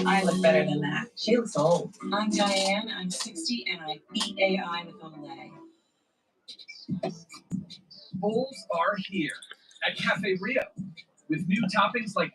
I look better than that. She looks old. I'm Diane. I'm 60, and I beat AI with Olay. Bowls are here at Cafe Rio with new toppings like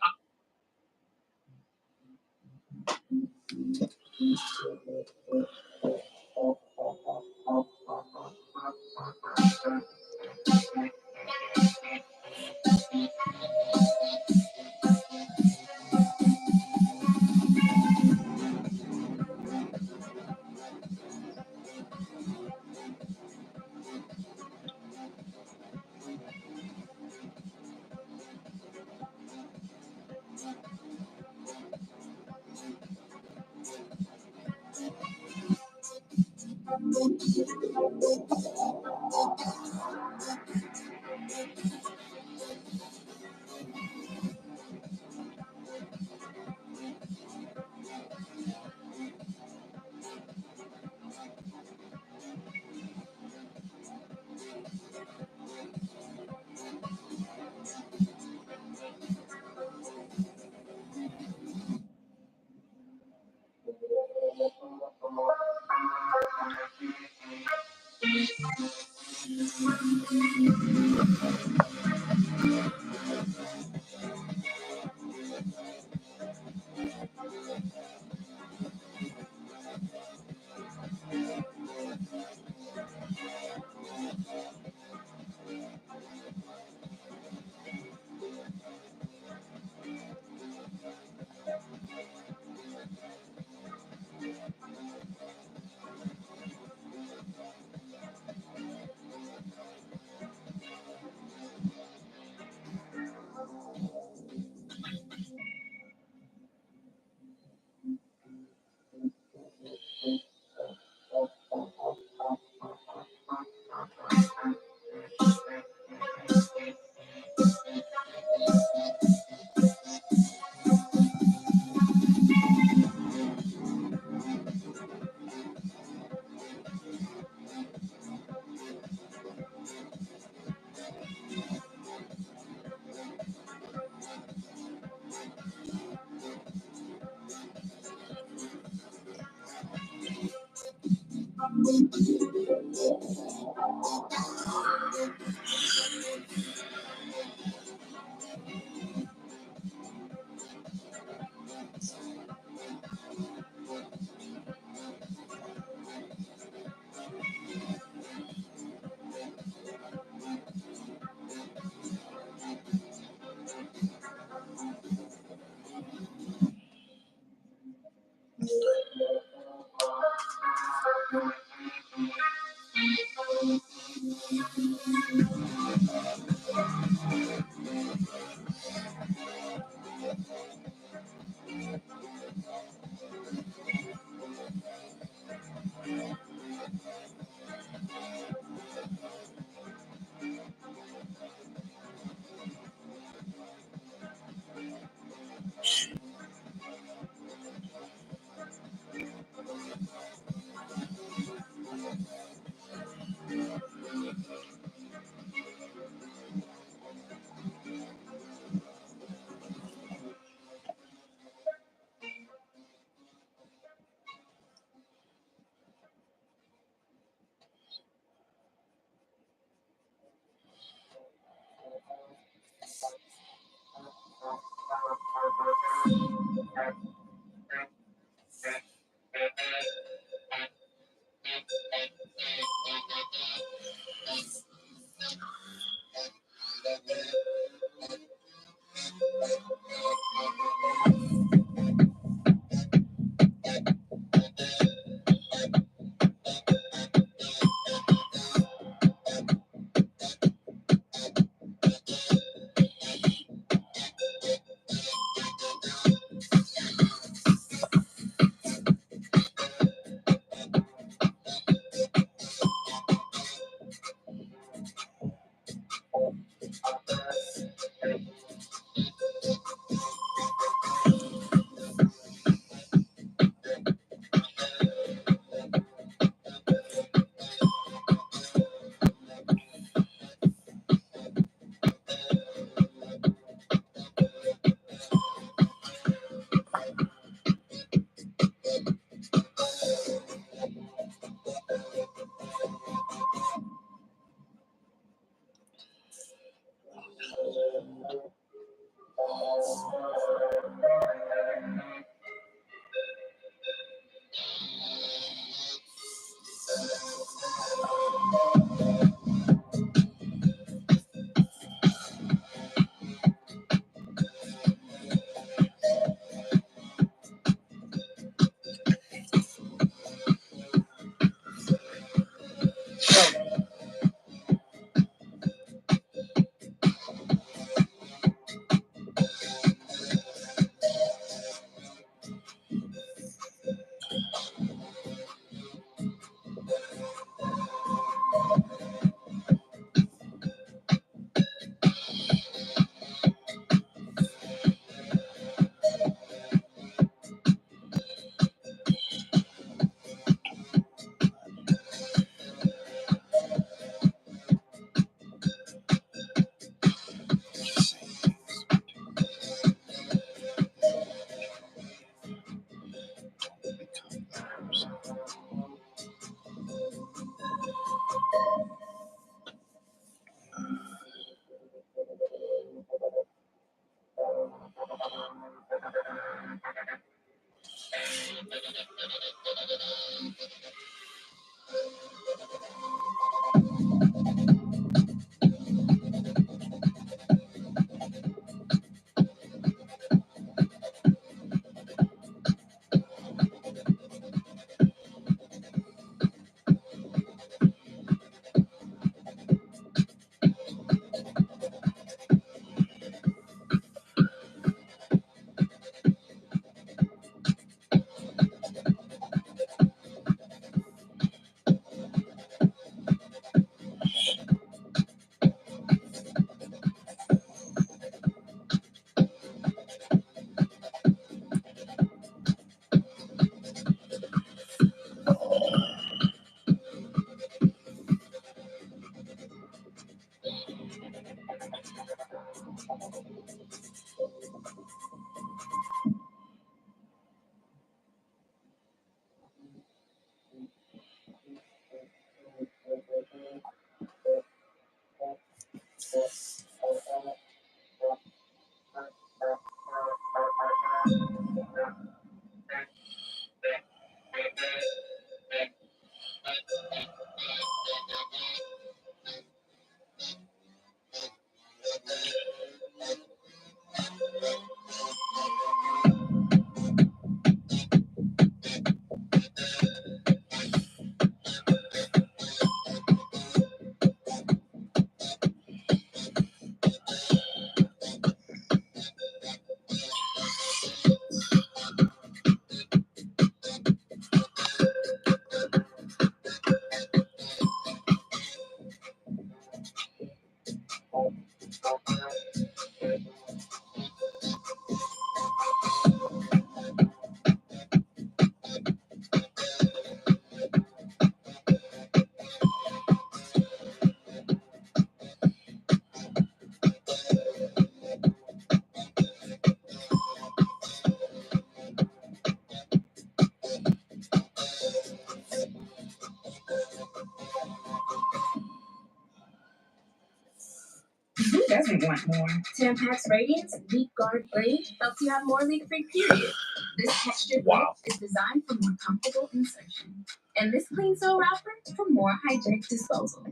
doesn't want more. Tampax Radiance Leak Guard Blade helps you have more leak-free period. This textured blade is designed for more comfortable insertion. And this clean sole wrapper for more hygienic disposal.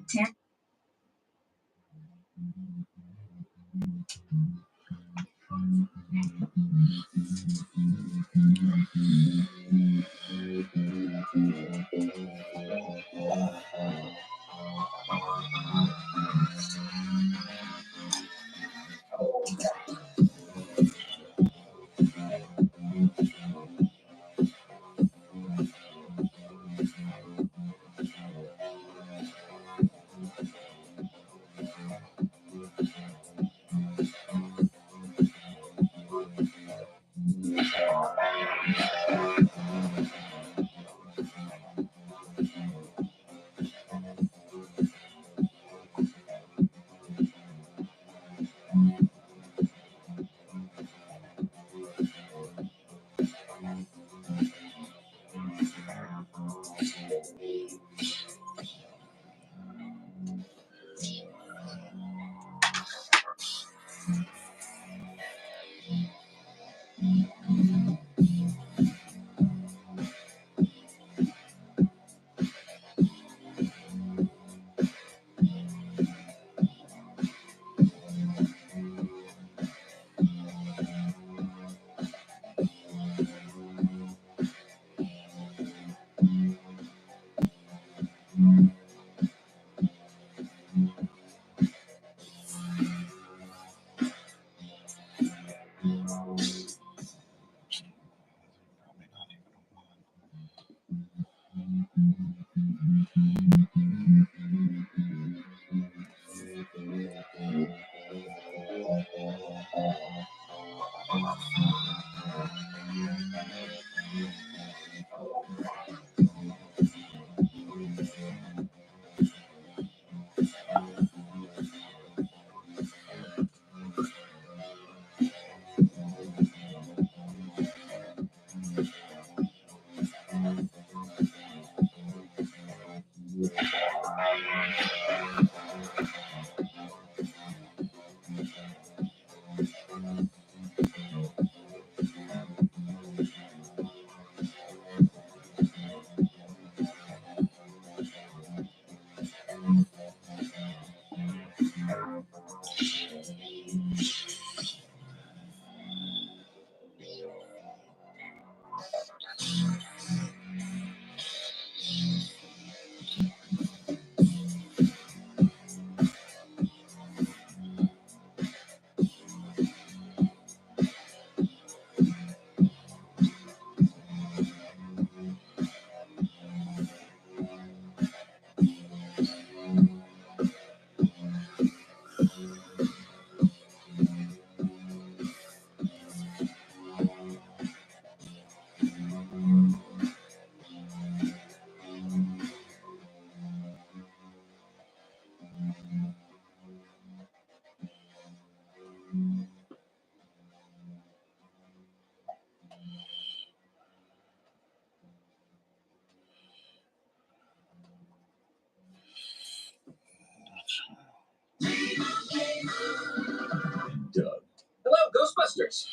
Doug. Hello, Ghostbusters.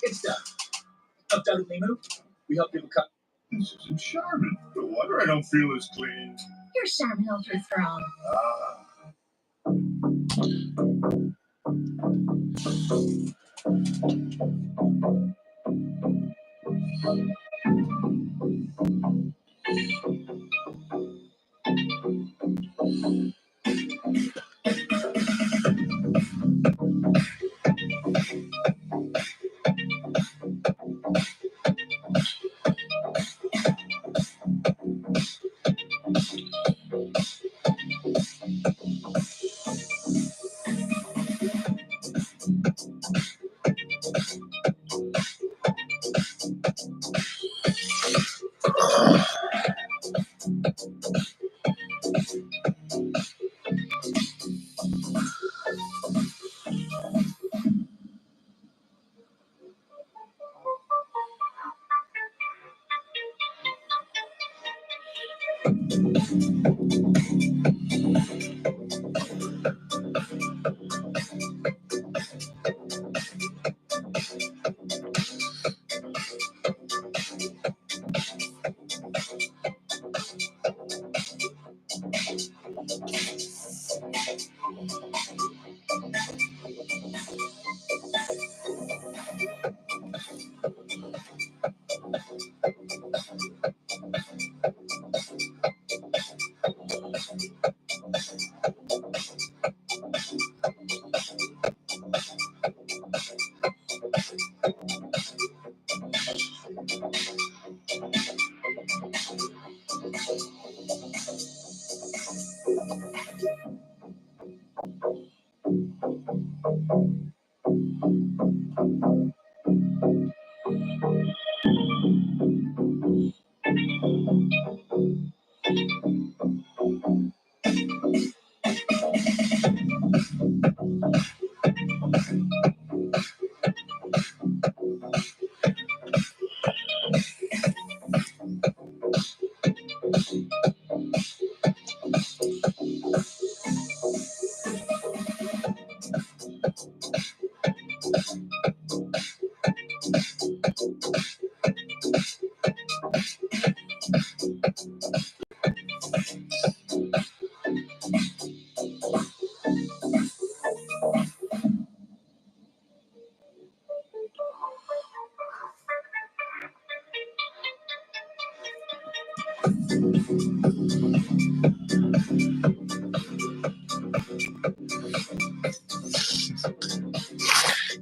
It's Doug. Of Doug and Limu. We help people cut. This isn't Charmin. No wonder I don't feel as clean. Here's Charmin Ultra for all. Ah.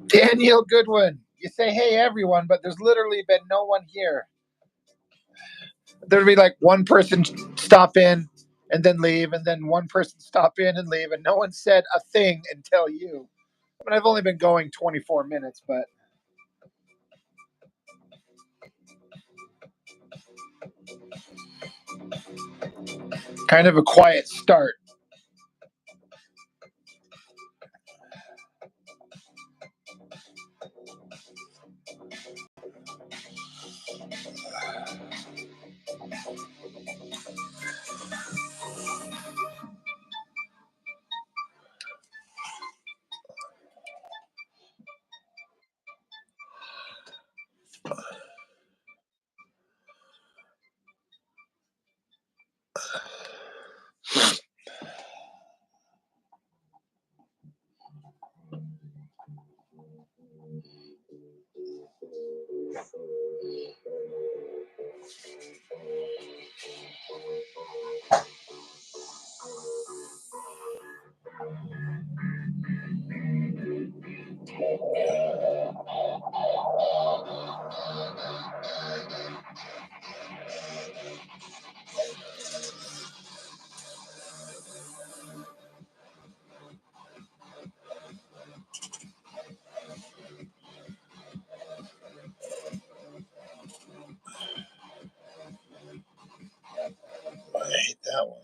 Daniel Goodwin, you say, hey, everyone, but there's literally been no one here. There'd be like one person stop in and then leave, and then one person stop in and leave, and no one said a thing until you. I mean, I've only been going 24 minutes, but kind of a quiet start. I hate that one.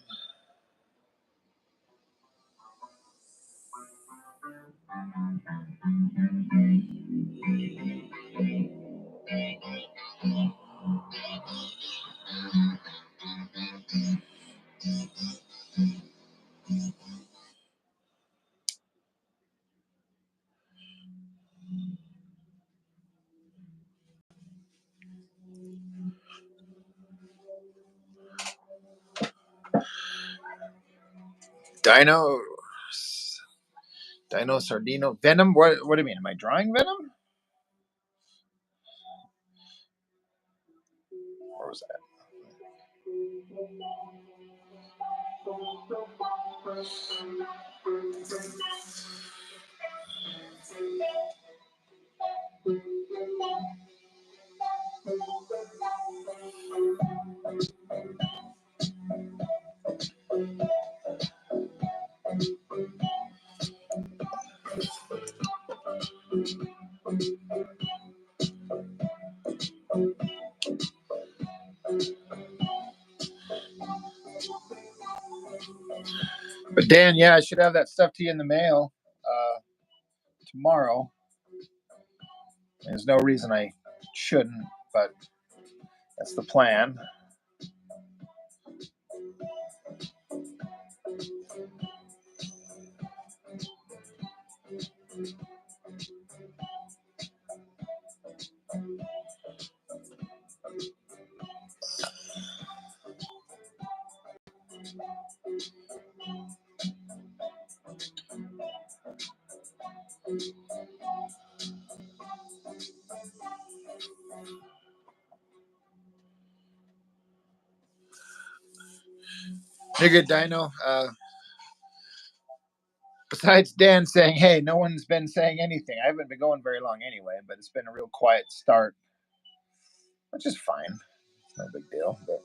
Dino Sardino. Venom? What do you mean? Am I drawing Venom? Where was that? But Dan, yeah, I should have that stuff to you in the mail tomorrow. There's no reason I shouldn't, but that's the plan. You're good, Dino. Besides Dan saying, hey, no one's been saying anything. I haven't been going very long anyway, but it's been a real quiet start, which is fine. It's no big deal. But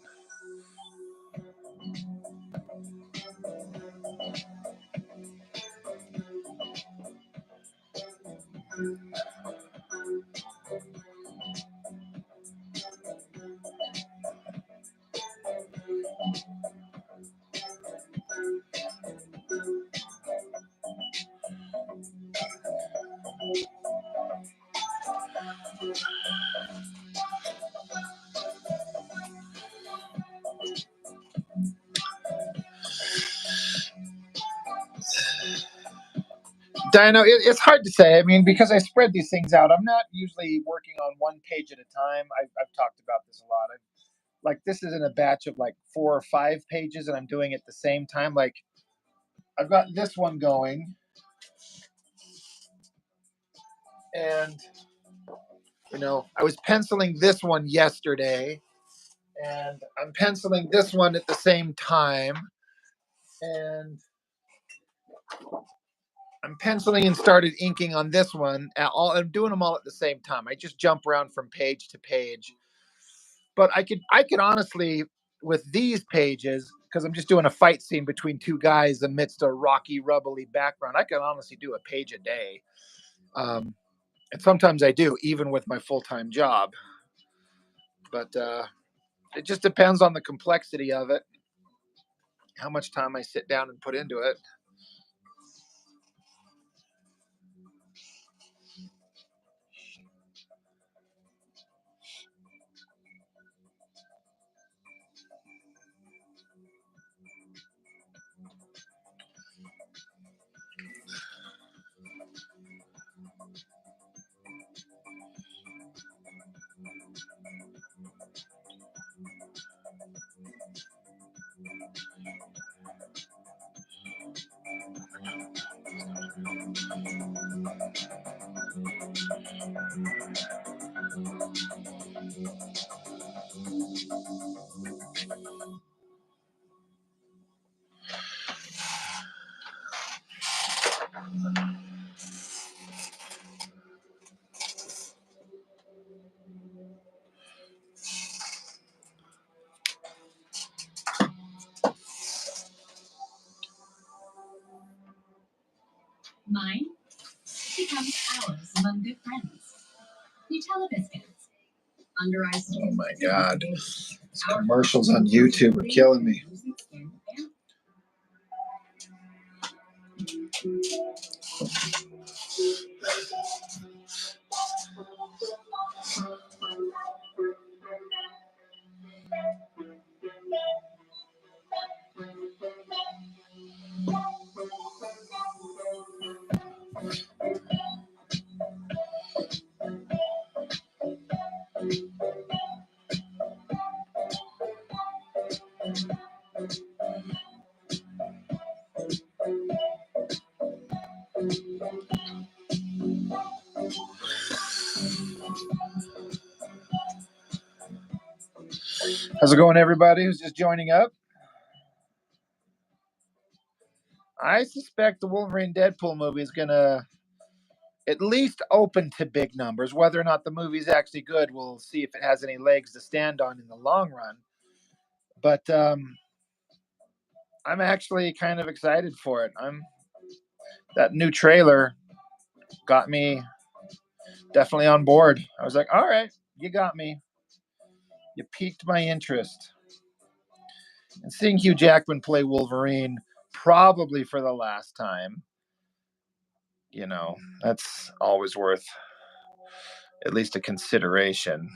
Dino, it's hard to say. I mean, because I spread these things out, I'm not usually working on one page at a time. I've talked about this a lot. Like this is in a batch of like 4 or 5 pages, and I'm doing it at the same time. Like I've got this one going, and I was penciling this one yesterday, and I'm penciling this one at the same time, and I'm penciling and started inking on this one. I'm doing them all at the same time. I just jump around from page to page. But I could honestly, with these pages, because I'm just doing a fight scene between two guys amidst a rocky, rubbly background, I could honestly do a page a day. And sometimes I do, even with my full-time job. But it just depends on the complexity of it, how much time I sit down and put into it. Mine becomes ours among good friends. Nutella biscuits. Under ice. Oh my God. These commercials on YouTube are killing me. How's it going, everybody who's just joining up? I suspect the Wolverine Deadpool movie is going to at least open to big numbers. Whether or not the movie's actually good, we'll see if it has any legs to stand on in the long run. But I'm actually kind of excited for it. That new trailer got me definitely on board. I was like, all right, you got me. You piqued my interest. And seeing Hugh Jackman play Wolverine, probably for the last time, that's always worth at least a consideration.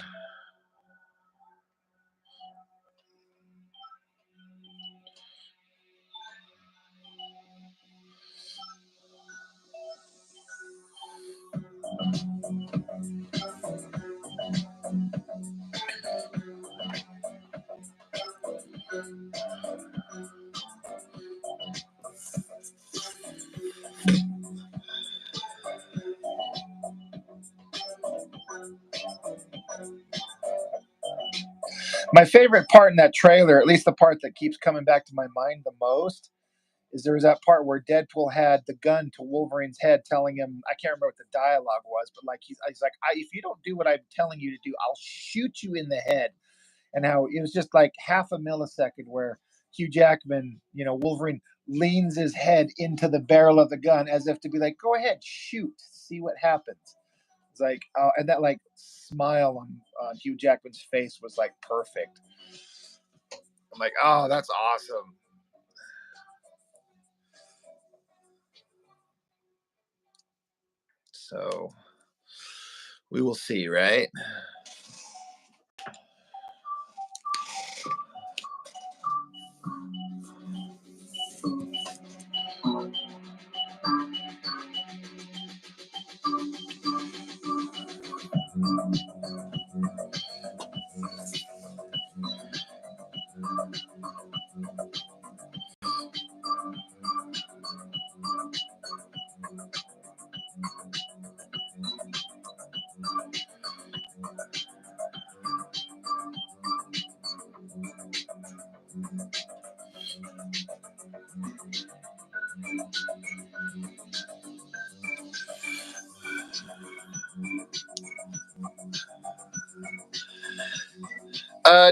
My favorite part in that trailer, at least the part that keeps coming back to my mind the most, is there was that part where Deadpool had the gun to Wolverine's head, telling him, I can't remember what the dialogue was, but like he's like, if you don't do what I'm telling you to do, I'll shoot you in the head. And how it was just like half a millisecond where Hugh Jackman, Wolverine leans his head into the barrel of the gun as if to be like, go ahead, shoot, see what happens. It's like, and that like smile on Hugh Jackman's face was like perfect. I'm like, oh, that's awesome. So we will see, right?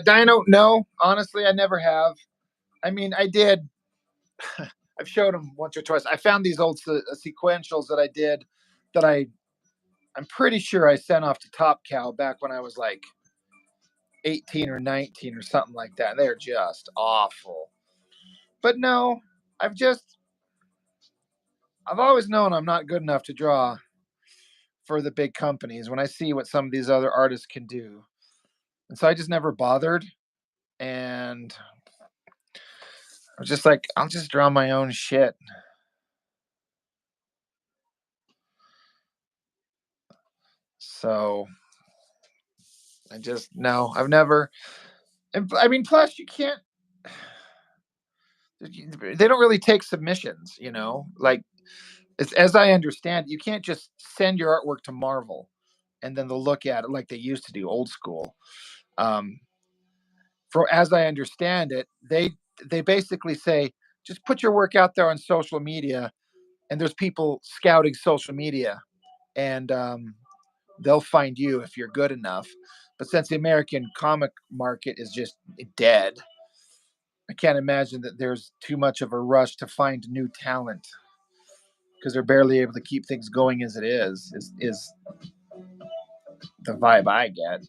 Dino, no, honestly, I never have. I mean, I did. I've showed them once or twice. I found these old sequentials that I did that I'm pretty sure I sent off to Top Cow back when I was like 18 or 19 or something like that. They're just awful. But no, I've always known I'm not good enough to draw for the big companies when I see what some of these other artists can do. And so I just never bothered. And I was just like, I'll just draw my own shit. So I've never, I mean, plus you can't, they don't really take submissions, like as I understand, you can't just send your artwork to Marvel and then they'll look at it like they used to do old school. As I understand it, they basically say, just put your work out there on social media, and there's people scouting social media, and they'll find you if you're good enough. But since the American comic market is just dead, I can't imagine that there's too much of a rush to find new talent because they're barely able to keep things going as it is the vibe I get.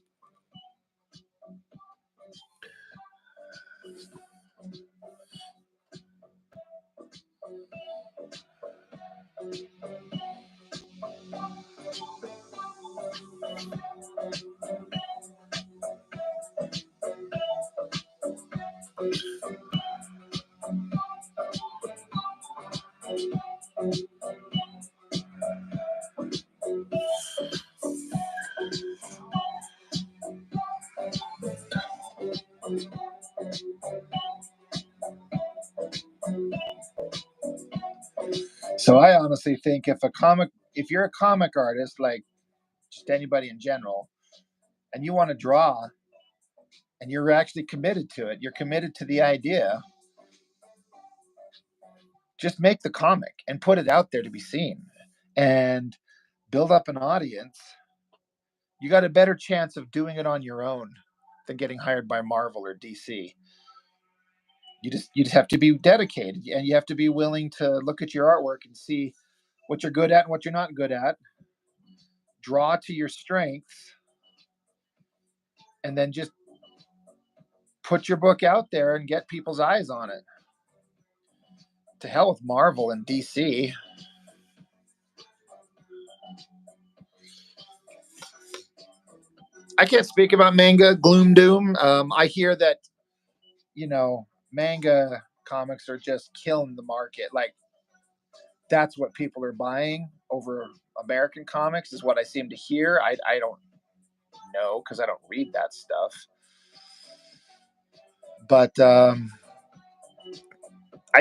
So I honestly think if you're a comic artist, like just anybody in general, and you want to draw and you're actually committed to it, you're committed to the idea, just make the comic and put it out there to be seen and build up an audience. You got a better chance of doing it on your own than getting hired by Marvel or DC. You just have to be dedicated, and you have to be willing to look at your artwork and see what you're good at and what you're not good at. Draw to your strengths, and then just put your book out there and get people's eyes on it. To hell with Marvel and DC. I can't speak about manga gloom doom. I hear that manga comics are just killing the market. Like that's what people are buying over American comics is what I seem to hear. I don't know because I don't read that stuff. But I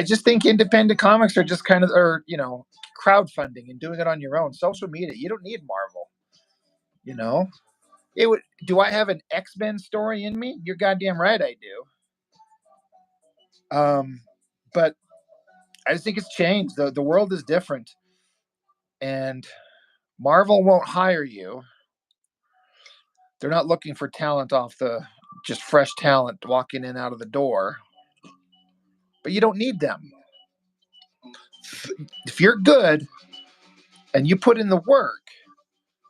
just think independent comics are just kind of, crowdfunding and doing it on your own. Social media, you don't need Marvel. Do I have an X-Men story in me? You're goddamn right I do. But I just think it's changed. The world is different, and Marvel won't hire you. They're not looking for talent off the just fresh talent walking in out of the door. But you don't need them. If you're good and you put in the work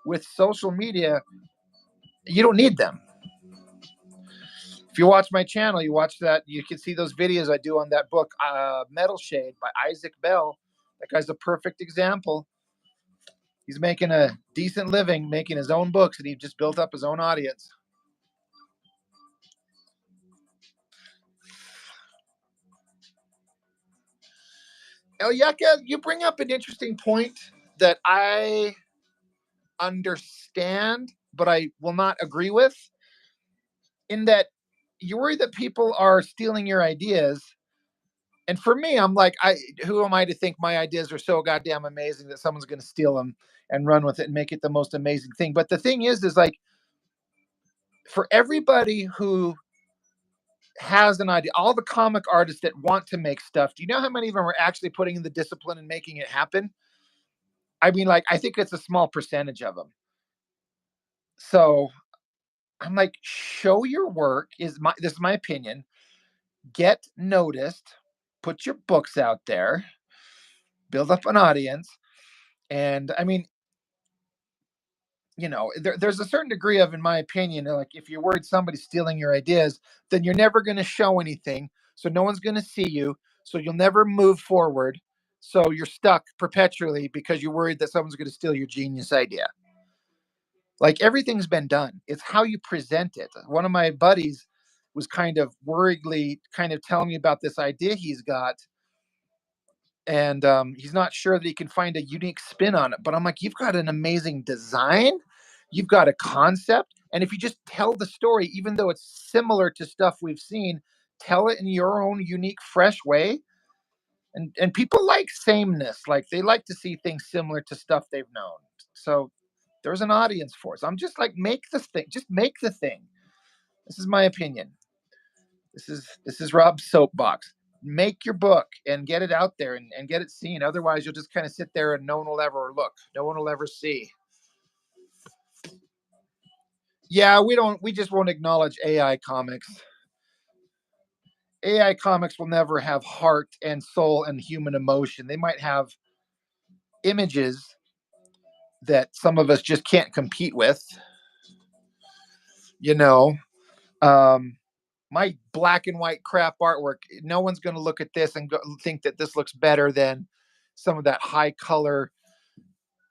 with social media, you don't need them. If you watch my channel, you watch that, you can see those videos I do on that book, Metal Shade by Isaac Bell. That guy's a perfect example. He's making a decent living, making his own books, and he just built up his own audience. Elyeka, you bring up an interesting point that I understand, but I will not agree with, in that you worry that people are stealing your ideas. And for me, I'm like, who am I to think my ideas are so goddamn amazing that someone's going to steal them and run with it and make it the most amazing thing? But the thing is like, for everybody who has an idea, all the comic artists that want to make stuff, do you know how many of them are actually putting in the discipline and making it happen? I mean, like, I think it's a small percentage of them. So I'm like, show your work. This is my opinion. Get noticed, put your books out there, build up an audience. And I mean, there's a certain degree of, in my opinion, like, if you're worried somebody's stealing your ideas, then you're never going to show anything. So no one's going to see you. So you'll never move forward. So you're stuck perpetually because you're worried that someone's going to steal your genius idea. Like, everything's been done. It's how you present it. One of my buddies was kind of worriedly kind of telling me about this idea he's got. And he's not sure that he can find a unique spin on it. But I'm like, you've got an amazing design. You've got a concept. And if you just tell the story, even though it's similar to stuff we've seen, tell it in your own unique, fresh way. And people like sameness. Like, they like to see things similar to stuff they've known. So there's an audience for us. I'm just like, make the thing. Just make the thing. This is my opinion. This is Rob's soapbox. Make your book and get it out there and get it seen. Otherwise, you'll just kind of sit there and no one will ever look. No one will ever see. Yeah, we just won't acknowledge AI comics. AI comics will never have heart and soul and human emotion. They might have images that some of us just can't compete with. My black and white crap artwork, no one's going to look at this and think that this looks better than some of that high color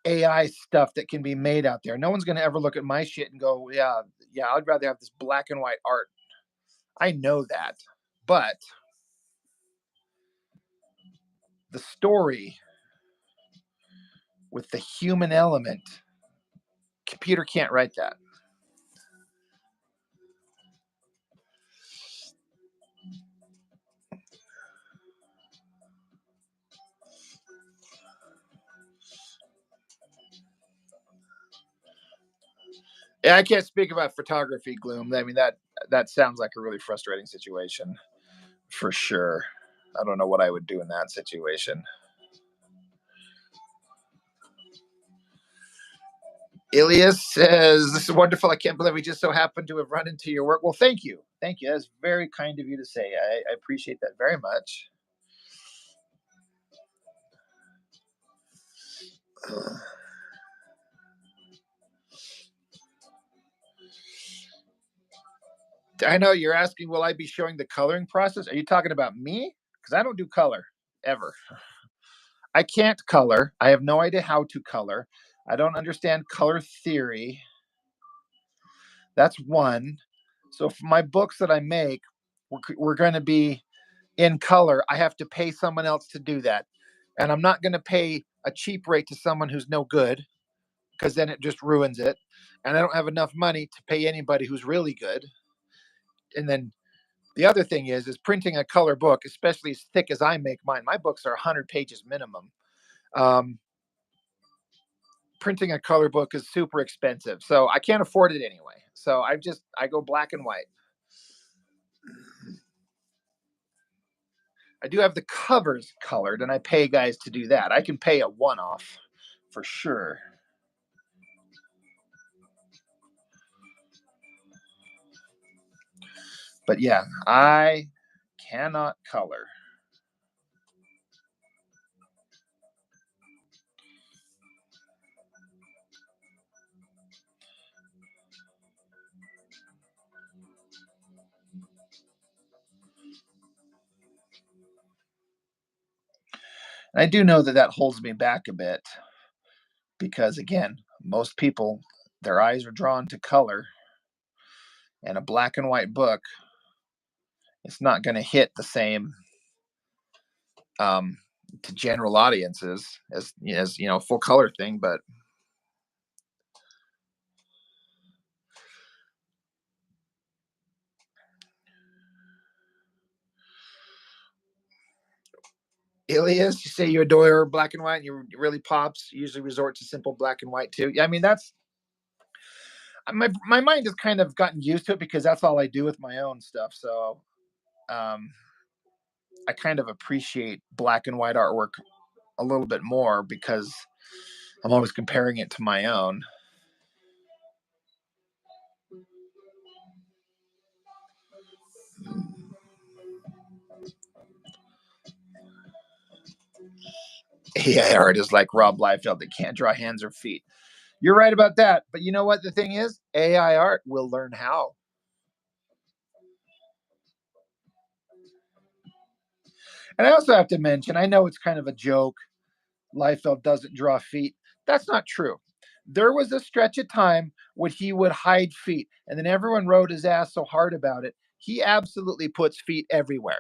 AI stuff that can be made out there. No one's going to ever look at my shit and go, yeah, I'd rather have this black and white art. I know that. But the story with the human element, computer can't write that. Yeah, I can't speak about photography, Gloom. I mean, that sounds like a really frustrating situation, for sure. I don't know what I would do in that situation. Ilias says, "This is wonderful. I can't believe we just so happened to have run into your work." Well, thank you. Thank you. That's very kind of you to say. I appreciate that very much. I know you're asking, will I be showing the coloring process? Are you talking about me? Because I don't do color, ever. I can't color. I have no idea how to color. I don't understand color theory. That's one. So for my books that I make, we're going to be in color. I have to pay someone else to do that. And I'm not going to pay a cheap rate to someone who's no good, because then it just ruins it. And I don't have enough money to pay anybody who's really good. And then the other thing is printing a color book, especially as thick as I make mine. My books are 100 pages minimum. Printing a color book is super expensive, so I can't afford it anyway. So I go black and white. I do have the covers colored, and I pay guys to do that. I can pay a one-off for sure. But yeah, I cannot color. And I do know that holds me back a bit because, again, most people, their eyes are drawn to color, and a black and white book, it's not going to hit the same to general audiences as full color thing. But Ilias, you say you adore black and white, and you really pops. You usually resort to simple black and white too. Yeah, I mean that's my mind has kind of gotten used to it because that's all I do with my own stuff. So I kind of appreciate black and white artwork a little bit more because I'm always comparing it to my own. AI artists like Rob Liefeld that can't draw hands or feet. You're right about that. But you know what the thing is? AI art will learn how. And I also have to mention, I know it's kind of a joke. Liefeld doesn't draw feet. That's not true. There was a stretch of time when he would hide feet, and then everyone rode his ass so hard about it. He absolutely puts feet everywhere.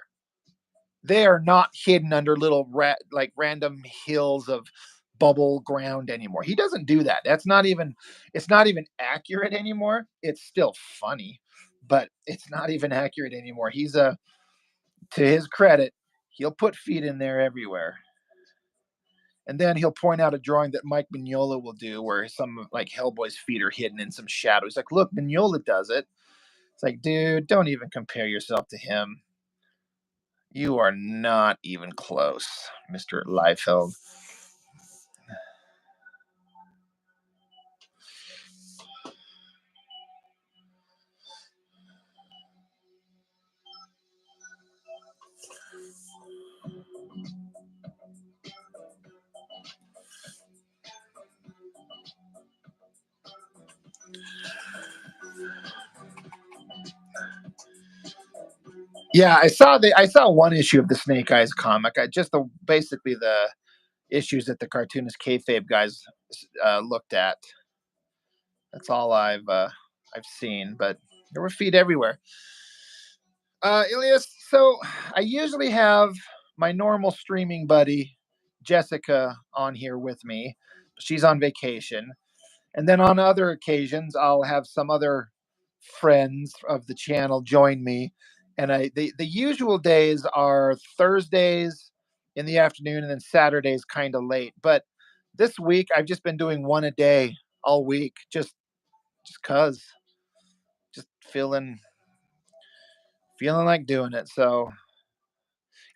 They are not hidden under little random hills of bubble ground anymore. He doesn't do that. It's not even accurate anymore. It's still funny, but it's not even accurate anymore. To his credit, he'll put feet in there everywhere. And then he'll point out a drawing that Mike Mignola will do where some like Hellboy's feet are hidden in some shadow. He's like, look, Mignola does it. It's like, dude, don't even compare yourself to him. You are not even close, Mr. Liefeld. Yeah, I saw one issue of the Snake Eyes comic. Basically the issues that the cartoonist kayfabe guys looked at. That's all I've seen, but there were feet everywhere. Ilias, so I usually have my normal streaming buddy Jessica on here with me. She's on vacation, and then on other occasions I'll have some other friends of the channel join me. And the usual days are Thursdays in the afternoon and then Saturdays kind of late. But this week I've just been doing one a day all week, just cause, just feeling like doing it. So,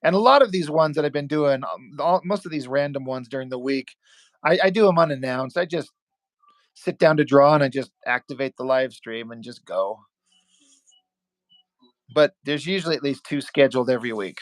and a lot of these ones that I've been doing, most of these random ones during the week, I do them unannounced. I just sit down to draw and I just activate the live stream and just go. But there's usually at least 2 scheduled every week.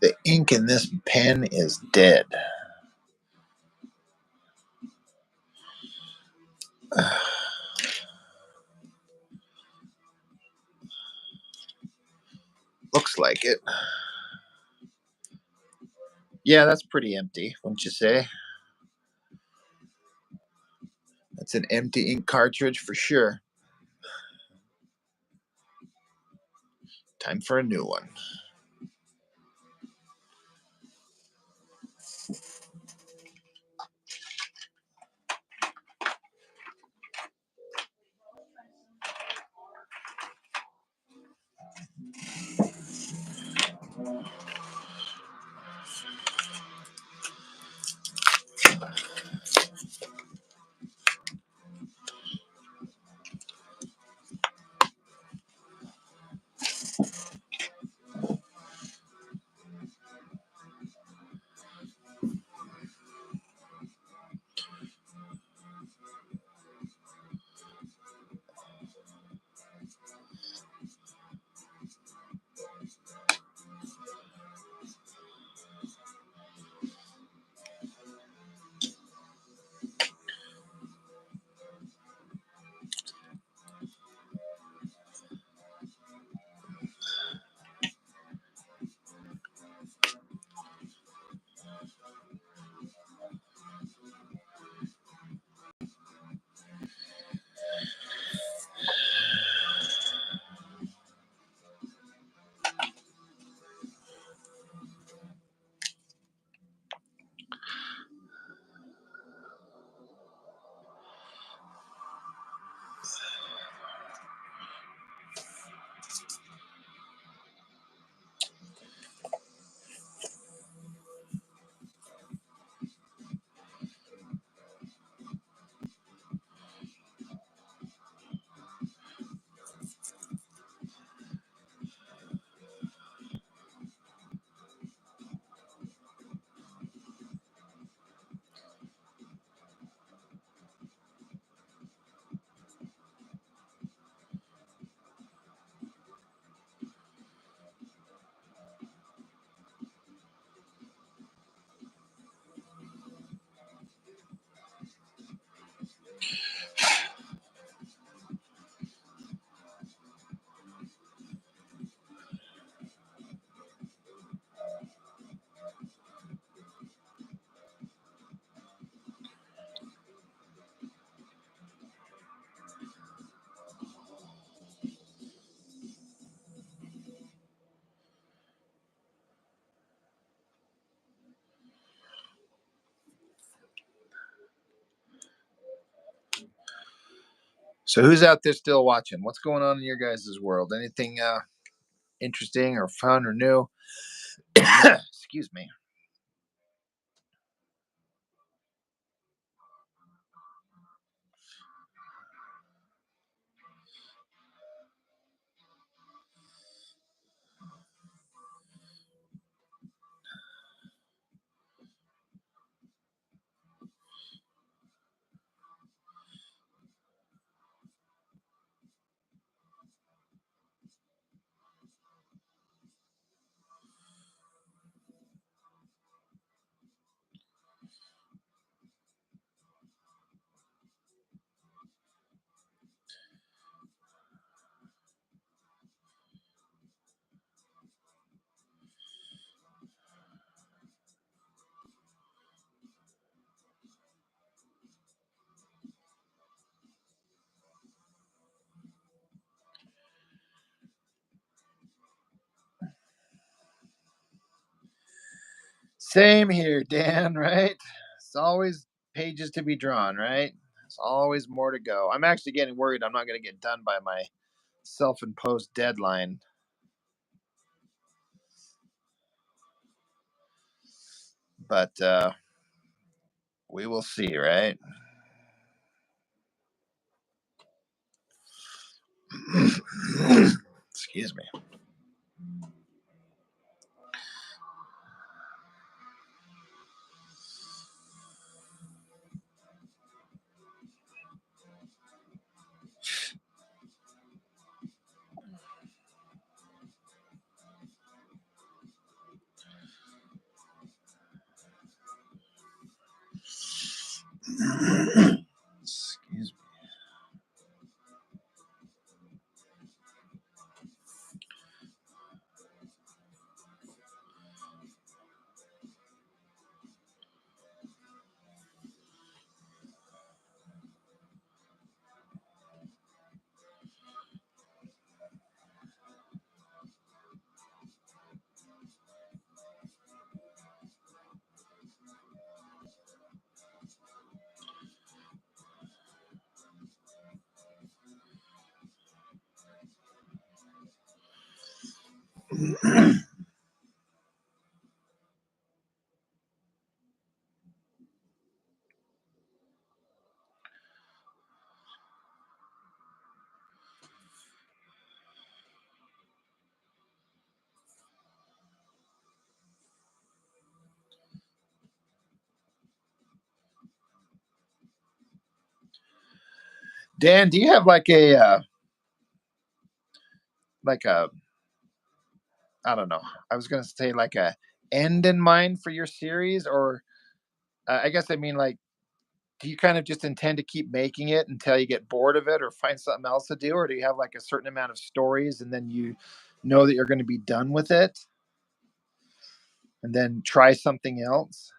The ink in this pen is dead. Looks like it. Yeah, that's pretty empty, wouldn't you say? That's an empty ink cartridge for sure. Time for a new one. So who's out there still watching? What's going on in your guys' world? Anything interesting or fun or new? Excuse me. Same here, Dan, right? It's always pages to be drawn, right? There's always more to go. I'm actually getting worried I'm not going to get done by my self-imposed deadline. But we will see, right? Excuse me. Excuse me. Dan, do you have like a I don't know. I was gonna say like a end in mind for your series, or I guess I mean like, do you kind of just intend to keep making it until you get bored of it or find something else to do, or do you have like a certain amount of stories and then you know that you're going to be done with it and then try something else?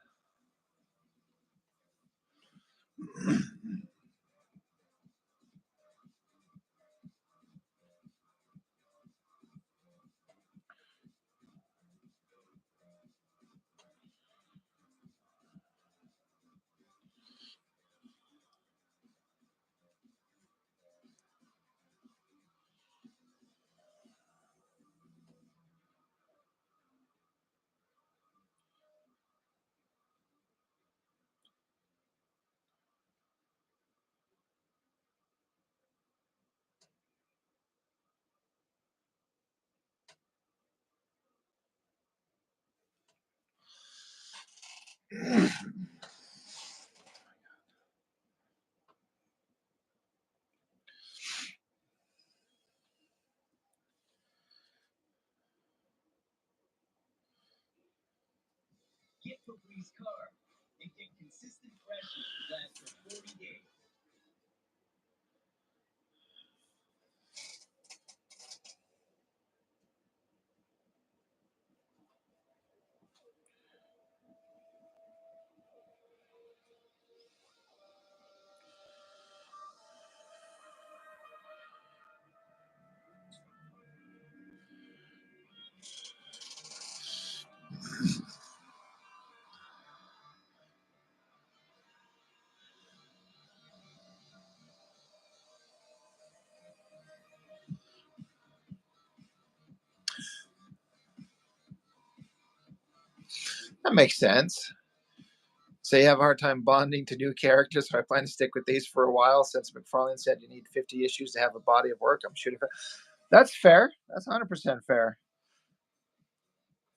Get Febreze car and get consistent freshness that lasts for 40 days. That makes sense. So you have a hard time bonding to new characters, so I plan to stick with these for a while since McFarlane said you need 50 issues to have a body of work. I'm shooting for. That's fair. That's 100% fair.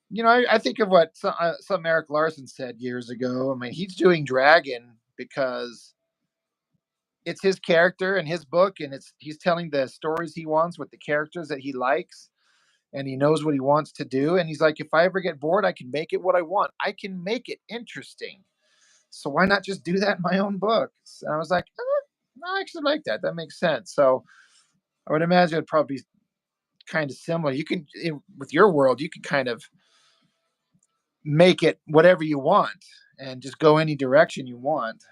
You know, I think of what some Eric Larson said years ago. I mean, he's doing Dragon because it's his character and his book, and he's telling the stories he wants with the characters that he likes, and he knows what he wants to do. And he's like, if I ever get bored, I can make it what I want. I can make it interesting. So why not just do that in my own books? And I was like, I actually like that. That makes sense. So I would imagine it'd probably be kind of similar. You can, with your world, you can kind of make it whatever you want and just go any direction you want.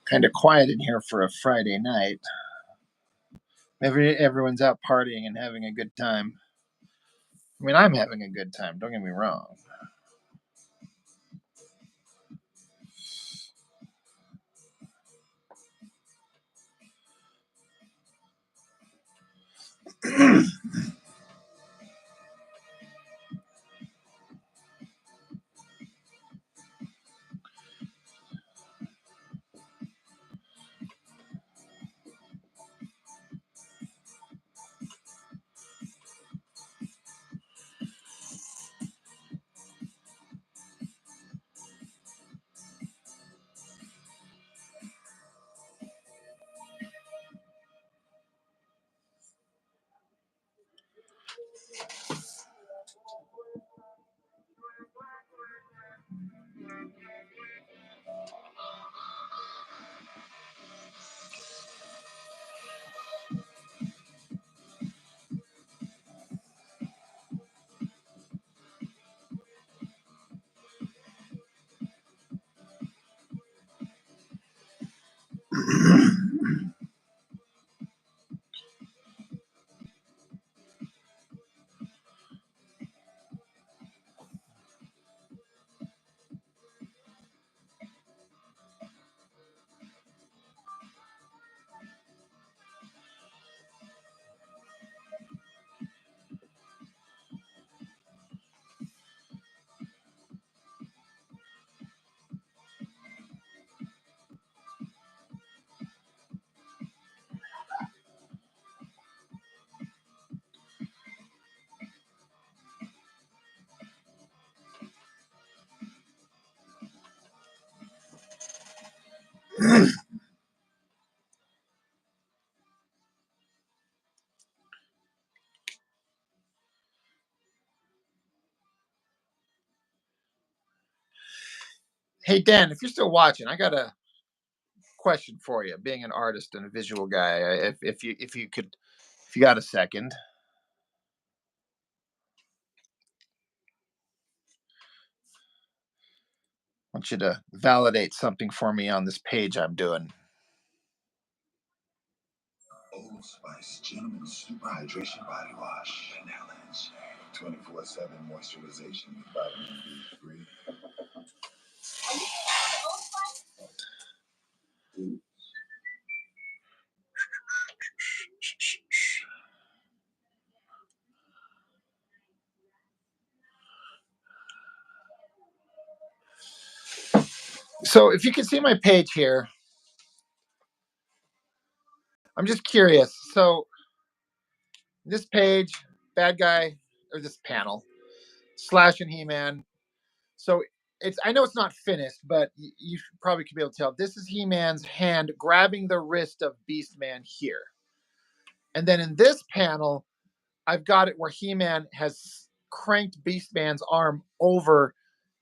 Kind of quiet in here for a Friday night. Everyone's out partying and having a good time. I mean, I'm having a good time. Don't get me wrong. Hey, Dan, if you're still watching, I got a question for you. Being an artist and a visual guy, if you got a second, I want you to validate something for me on this page I'm doing. Old Spice Gentleman's Super Hydration Body Wash. Now, 24/7 moisturization with vitamin D3. So, if you can see my page here, I'm just curious. So, this page, bad guy, or this panel, Slash and He-Man. So I know it's not finished, but you probably could be able to tell. This is He-Man's hand grabbing the wrist of Beastman here. And then in this panel, I've got it where He-Man has cranked Beastman's arm over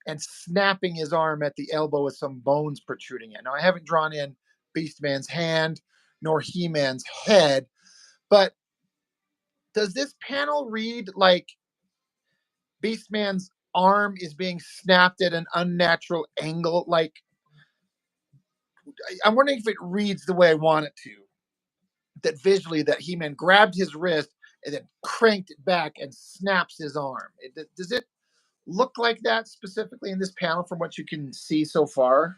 and snapping his arm at the elbow with some bones protruding in. Now, I haven't drawn in Beastman's hand nor He-Man's head, but does this panel read like Beastman's arm is being snapped at an unnatural angle? Like, I'm wondering if it reads the way I want it to. That visually, that He-Man grabbed his wrist and then cranked it back and snaps his arm. Does it look like that specifically in this panel from what you can see so far?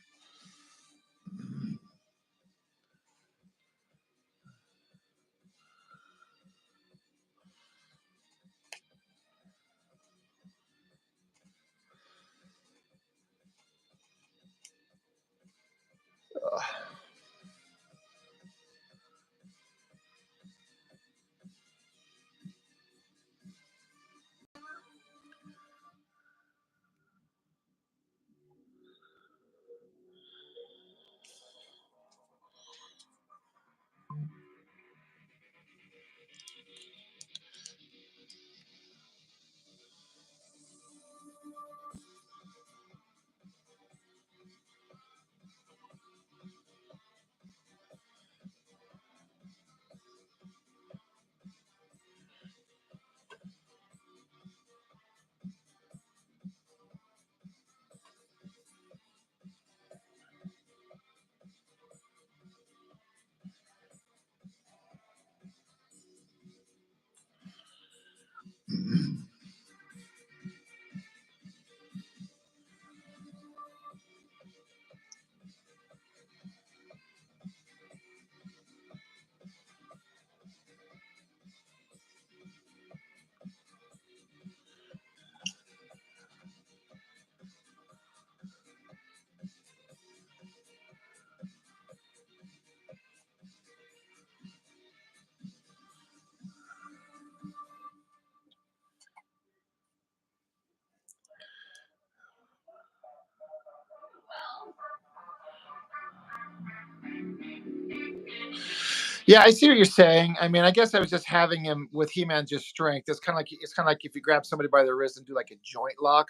Yeah, I see what you're saying. I mean, I guess I was just having him with He-Man just strength. It's kind of like if you grab somebody by the wrist and do like a joint lock,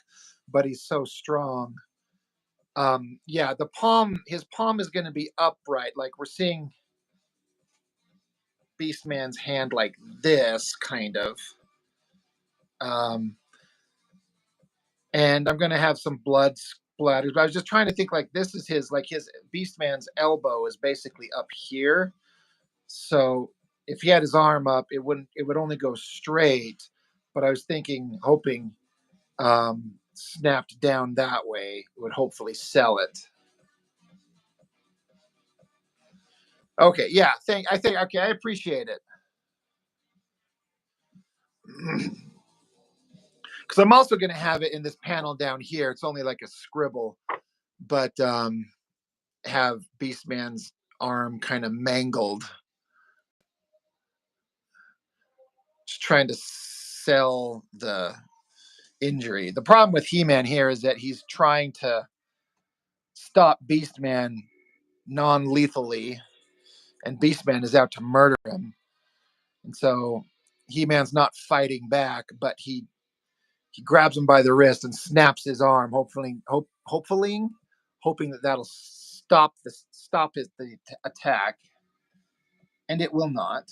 but he's so strong. Yeah, his palm is going to be upright. Like we're seeing Beastman's hand like this, kind of. Um, and I'm going to have some blood splatters. But I was just trying to think like this is his Beastman's elbow is basically up here. So if he had his arm up, it would only go straight. But I was hoping snapped down that way would hopefully sell it. Okay, yeah, okay, I appreciate it. Because I'm also going to have it in this panel down here. It's only like a scribble, but have Beastman's arm kind of mangled. Just trying to sell the injury. The problem with He-Man here is that he's trying to stop Beastman non-lethally, and Beastman is out to murder him. And so He-Man's not fighting back, but he grabs him by the wrist and snaps his arm, hoping that that'll stop the attack, and it will not.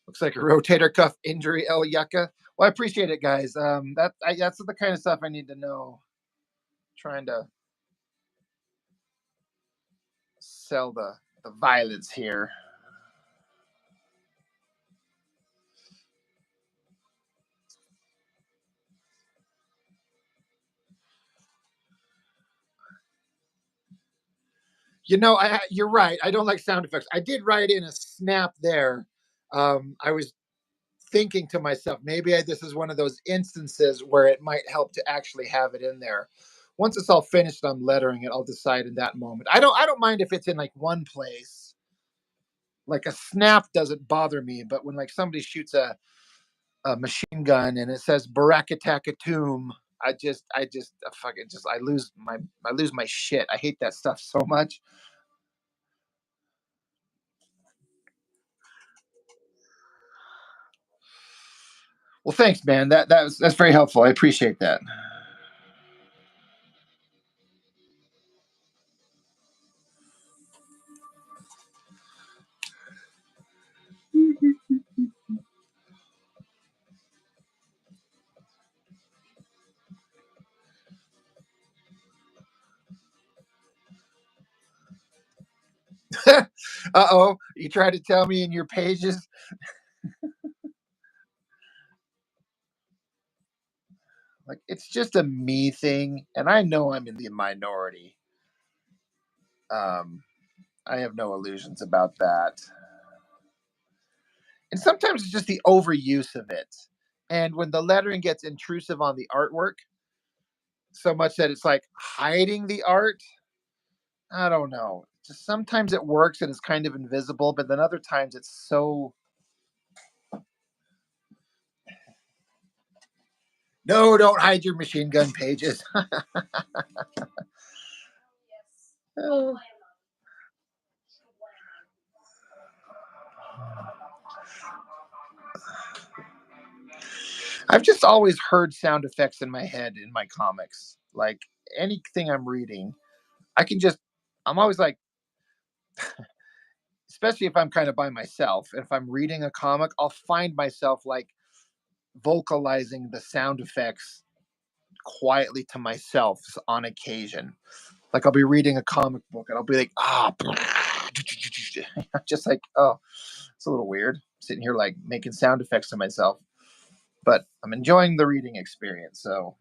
Looks like a rotator cuff injury, El Yucca. Well, I appreciate it, guys. That's the kind of stuff I need to know. Trying to sell the violence here. You're right. I don't like sound effects. I did write in a snap there. I was thinking to myself, maybe this is one of those instances where it might help to actually have it in there. Once it's all finished, I'm lettering it. I'll decide in that moment. I don't mind if it's in like one place. Like a snap doesn't bother me, but when like somebody shoots a machine gun and it says Barakatakatum, I lose my shit. I hate that stuff so much. Well, thanks, man. That's very helpful. I appreciate that. Uh-oh, you tried to tell me in your pages. Like, it's just a me thing, and I know I'm in the minority. I have no illusions about that. And sometimes it's just the overuse of it. And when the lettering gets intrusive on the artwork, so much that it's like hiding the art, I don't know. Just sometimes it works and it's kind of invisible, but then other times it's so. No, don't hide your machine gun pages. Oh. I've just always heard sound effects in my head in my comics. Like anything I'm reading, I'm always like, especially if I'm kind of by myself. If I'm reading a comic, I'll find myself like vocalizing the sound effects quietly to myself on occasion. Like I'll be reading a comic book and I'll be like, just like, oh, it's a little weird sitting here like making sound effects to myself. But I'm enjoying the reading experience. So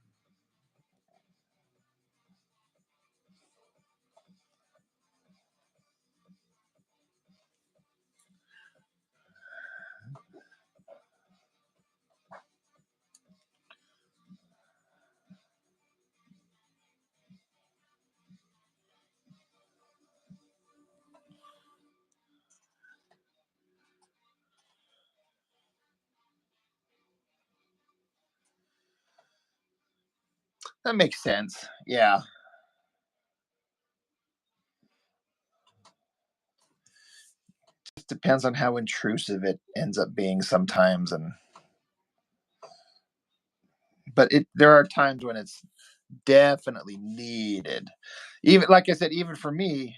that makes sense. Yeah. just depends on how intrusive it ends up being sometimes, but there are times when it's definitely needed. Even like I said, even for me,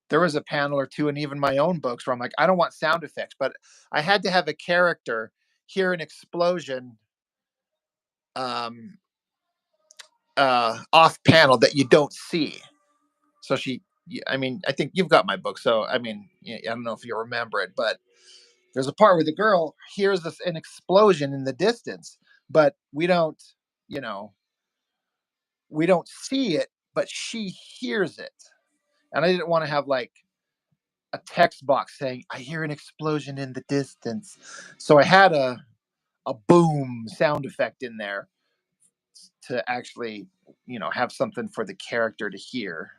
there was a panel or two, and even my own books where I'm like, I don't want sound effects, but I had to have a character hear an explosion um, off panel that you don't see. So I mean, I think you've got my book, so I mean, I don't know if you remember it, but there's a part where the girl hears an explosion in the distance, but you know, we don't see it, but she hears it. And I didn't want to have like a text box saying, I hear an explosion in the distance. So I had a boom sound effect in there to actually, have something for the character to hear.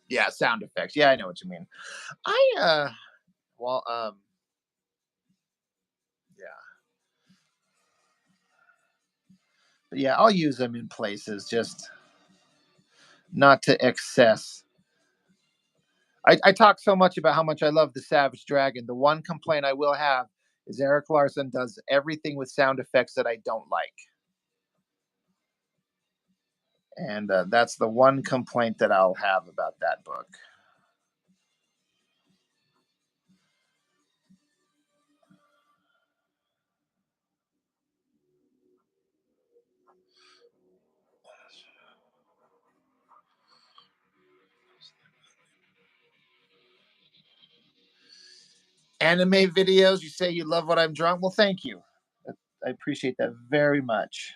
Yeah, sound effects. Yeah, I know what you mean. Well, yeah. But yeah, I'll use them in places, just not to excess. I talk so much about how much I love the Savage Dragon. The one complaint I will have is Eric Larson does everything with sound effects that I don't like. And that's the one complaint that I'll have about that book. Anime videos, you say you love what I'm drunk. Well, thank you. I appreciate that very much.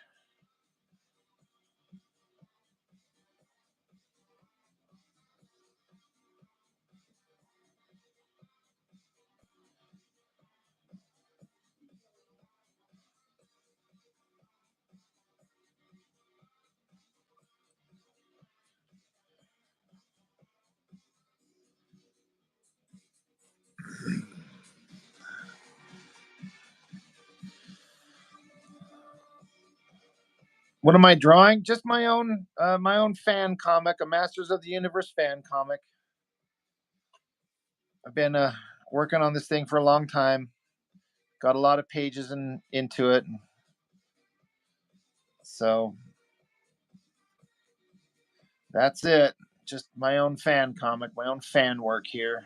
What am I drawing? Just my own fan comic, a Masters of the Universe fan comic. I've been working on this thing for a long time. Got a lot of pages into it. So that's it. Just my own fan comic, my own fan work here.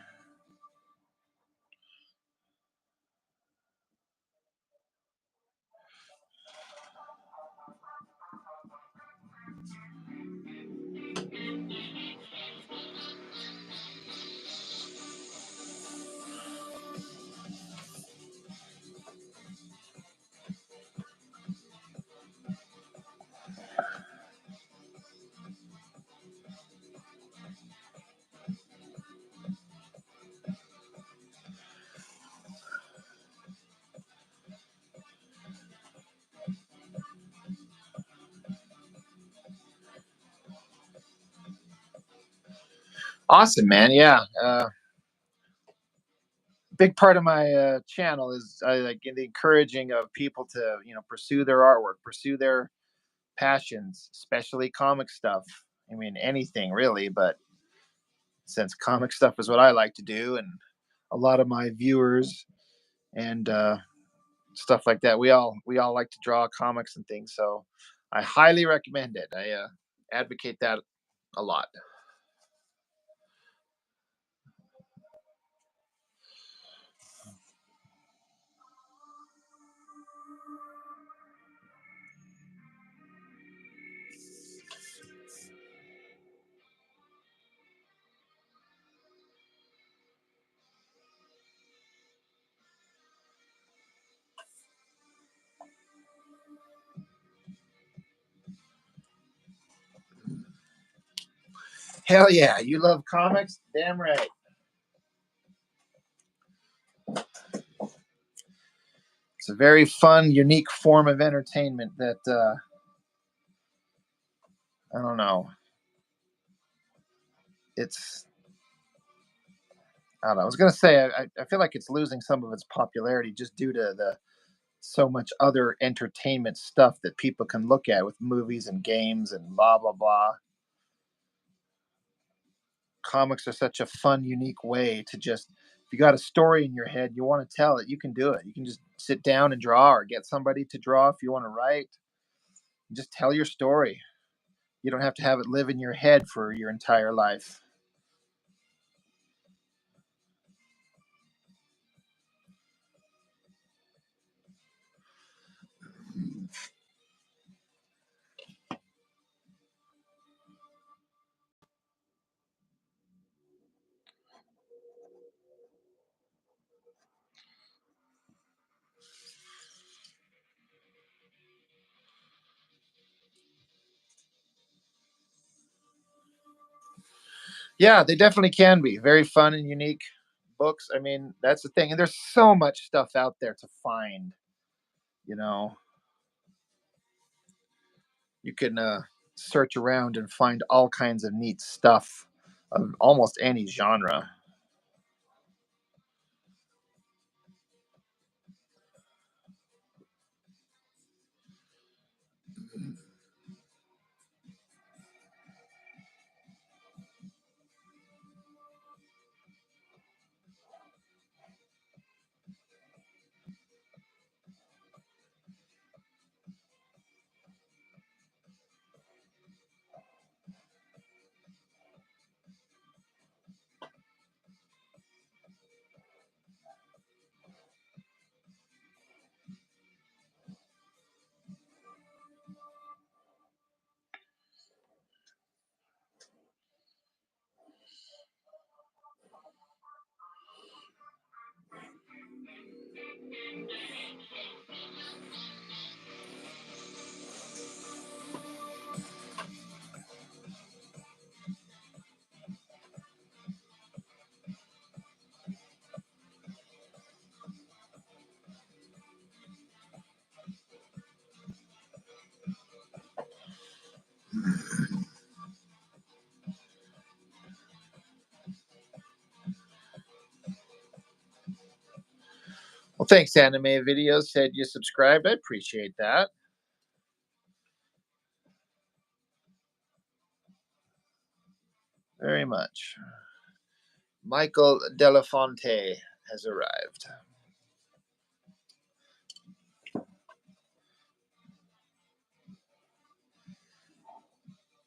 Awesome, man. Yeah. Big part of my channel is like the encouraging of people to pursue their artwork, pursue their passions, especially comic stuff. I mean, anything really, but since comic stuff is what I like to do, and a lot of my viewers and stuff like that, we all like to draw comics and things. So I highly recommend it. I advocate that a lot. Hell yeah, you love comics? Damn right. It's a very fun, unique form of entertainment that I don't know. It's I don't know. I was gonna say I feel like it's losing some of its popularity just due to the so much other entertainment stuff that people can look at with movies and games and blah blah blah. Comics are such a fun, unique way to just if you got a story in your head, you want to tell it, you can do it. You can just sit down and draw or get somebody to draw if you want to write. Just tell your story. You don't have to have it live in your head for your entire life. Yeah, they definitely can be very fun and unique books. I mean, that's the thing. And there's so much stuff out there to find, you know. You can search around and find all kinds of neat stuff of almost any genre. Well, thanks, Anime Videos. Said you subscribed. I appreciate that very much. Michael Delafonte has arrived.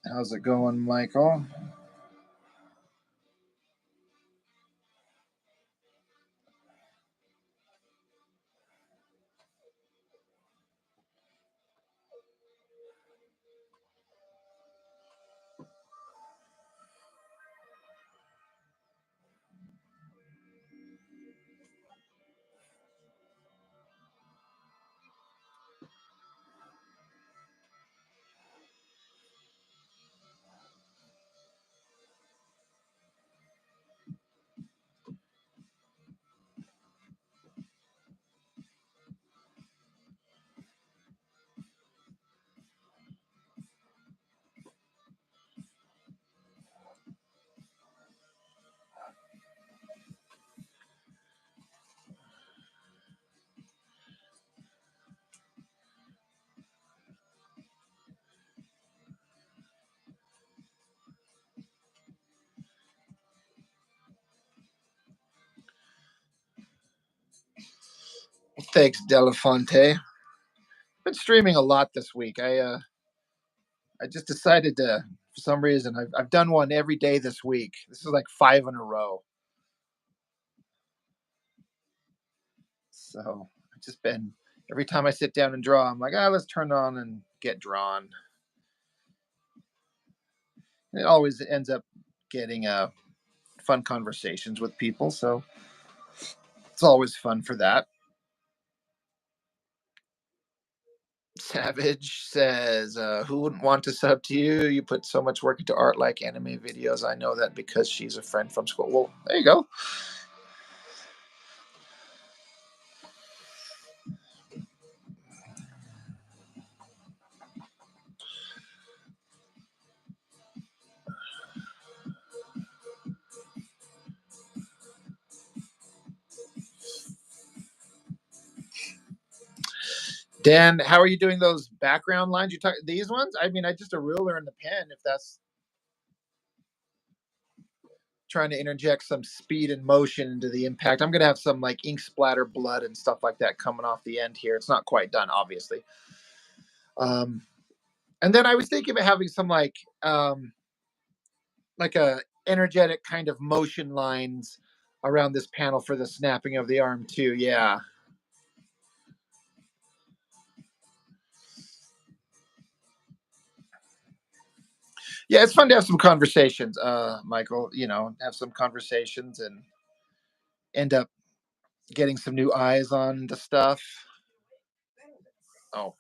How's it going, Michael? Thanks, Delafonte. Been streaming a lot this week. I just decided to, for some reason, I've done one every day this week. This is like 5 in a row. So I've just been every time I sit down and draw, I'm like, let's turn on and get drawn. And it always ends up getting fun conversations with people, so it's always fun for that. Savage says, "Who wouldn't want to sub to you? You put so much work into art like Anime Videos. I know that because she's a friend from school." Well, there you go. Dan, how are you doing those background lines? You talk these ones? I mean, I just a ruler and the pen. If that's trying to interject some speed and motion into the impact, I'm gonna have some like ink splatter, blood, and stuff like that coming off the end here. It's not quite done, obviously. And then I was thinking about having some like a energetic kind of motion lines around this panel for the snapping of the arm too. Yeah. Yeah, it's fun to have some conversations, Michael. You know, have some conversations and end up getting some new eyes on the stuff. Oh,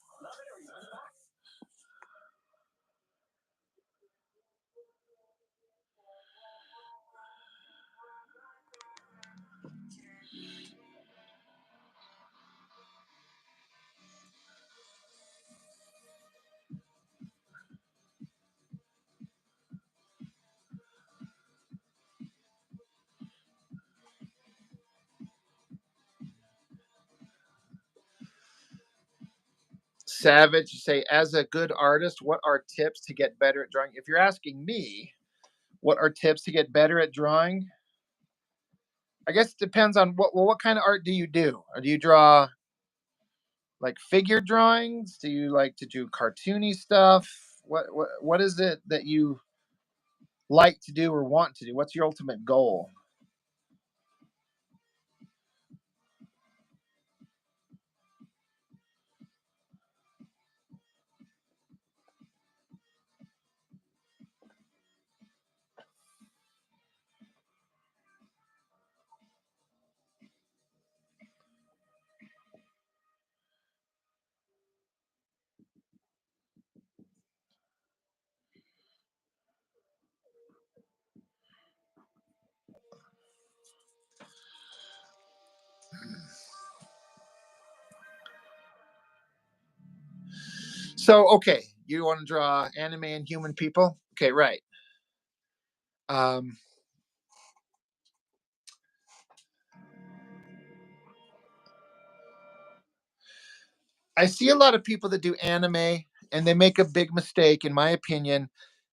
Savage, say, as a good artist, what are tips to get better at drawing? If you're asking me, what are tips to get better at drawing? I guess it depends on what kind of art do you do? Or do you draw like figure drawings? Do you like to do cartoony stuff? What is it that you like to do or want to do? What's your ultimate goal? So, okay, you want to draw anime and human people? Okay, right. Um, I see a lot of people that do anime and they make a big mistake, in my opinion,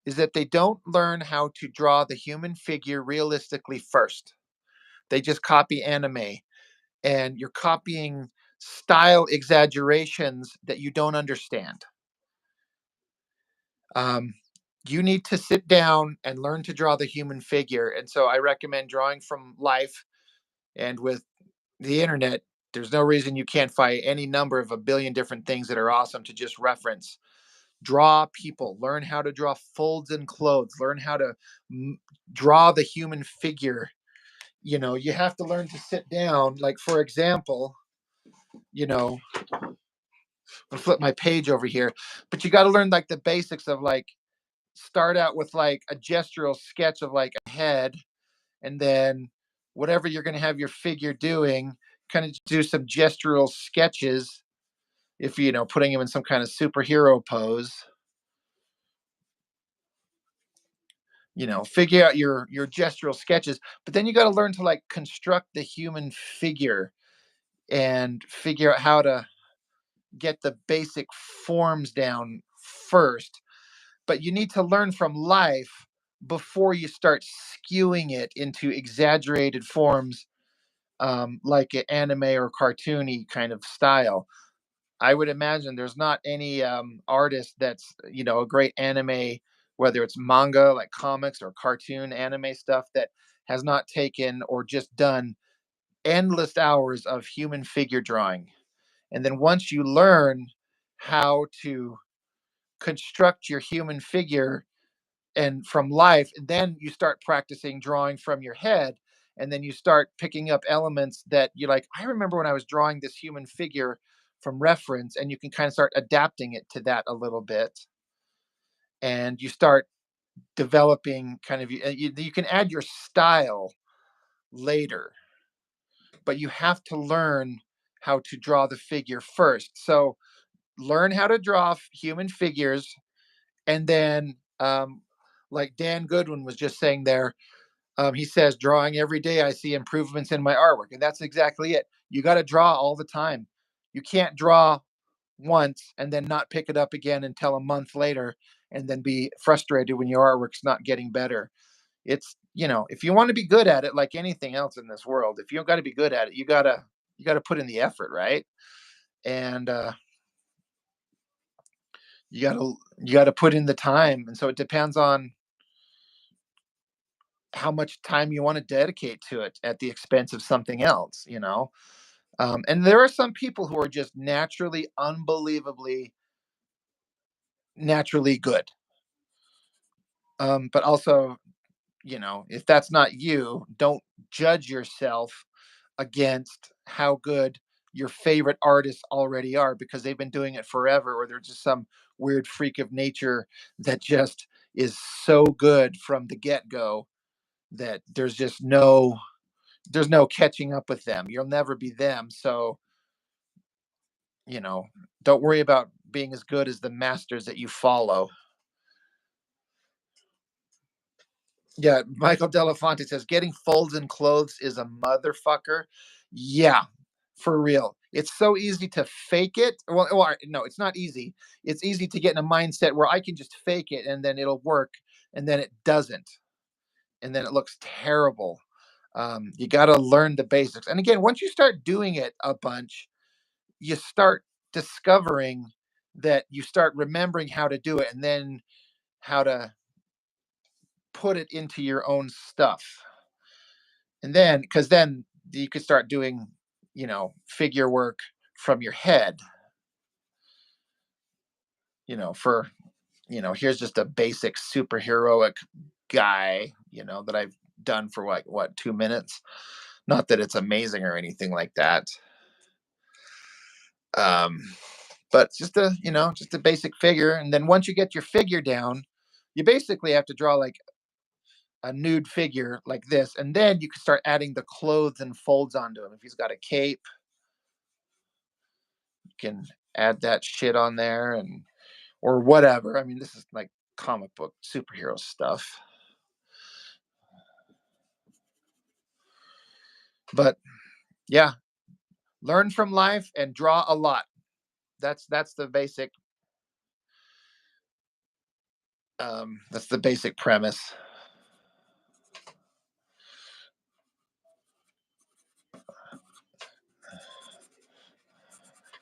is that they don't learn how to draw the human figure realistically first. They just copy anime and you're copying style exaggerations that you don't understand. Um, you need to sit down and learn to draw the human figure. And so I recommend drawing from life. And with the internet, there's no reason you can't find any number of a billion different things that are awesome to just reference. Draw people, learn how to draw folds in clothes, learn how to draw the human figure. You know, you have to learn to sit down. Like, for example, you know, I'll flip my page over here, but you got to learn like the basics of like start out with like a gestural sketch of like a head, and then whatever you're going to have your figure doing, kind of do some gestural sketches. If you know, putting him in some kind of superhero pose, you know, figure out your gestural sketches, but then you got to learn to like construct the human figure and figure out how to get the basic forms down first. But you need to learn from life before you start skewing it into exaggerated forms, like an anime or cartoony kind of style. I would imagine there's not any artist that's, you know, a great anime, whether it's manga like comics or cartoon anime stuff, that has not taken or just done endless hours of human figure drawing. And then once you learn how to construct your human figure and from life, then you start practicing drawing from your head, and then you start picking up elements that you like. I remember when I was drawing this human figure from reference, and you can kind of start adapting it to that a little bit, and you start developing kind of you can add your style later, but you have to learn how to draw the figure first. So learn how to draw human figures, and then like Dan Goodwin was just saying there, he says, drawing every day, I see improvements in my artwork. And that's exactly it. You got to draw all the time. You can't draw once and then not pick it up again until a month later and then be frustrated when your artwork's not getting better. It's, if you want to be good at it, like anything else in this world, if you got to be good at it, you gotta put in the effort, right? And you gotta put in the time. And so it depends on how much time you want to dedicate to it at the expense of something else, and there are some people who are just unbelievably naturally good. But also, if that's not you, don't judge yourself against how good your favorite artists already are because they've been doing it forever, or they're just some weird freak of nature that just is so good from the get-go that there's no catching up with them. You'll never be them. So, don't worry about being as good as the masters that you follow. Yeah, Michael Delafonte says getting folds in clothes is a motherfucker. Yeah, for real. It's so easy to fake it. Well, no, it's not easy. It's easy to get in a mindset where I can just fake it and then it'll work, and then it doesn't, and then it looks terrible. You got to learn the basics. And again, once you start doing it a bunch, you start discovering that you start remembering how to do it, and then how to put it into your own stuff. And then, because then you could start doing, figure work from your head, for, here's just a basic superheroic guy, that I've done for what 2 minutes. Not that it's amazing or anything like that. But just a basic figure. And then once you get your figure down, you basically have to draw like a nude figure like this, and then you can start adding the clothes and folds onto him. If he's got a cape, you can add that shit on there, and or whatever. I mean, this is like comic book superhero stuff. But yeah, learn from life and draw a lot. That's the basic premise.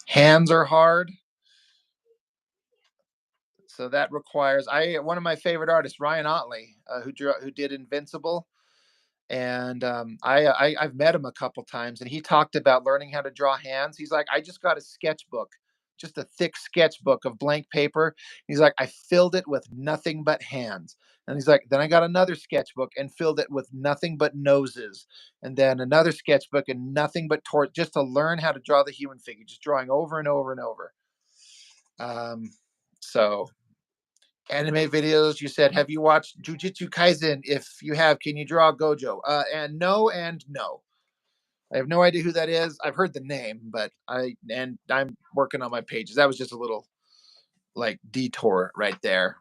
Hands are hard. So that requires one of my favorite artists, Ryan Otley, who did Invincible, and I've met him a couple times, and he talked about learning how to draw hands. He's like, I just got a sketchbook, just a thick sketchbook of blank paper. He's like, I filled it with nothing but hands. And he's like, then I got another sketchbook and filled it with nothing but noses, and then another sketchbook and nothing but just to learn how to draw the human figure, just drawing over and over and over. So anime videos, you said, have you watched Jujutsu Kaisen? If you have, can you draw Gojo? And no. I have no idea who that is. I've heard the name, but I'm working on my pages. That was just a little like detour right there.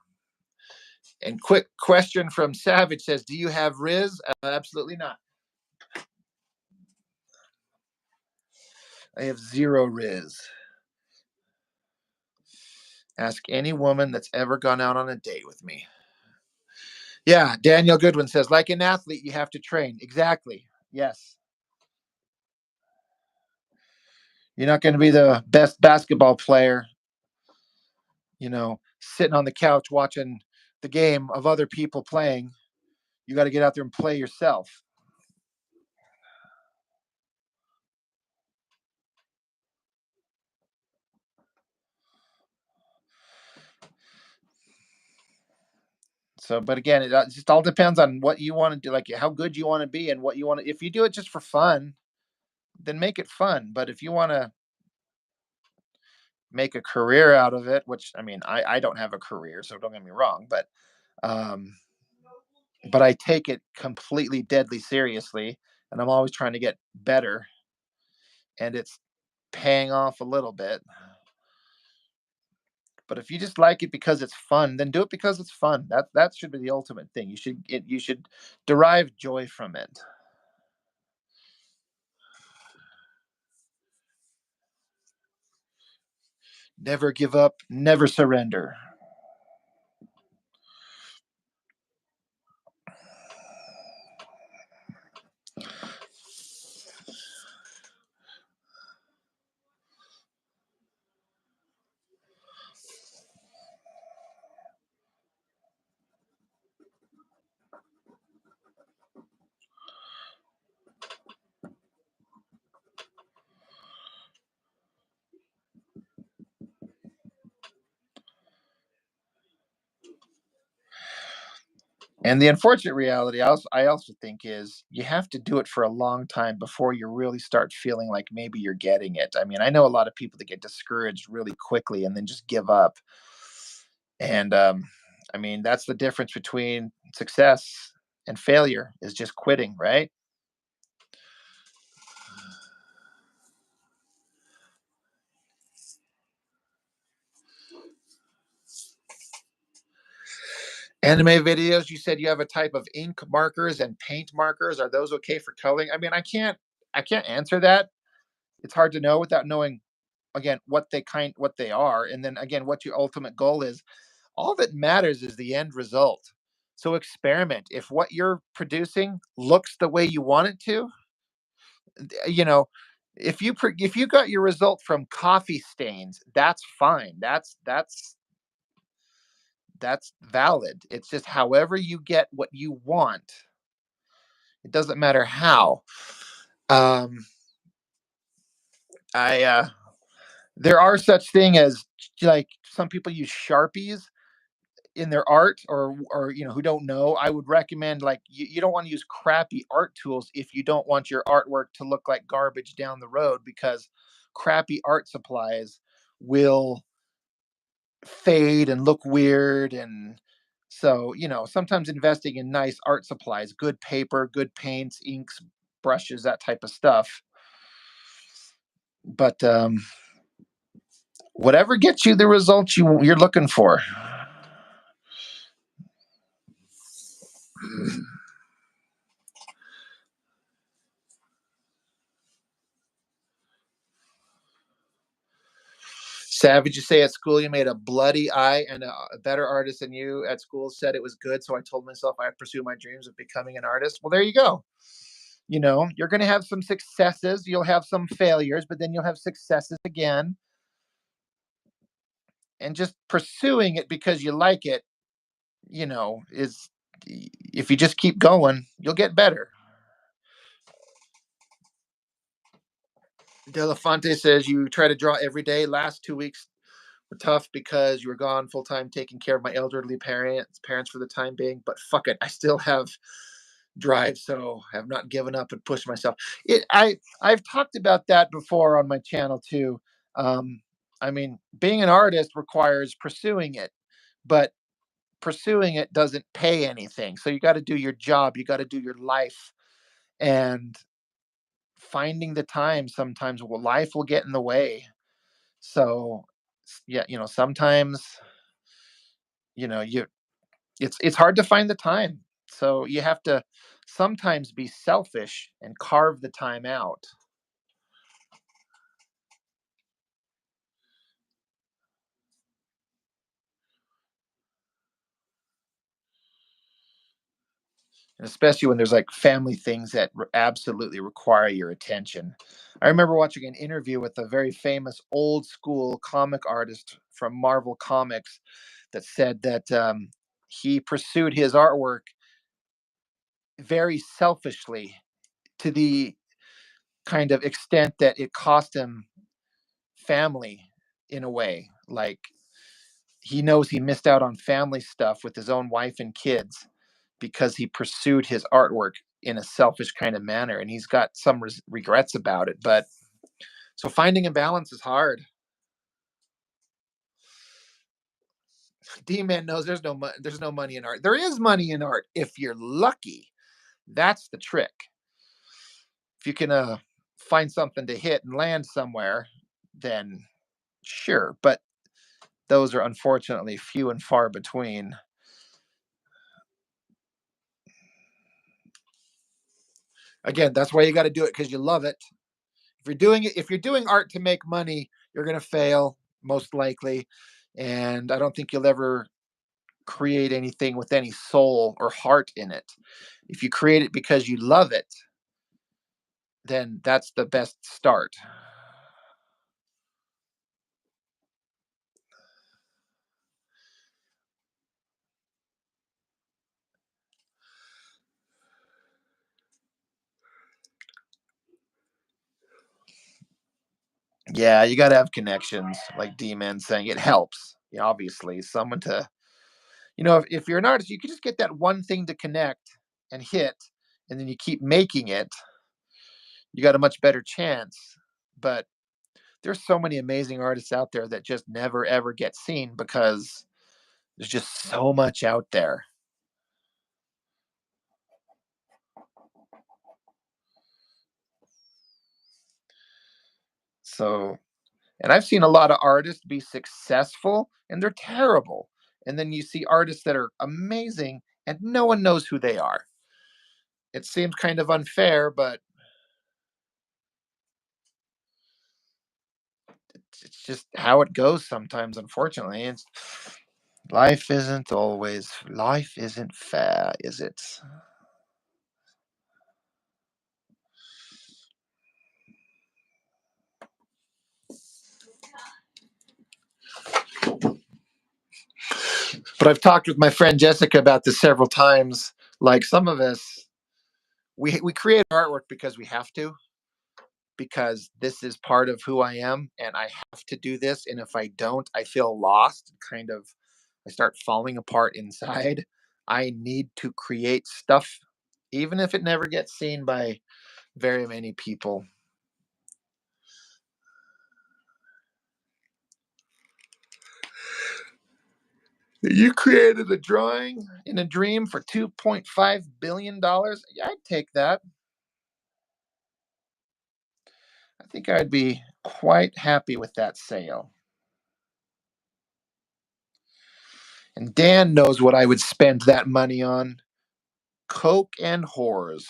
And quick question from Savage says, do you have Riz? Absolutely not. I have 0 Riz. Ask any woman that's ever gone out on a date with me. Yeah, Daniel Goodwin says, like an athlete, you have to train. Exactly. Yes. You're not going to be the best basketball player, sitting on the couch watching the game of other people playing. You got to get out there and play yourself. So, but again, it just all depends on what you want to do, like how good you want to be and what you want to. If you do it just for fun, then make it fun. But if you want to make a career out of it, which I mean, I don't have a career, so don't get me wrong, but I take it completely deadly seriously, and I'm always trying to get better, and it's paying off a little bit. But if you just like it because it's fun, then do it because it's fun. That should be the ultimate thing. You should derive joy from it. Never give up, never surrender. And the unfortunate reality I also think is you have to do it for a long time before you really start feeling like maybe you're getting it. I mean, I know a lot of people that get discouraged really quickly and then just give up. And I mean, that's the difference between success and failure is just quitting, right? Anime videos, you said you have a type of ink markers and paint markers. Are those okay for coloring? I mean, I can't answer that. It's hard to know without knowing again what they are, and then again what your ultimate goal is. All that matters is the end result. So experiment. If what you're producing looks the way you want it to, you know, if you got your result from coffee stains, that's fine. That's valid. It's just however you get what you want. It doesn't matter how. Um, I There are such thing as like some people use sharpies in their art or who don't know. I would recommend like you don't want to use crappy art tools if you don't want your artwork to look like garbage down the road because crappy art supplies will fade and look weird. And so sometimes investing in nice art supplies, good paper, good paints, inks, brushes, that type of stuff. But whatever gets you the results you're looking for. Savage, you say at school you made a bloody eye, and a better artist than you at school said it was good. So I told myself I'd pursue my dreams of becoming an artist. Well, there you go. You're going to have some successes, you'll have some failures, but then you'll have successes again. And just pursuing it because you like it, is if you just keep going, you'll get better. Delafonte says you try to draw every day. Last 2 weeks were tough because you were gone full time taking care of my elderly parents for the time being. But fuck it, I still have drive, so have not given up and pushed myself. I've talked about that before on my channel too. I mean, being an artist requires pursuing it, but pursuing it doesn't pay anything. So you got to do your job, you got to do your life, and finding the time sometimes life will get in the way. So yeah, sometimes you it's hard to find the time. So you have to sometimes be selfish and carve the time out. And especially when there's like family things that absolutely require your attention. I remember watching an interview with a very famous old school comic artist from Marvel Comics that said that he pursued his artwork very selfishly to the kind of extent that it cost him family in a way. Like he knows he missed out on family stuff with his own wife and kids because he pursued his artwork in a selfish kind of manner, and he's got some regrets about it. But so finding a balance is hard. D-Man knows there's no money in art. There is money in art if you're lucky. That's the trick. If you can find something to hit and land somewhere, then sure. But those are unfortunately few and far between. Again, that's why you got to do it because you love it. If you're doing art to make money, you're going to fail most likely. And I don't think you'll ever create anything with any soul or heart in it. If you create it because you love it, then that's the best start. Yeah, you got to have connections, like D-Man saying. It helps. Yeah, obviously, someone to, if you're an artist, you can just get that one thing to connect and hit, and then you keep making it. You got a much better chance. But there's so many amazing artists out there that just never ever get seen because there's just so much out there. So, and I've seen a lot of artists be successful and they're terrible. And then you see artists that are amazing and no one knows who they are. It seems kind of unfair, but it's just how it goes sometimes, unfortunately. Life isn't fair, is it? But I've talked with my friend Jessica about this several times. Like some of us, we create artwork because we have to, because this is part of who I am and I have to do this. And if I don't, I feel lost, kind of, I start falling apart inside. I need to create stuff, even if it never gets seen by very many people. You created a drawing in a dream for $2.5 billion. Yeah, I'd take that. I think I'd be quite happy with that sale. And Dan knows what I would spend that money on: Coke and whores.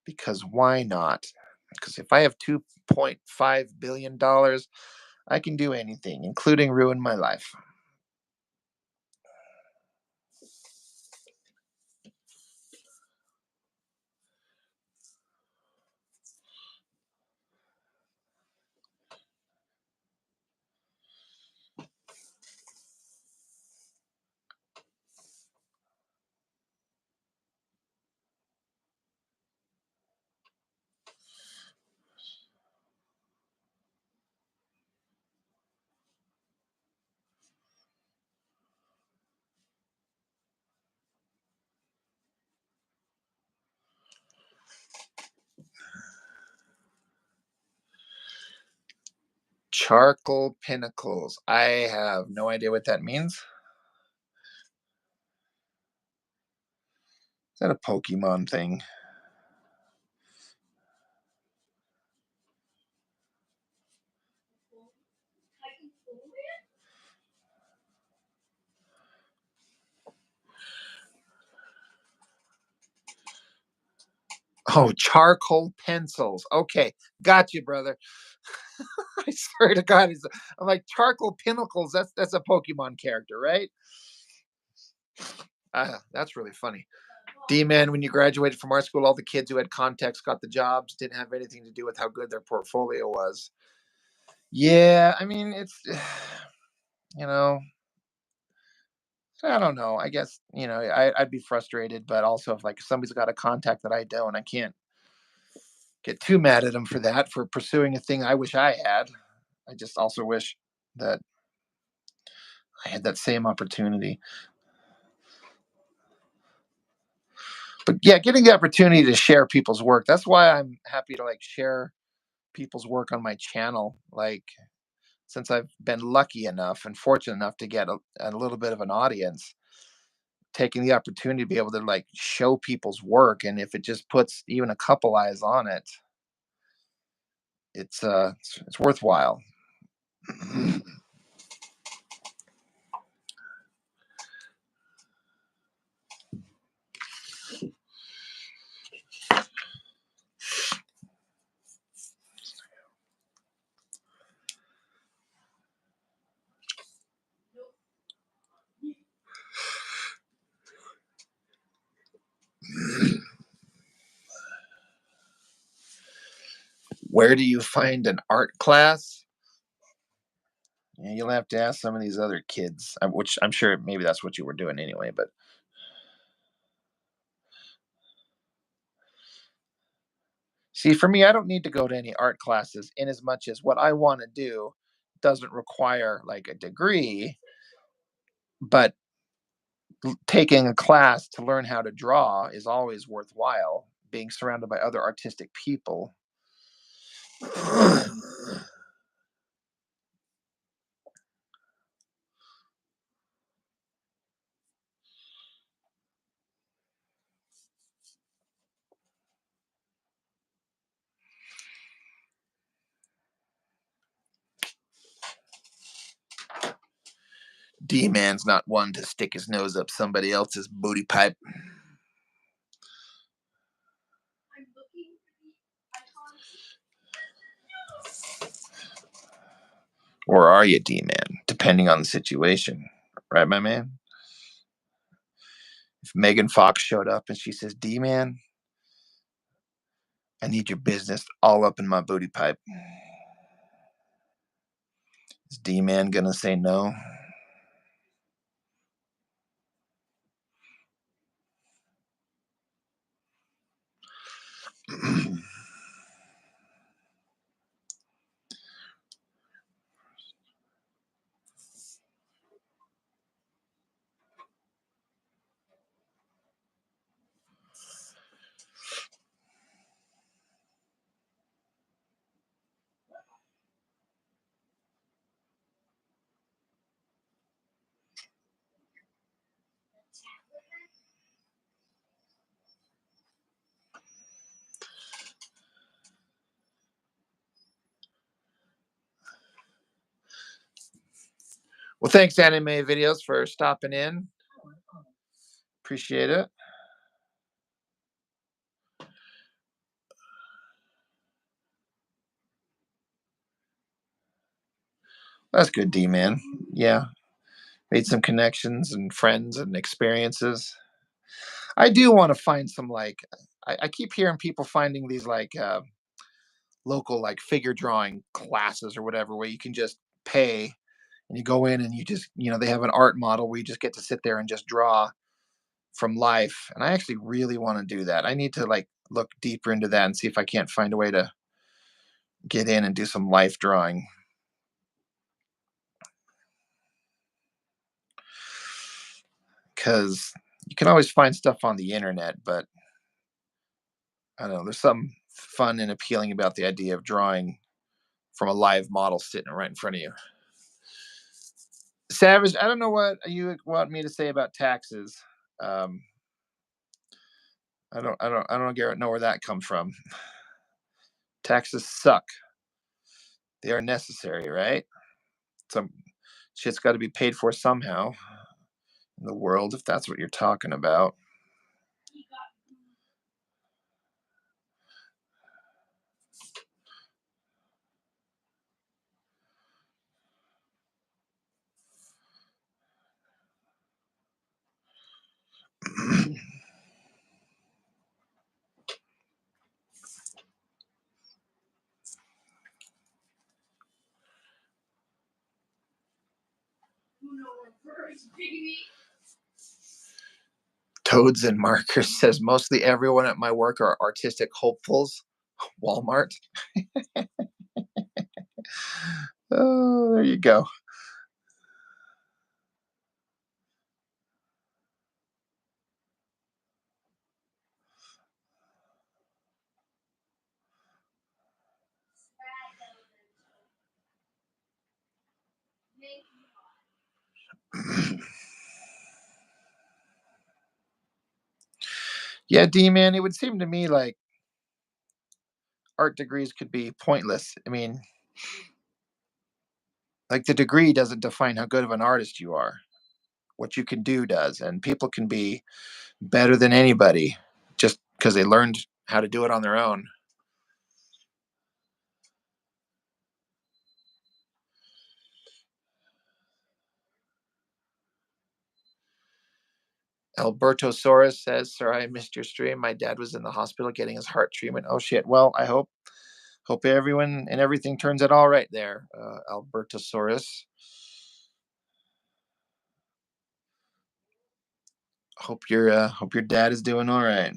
Because why not? Because if I have $2.5 billion, I can do anything, including ruin my life. Charcoal Pinnacles. I have no idea what that means. Is that a Pokemon thing? Oh, charcoal pencils. Okay, got you, brother. I swear to God, I'm like charcoal pinnacles. That's a Pokemon character, right? That's really funny. D-Man, when you graduated from art school, all the kids who had contacts got the jobs. Didn't have anything to do with how good their portfolio was. Yeah, I mean, it's you know, I don't know. I guess I'd be frustrated, but also if somebody's got a contact that I don't, I can't get too mad at them for that, for pursuing a thing I wish I had. I just also wish that I had that same opportunity. But yeah, getting the opportunity to share people's work. That's why I'm happy to share people's work on my channel. Since I've been lucky enough and fortunate enough to get a little bit of an audience, taking the opportunity to be able to show people's work, and if it just puts even a couple eyes on it, it's worthwhile. Where do you find an art class? Yeah, you'll have to ask some of these other kids, which I'm sure maybe that's what you were doing anyway, but see, for me, I don't need to go to any art classes in as much as what I want to do doesn't require like a degree, but taking a class to learn how to draw is always worthwhile. Being surrounded by other artistic people. D-Man's not one to stick his nose up somebody else's booty pipe. Or are you, D-Man? Depending on the situation. Right, my man? If Megan Fox showed up and she says, D-Man, I need your business all up in my booty pipe. Is D-Man gonna say no? Well, thanks, Anime Videos, for stopping in. Appreciate it. That's good, D-Man. Yeah. Made some connections and friends and experiences. I do want to find some, like, I keep hearing people finding these, like, local, like, figure drawing classes or whatever, where you can just pay and you go in and you just, they have an art model where you just get to sit there and just draw from life. And I actually really want to do that. I need to, like, look deeper into that and see if I can't find a way to get in and do some life drawing. Because you can always find stuff on the internet, but I don't know, there's something fun and appealing about the idea of drawing from a live model sitting right in front of you. Savage, I don't know what you want me to say about taxes. I don't know where that comes from. Taxes suck. They are necessary, right? Some shit's got to be paid for somehow in the world, if that's what you're talking about. Toads and Markers says mostly everyone at my work are artistic hopefuls. Walmart. Oh, there you go. Yeah, D-Man, it would seem to me like art degrees could be pointless. I mean, like, the degree doesn't define how good of an artist you are. What you can do does, and people can be better than anybody just because they learned how to do it on their own. Alberto Soros says, "Sir, I missed your stream. My dad was in the hospital getting his heart treatment. Oh shit. Well, I hope Hope everyone and everything turns out all right there, Albertosaurus. Hope your dad is doing all right.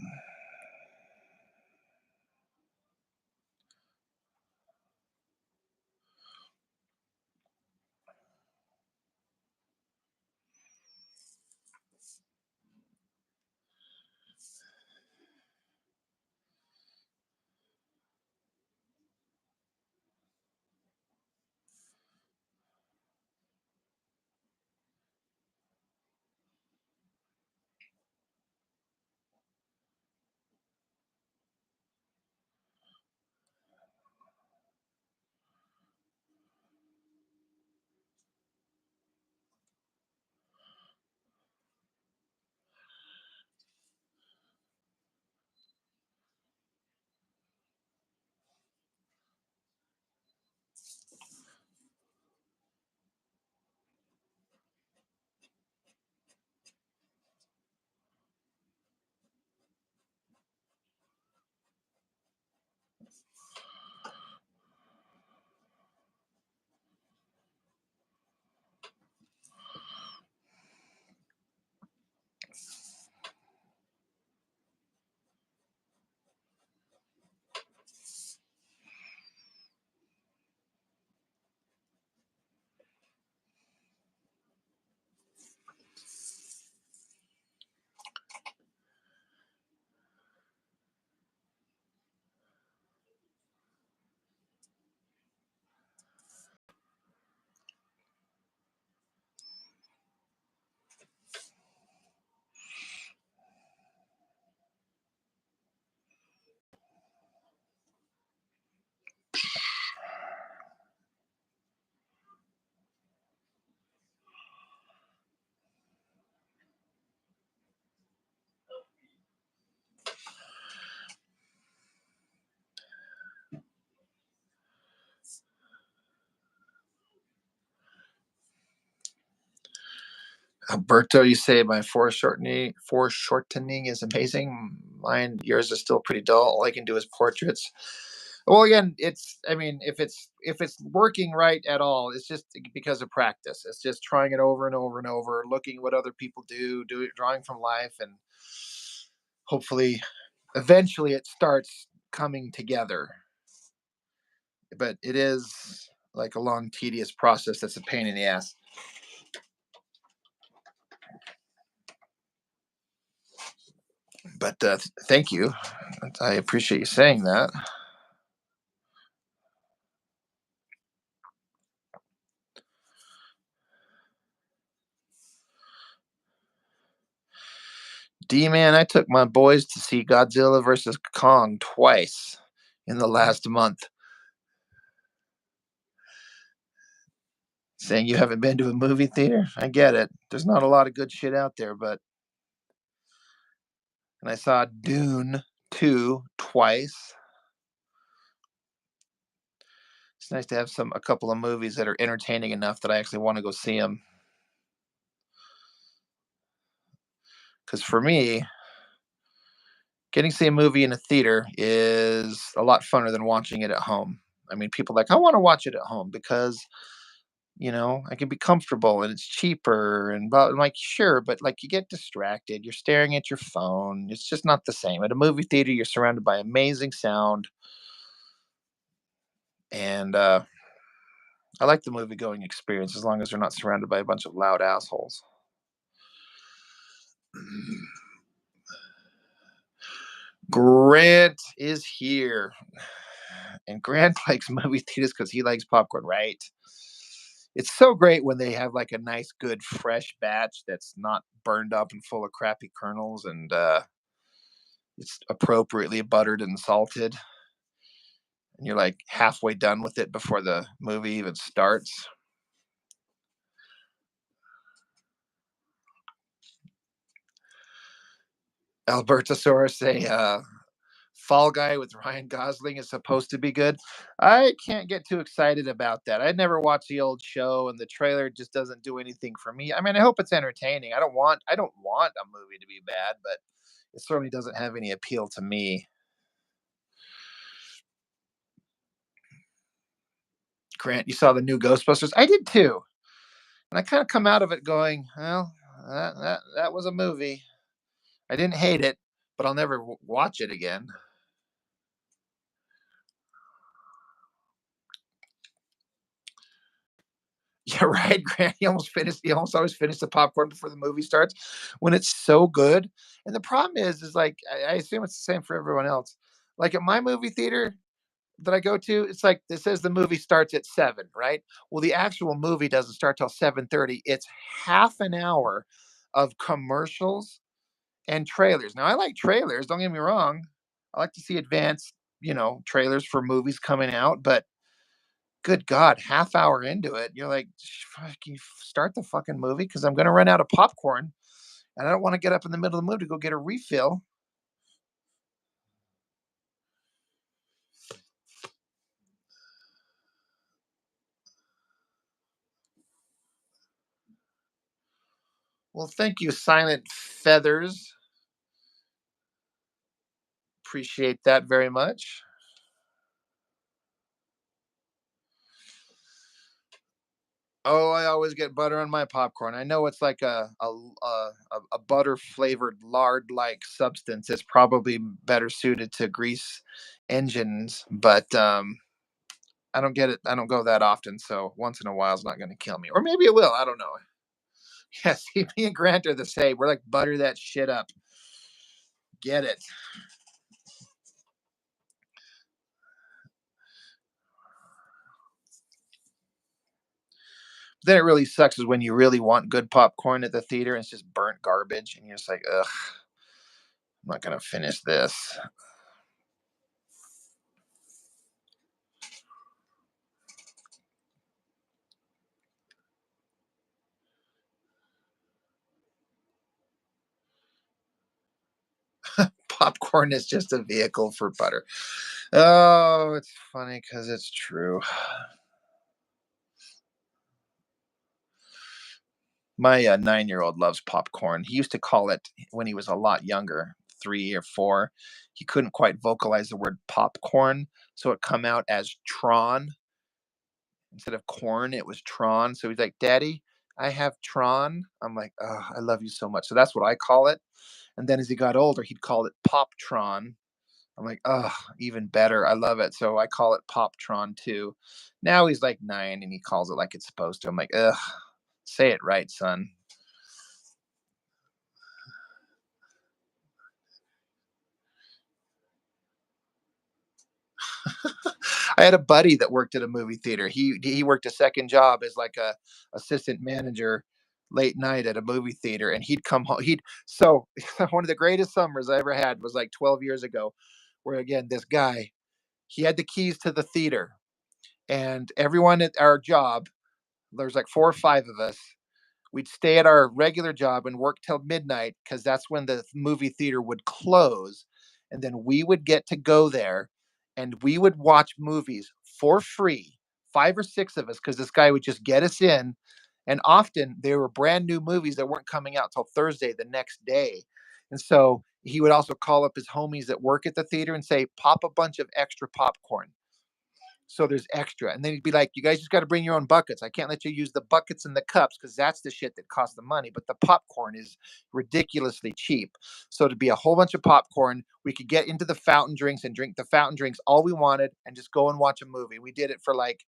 Alberto, you say my foreshortening is amazing. Yours is still pretty dull. All I can do is portraits. Well, again, if it's working right at all, it's just because of practice. It's just trying it over and over and over, looking what other people do, drawing from life, and hopefully, eventually, it starts coming together. But it is like a long, tedious process. That's a pain in the ass. But thank you. I appreciate you saying that. D-Man, I took my boys to see Godzilla vs. Kong twice in the last month. Saying you haven't been to a movie theater? I get it. There's not a lot of good shit out there, but... And I saw Dune 2 twice. It's nice to have a couple of movies that are entertaining enough that I actually want to go see them. Because for me, getting to see a movie in a theater is a lot funner than watching it at home. I mean, people are like, I want to watch it at home because, I can be comfortable and it's cheaper I'm like, sure, but like you get distracted. You're staring at your phone. It's just not the same. At a movie theater, you're surrounded by amazing sound. And I like the movie going experience as long as they're not surrounded by a bunch of loud assholes. Grant is here. And Grant likes movie theaters because he likes popcorn, right? It's so great when they have like a nice, good, fresh batch that's not burned up and full of crappy kernels, and it's appropriately buttered and salted. And you're like halfway done with it before the movie even starts. Albertosaurus say, Fall Guy with Ryan Gosling is supposed to be good. I can't get too excited about that. I'd never watched the old show, and the trailer just doesn't do anything for me. I mean, I hope it's entertaining. I don't want a movie to be bad, but it certainly doesn't have any appeal to me. Grant, you saw the new Ghostbusters? I did too. And I kind of come out of it going, well, that was a movie. I didn't hate it, but I'll never watch it again. Yeah, right, Grant. He almost always finished the popcorn before the movie starts when it's so good. And the problem is like I assume it's the same for everyone else. Like at my movie theater that I go to, it's like it says the movie starts at 7, right? Well, the actual movie doesn't start till 7:30. It's half an hour of commercials and trailers. Now I like trailers, don't get me wrong. I like to see advanced, trailers for movies coming out, but good God, half hour into it, you're like, fucking start the fucking movie because I'm going to run out of popcorn and I don't want to get up in the middle of the movie to go get a refill. Well, thank you, Silent Feathers. Appreciate that very much. Oh, I always get butter on my popcorn. I know it's like a butter flavored lard like substance. It's probably better suited to grease engines, but I don't get it. I don't go that often, so once in a while is not going to kill me, or maybe it will. I don't know. Yeah, see, me and Grant are the same. We're like butter that shit up. Get it? Then it really sucks is when you really want good popcorn at the theater and it's just burnt garbage, and you're just like, ugh, I'm not gonna finish this. Popcorn is just a vehicle for butter. Oh, it's funny because it's true. My 9-year-old loves popcorn. He used to call it when he was a lot younger, 3 or 4. He couldn't quite vocalize the word popcorn, so it come out as Tron instead of corn. It was Tron. So he's like, "Daddy, I have Tron." I'm like, "Oh, I love you so much." So that's what I call it. And then as he got older, he'd call it Poptron. I'm like, "Oh, even better. I love it." So I call it Poptron too. Now he's like 9 and he calls it like it's supposed to. I'm like, "Ugh, say it right, son." I had a buddy that worked at a movie theater. He worked a second job as like a assistant manager late night at a movie theater, and he'd come home. He'd so one of the greatest summers I ever had was like 12 years ago, where again this guy he had the keys to the theater, and everyone at our job, there's like 4 or 5 of us. We'd stay at our regular job and work till midnight because that's when the movie theater would close. And then we would get to go there and we would watch movies for free, 5 or 6 of us, because this guy would just get us in. And often they were brand new movies that weren't coming out till Thursday the next day. And so he would also call up his homies that work at the theater and say, "Pop a bunch of extra popcorn, so there's extra." And then he'd be like, "You guys just got to bring your own buckets. I can't let you use the buckets and the cups because that's the shit that costs the money. But the popcorn is ridiculously cheap. So to be a whole bunch of popcorn, we could get into the fountain drinks and drink the fountain drinks all we wanted and just go and watch a movie." We did it for like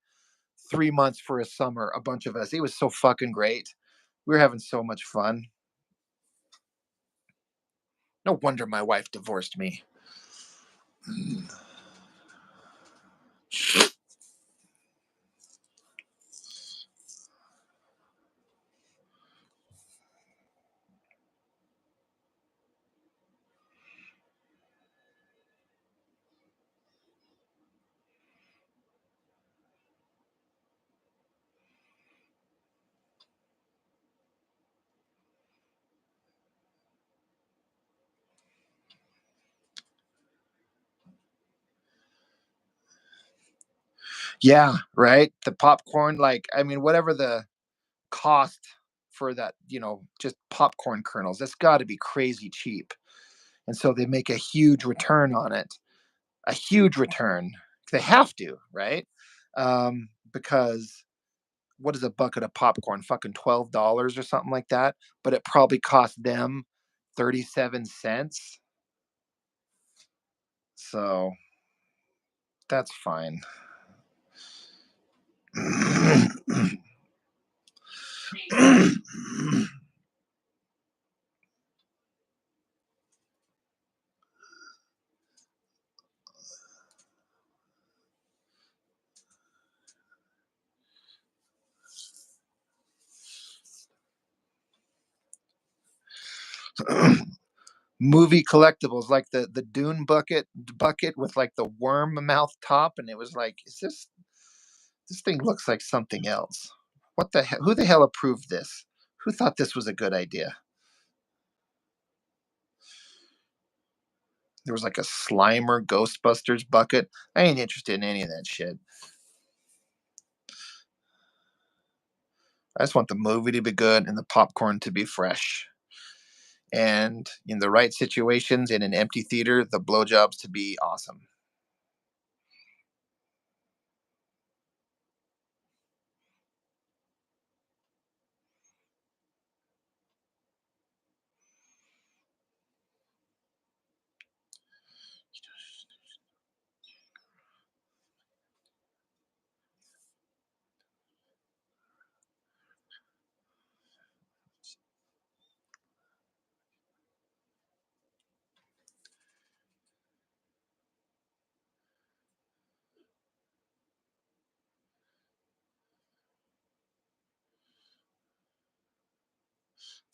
3 months for a summer, a bunch of us. It was so fucking great. We were having so much fun. No wonder my wife divorced me. Yeah, right. The popcorn, like, I mean, whatever the cost for that, just popcorn kernels, that's got to be crazy cheap. And so they make a huge return on it, a huge return. They have to, right? because what is a bucket of popcorn? Fucking $12 or something like that. But it probably cost them 37 cents. So that's fine. Movie collectibles like the Dune bucket with like the worm mouth top, and it was like, is this thing looks like something else. What the hell? Who the hell approved this? Who thought this was a good idea? There was like a Slimer Ghostbusters bucket. I ain't interested in any of that shit. I just want the movie to be good and the popcorn to be fresh. And in the right situations, in an empty theater, the blowjobs to be awesome.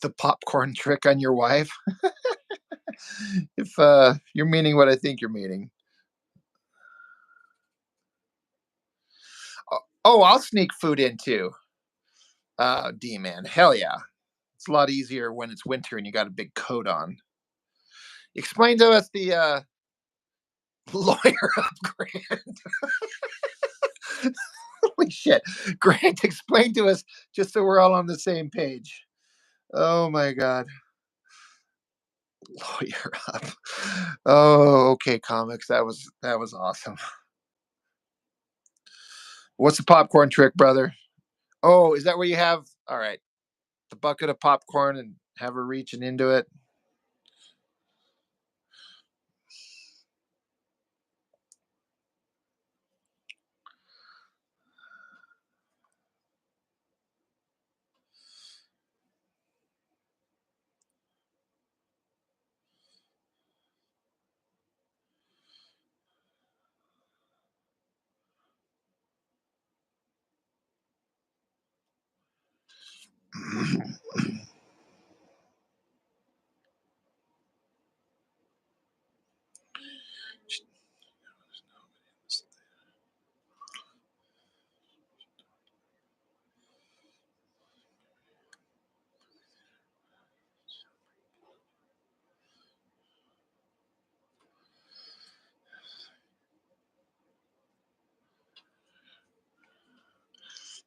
The popcorn trick on your wife. If you're meaning what I think you're meaning. Oh, I'll sneak food in too. D-man, hell yeah. It's a lot easier when it's winter and you got a big coat on. Explain to us the lawyer up, Grant. Holy shit. Grant, explain to us just so we're all on the same page. Oh my God. Lawyer up. Oh, okay, comics. That was awesome. What's the popcorn trick, brother? Oh, is that where you have, all right, the bucket of popcorn and have her reaching into it?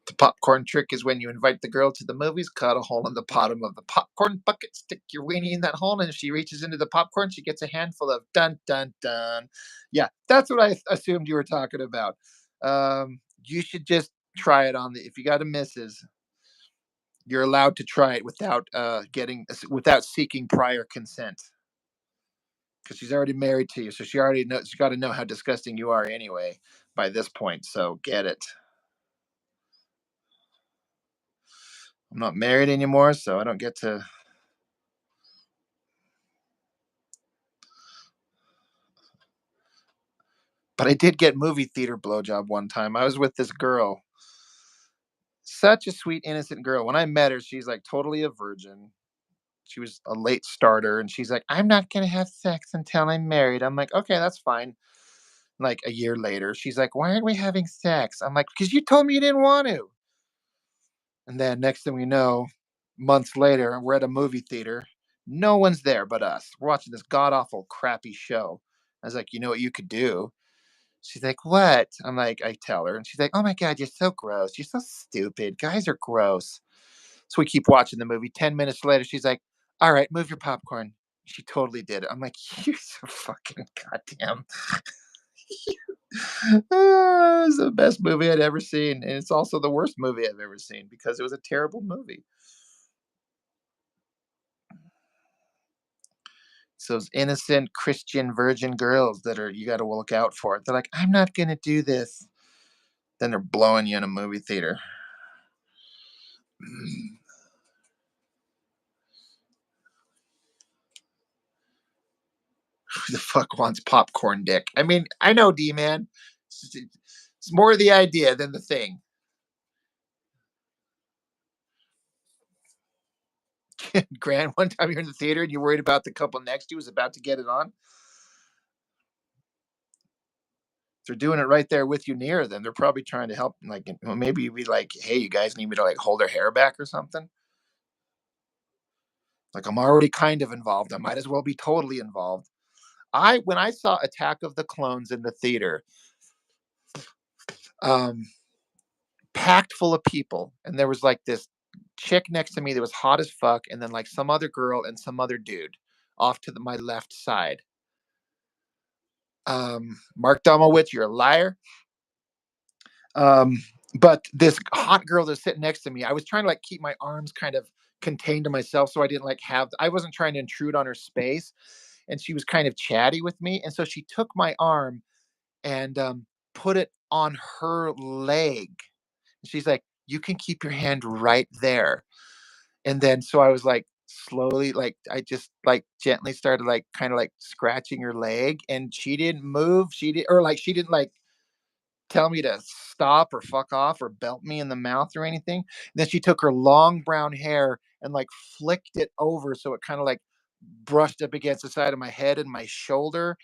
The popcorn trick is when you invite the girl to the movies, cut a hole in the bottom of the popcorn bucket, stick your weenie in that hole, and if she reaches into the popcorn, she gets a handful of dun dun dun. Yeah, that's what I assumed you were talking about. You should just try it on the. If you got a missus, you're allowed to try it without seeking prior consent, because she's already married to you, so she already knows. She's got to know how disgusting you are anyway by this point. So get it. I'm not married anymore, so I don't get to. But I did get movie theater blowjob one time. I was with this girl. Such a sweet, innocent girl. When I met her, she's like totally a virgin. She was a late starter, and she's like, I'm not going to have sex until I'm married. I'm like, okay, that's fine. Like a year later, she's like, why aren't we having sex? I'm like, because you told me you didn't want to. And then next thing we know, months later, we're at a movie theater. No one's there but us. We're watching this god awful, crappy show. I was like, you know what you could do? She's like, what? I'm like, I tell her. And she's like, oh my God, you're so gross. You're so stupid. Guys are gross. So we keep watching the movie. 10 minutes later, she's like, all right, move your popcorn. She totally did it. I'm like, you're so fucking goddamn. It's the best movie I'd ever seen, and it's also the worst movie I've ever seen because it was a terrible movie. It's those innocent Christian virgin girls that are you got to look out for. They're like, I'm not gonna do this. Then they're blowing you in a movie theater. Who the fuck wants popcorn dick? I mean, I know D man. It's more the idea than the thing. Grant, one time you're in the theater and you're worried about the couple next to you was about to get it on. They're doing it right there with you near them. They're probably trying to help. Like, maybe you'd be like, "Hey, you guys need me to like hold her hair back or something." Like, I'm already kind of involved. I might as well be totally involved. When I saw Attack of the Clones in the theater, um, packed full of people, and there was like this chick next to me that was hot as fuck, and then like some other girl and some other dude off to my left side. Mark Domowitz, you're a liar. Um, but this hot girl that's sitting next to me, I was trying to like keep my arms kind of contained to myself so I didn't like I wasn't trying to intrude on her space. And she was kind of chatty with me. And so she took my arm and put it on her leg. She's like, you can keep your hand right there. And then so I was like, slowly, like, I just like gently started like kind of like scratching her leg, and she didn't move. She didn't like tell me to stop or fuck off or belt me in the mouth or anything. And then she took her long brown hair and like flicked it over so it kind of like brushed up against the side of my head and my shoulder.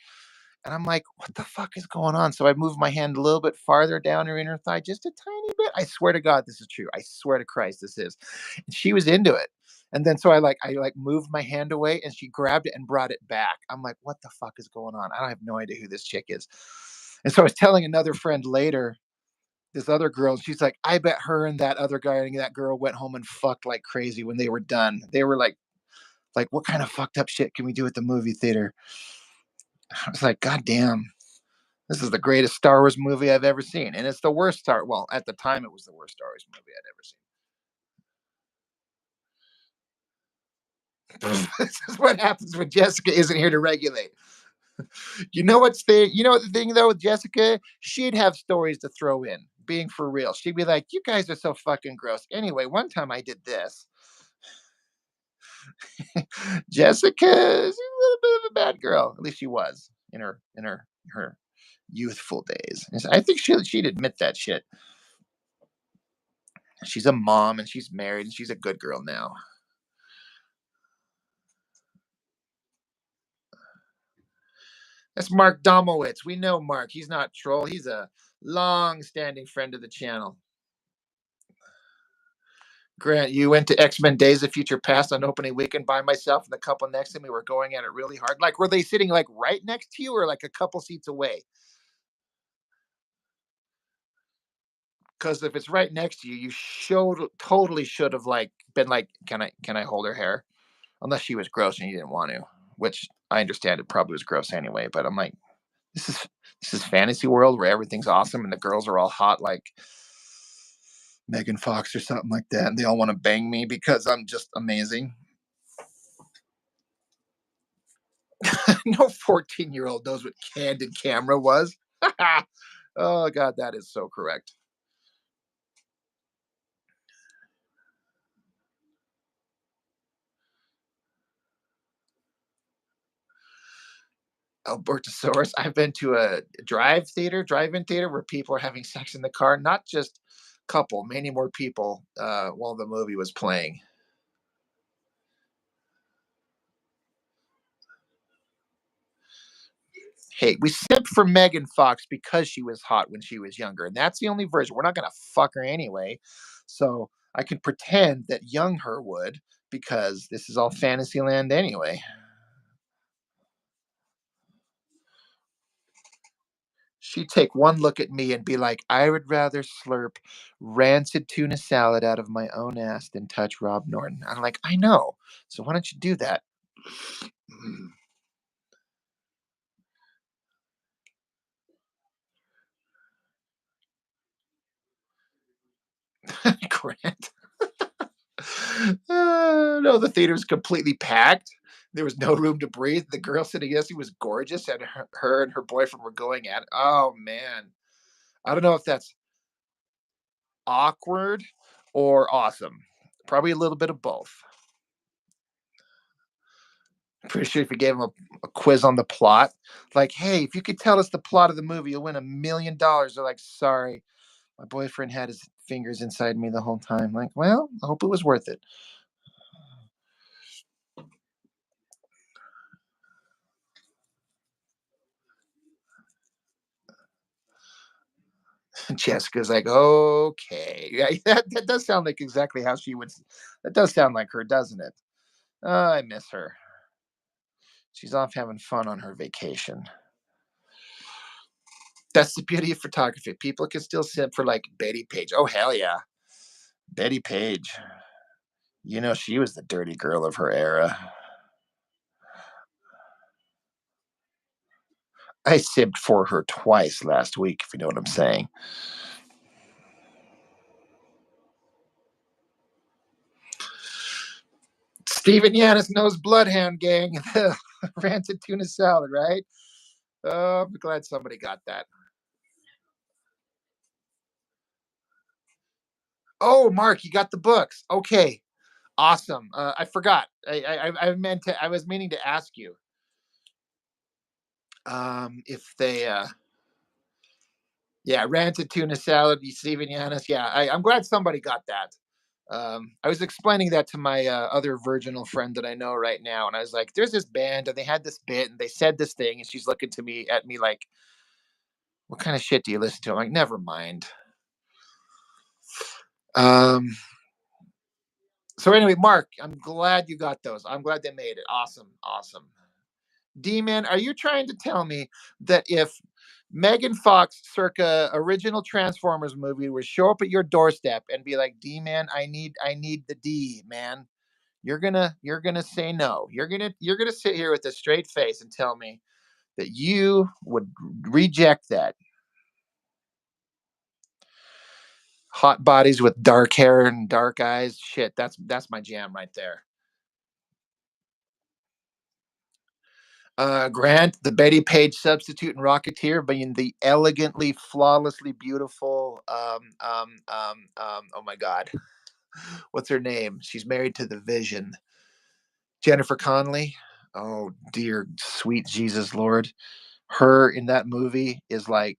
And I'm like, what the fuck is going on? So I moved my hand a little bit farther down her inner thigh, just a tiny bit. I swear to God, this is true. I swear to Christ, this is. And she was into it. And then so I moved my hand away and she grabbed it and brought it back. I'm like, what the fuck is going on? I have no idea who this chick is. And so I was telling another friend later, this other girl, she's like, I bet her and that other guy and that girl went home and fucked like crazy when they were done. They were like, what kind of fucked up shit can we do at the movie theater? I was like, God damn, this is the greatest Star Wars movie I've ever seen. And it's the worst well, at the time it was the worst Star Wars movie I'd ever seen. This is what happens when Jessica isn't here to regulate. You know the thing though with Jessica, she'd have stories to throw in, being for real. She'd be like, you guys are so fucking gross. Anyway, one time I did this. Jessica is a little bit of a bad girl. At least she was in her youthful days. And I think she'd admit that shit. She's a mom and she's married and she's a good girl now. That's Mark Domowitz. We know Mark. He's not troll. He's a long-standing friend of the channel. Grant, you went to X-Men Days of Future Past on opening weekend by myself, and the couple next to me were going at it really hard. Like, were they sitting like right next to you or like a couple seats away? Because if it's right next to you, you totally should have like been like, can I hold her hair? Unless she was gross and you didn't want to, which I understand it probably was gross anyway. But I'm like, this is fantasy world where everything's awesome and the girls are all hot like Megan Fox or something like that, and they all want to bang me because I'm just amazing. No 14-year-old knows what candid camera was. Oh God, that is so correct. Albertosaurus. I've been to a drive-in theater where people are having sex in the car, not just couple, many more people while the movie was playing. Hey, we simped for Megan Fox because she was hot when she was younger, and that's the only version. We're not gonna fuck her anyway, so I can pretend that young her would because this is all Fantasyland anyway. She'd take one look at me and be like, I would rather slurp rancid tuna salad out of my own ass than touch Rob Norton. I'm like, I know. So why don't you do that? Grant. No, the theater was completely packed. There was no room to breathe. The girl sitting next to me was gorgeous, and her and her boyfriend were going at it. Oh man, I don't know if that's awkward or awesome. Probably a little bit of both. I'm pretty sure if you gave them a quiz on the plot, like, hey, if you could tell us the plot of the movie, you'll win $1 million. They're like, sorry, my boyfriend had his fingers inside me the whole time. Like, well, I hope it was worth it. Jessica's like, okay. Yeah, that does sound like exactly how she would. That does sound like her, doesn't it? I miss her. She's off having fun on her vacation. That's the beauty of photography. People can still sit for like Betty Page. Oh, hell yeah. Betty Page. You know, she was the dirty girl of her era. I sibbed for her twice last week, if you know what I'm saying. Steven Yanis knows Bloodhound Gang, the rancid tuna salad, right? Oh, I'm glad somebody got that. Oh, Mark, you got the books. Okay, awesome. I forgot. I was meaning to ask you if they. Yeah, rancid tuna salad, Steven Yanis. Yeah, I'm glad somebody got that. I was explaining that to my other virginal friend that I know right now, and I was like, "There's this band, and they had this bit, and they said this thing," and she's looking to me at me like, "What kind of shit do you listen to?" I'm like, "Never mind." Um. So anyway, Mark, I'm glad you got those. I'm glad they made it. Awesome, awesome. D-Man, are you trying to tell me that if Megan Fox circa original Transformers movie would show up at your doorstep and be like, D-Man, I need the D, man, you're gonna say no. You're gonna sit here with a straight face and tell me that you would reject that. Hot bodies with dark hair and dark eyes. Shit, that's my jam right there. Grant, the Betty Page substitute and Rocketeer, being the elegantly, flawlessly beautiful. Oh my God, what's her name? She's married to the Vision, Jennifer Connelly. Oh dear, sweet Jesus Lord, her in that movie is like.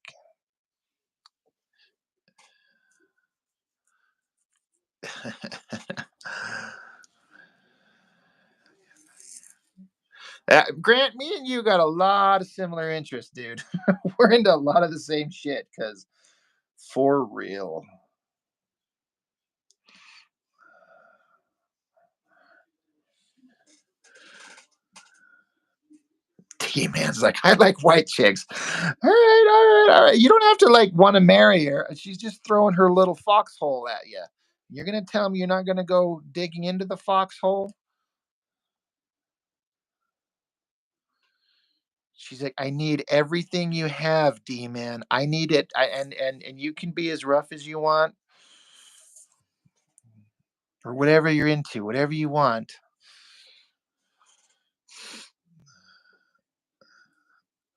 Grant, me and you got a lot of similar interests, dude. We're into a lot of the same shit, cause for real. T-Man's like, I like white chicks. All right. You don't have to like want to marry her. She's just throwing her little foxhole at you. You're gonna tell me you're not gonna go digging into the foxhole? She's like, I need everything you have, D-Man. I need it. And you can be as rough as you want, or whatever you're into, whatever you want.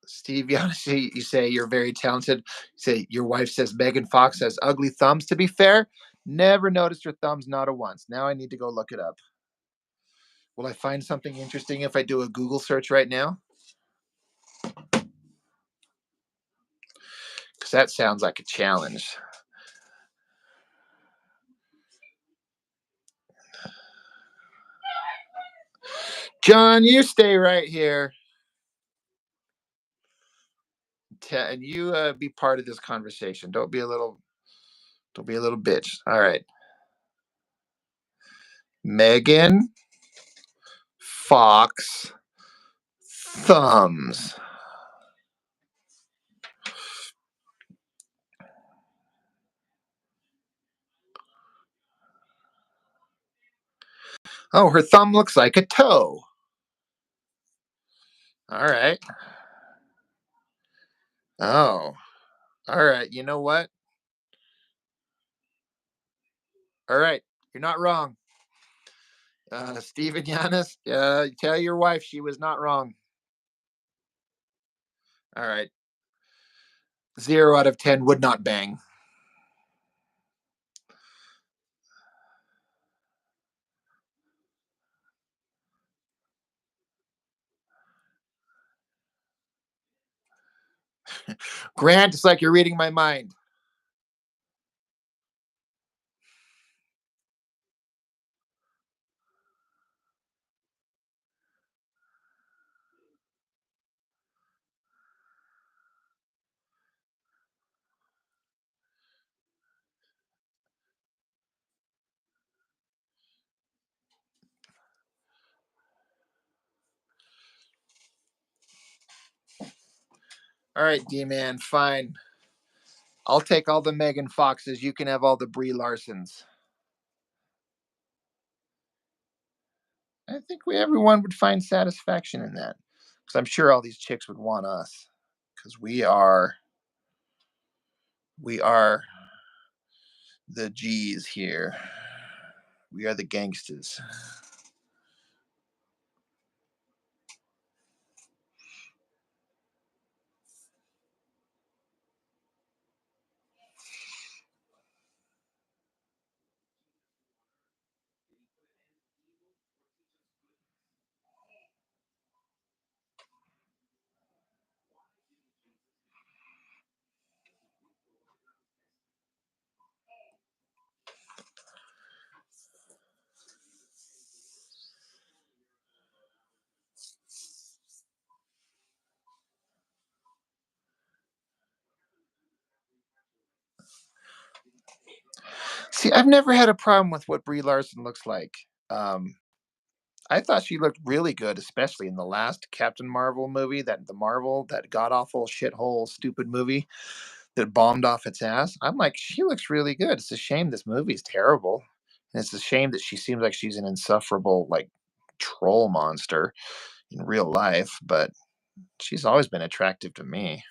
Steve, you say you're very talented. You say your wife says Megan Fox has ugly thumbs. To be fair, never noticed her thumbs, not a once. Now I need to go look it up. Will I find something interesting if I do a Google search right now? Because that sounds like a challenge. John, you stay right here. And you be part of this conversation. Don't be a little bitch. All right. Megan Fox thumbs. Oh, her thumb looks like a toe. All right. Oh, all right. You know what? All right. You're not wrong. Steven Yanis, tell your wife she was not wrong. All right. 0 out of 10 would not bang. Grant, it's like you're reading my mind. All right, D-Man, fine. I'll take all the Megan Foxes. You can have all the Brie Larsons. I think everyone would find satisfaction in that. Because I'm sure all these chicks would want us. Because we are the G's here. We are the gangsters. See, I've never had a problem with what Brie Larson looks like. I thought she looked really good, especially in the last Captain Marvel movie, that god awful shithole stupid movie that bombed off its ass. I'm like, she looks really good. It's a shame this movie's terrible. And it's a shame that she seems like she's an insufferable, like, troll monster in real life, but she's always been attractive to me.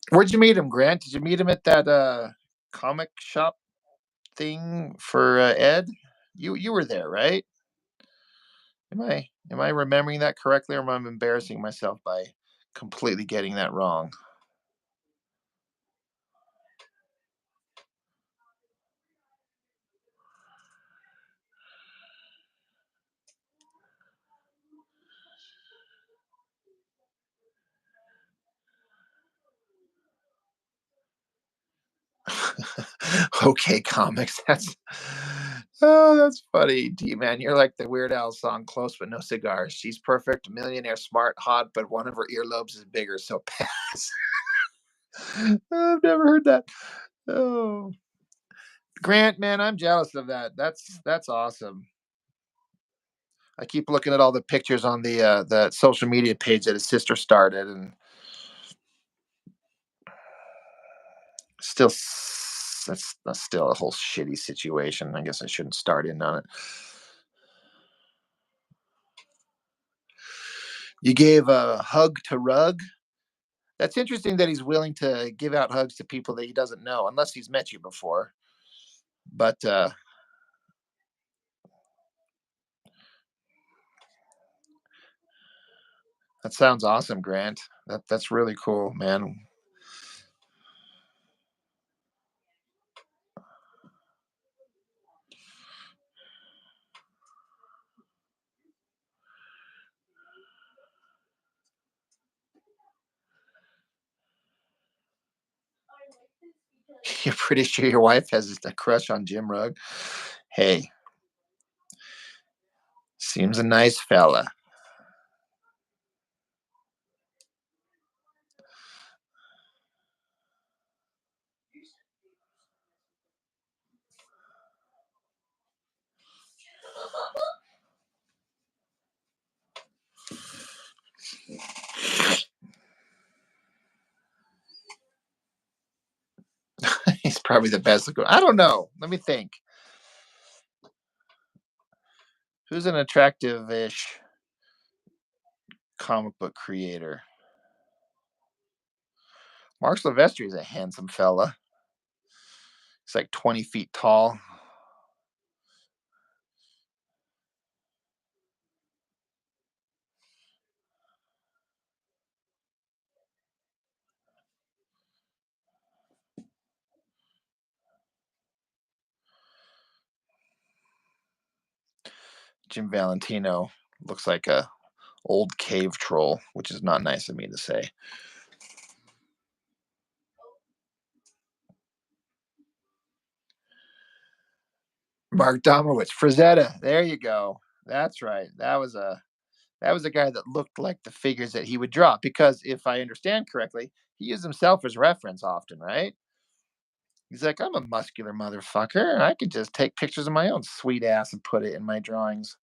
Where'd you meet him, Grant? Did you meet him at that comic shop thing for Ed? You were there, right? Am I remembering that correctly, or am I embarrassing myself by completely getting that wrong? Okay, comics. That's funny, D-Man. You're like the Weird Al song, "Close but no cigar." She's perfect, millionaire, smart, hot, but one of her earlobes is bigger, so pass. I've never heard that. Oh, Grant, man, I'm jealous of that. That's awesome. I keep looking at all the pictures on the social media page that his sister started, and still, that's still a whole shitty situation. I guess I shouldn't start in on it. You gave a hug to Rug. That's interesting that he's willing to give out hugs to people that he doesn't know, unless he's met you before. But that sounds awesome, Grant. That's really cool, man. You're pretty sure your wife has a crush on Jim Rugg? Hey, seems a nice fella. probably the best. I don't know. Let me think. Who's an attractive-ish comic book creator? Mark Silvestri is a handsome fella. He's like 20 feet tall. Jim Valentino looks like a old cave troll, which is not nice of me to say. Mark Domowitz, Frazetta. There you go. That's right. That was a guy that looked like the figures that he would draw. Because if I understand correctly, he used himself as reference often, right? He's like, I'm a muscular motherfucker. I could just take pictures of my own sweet ass and put it in my drawings.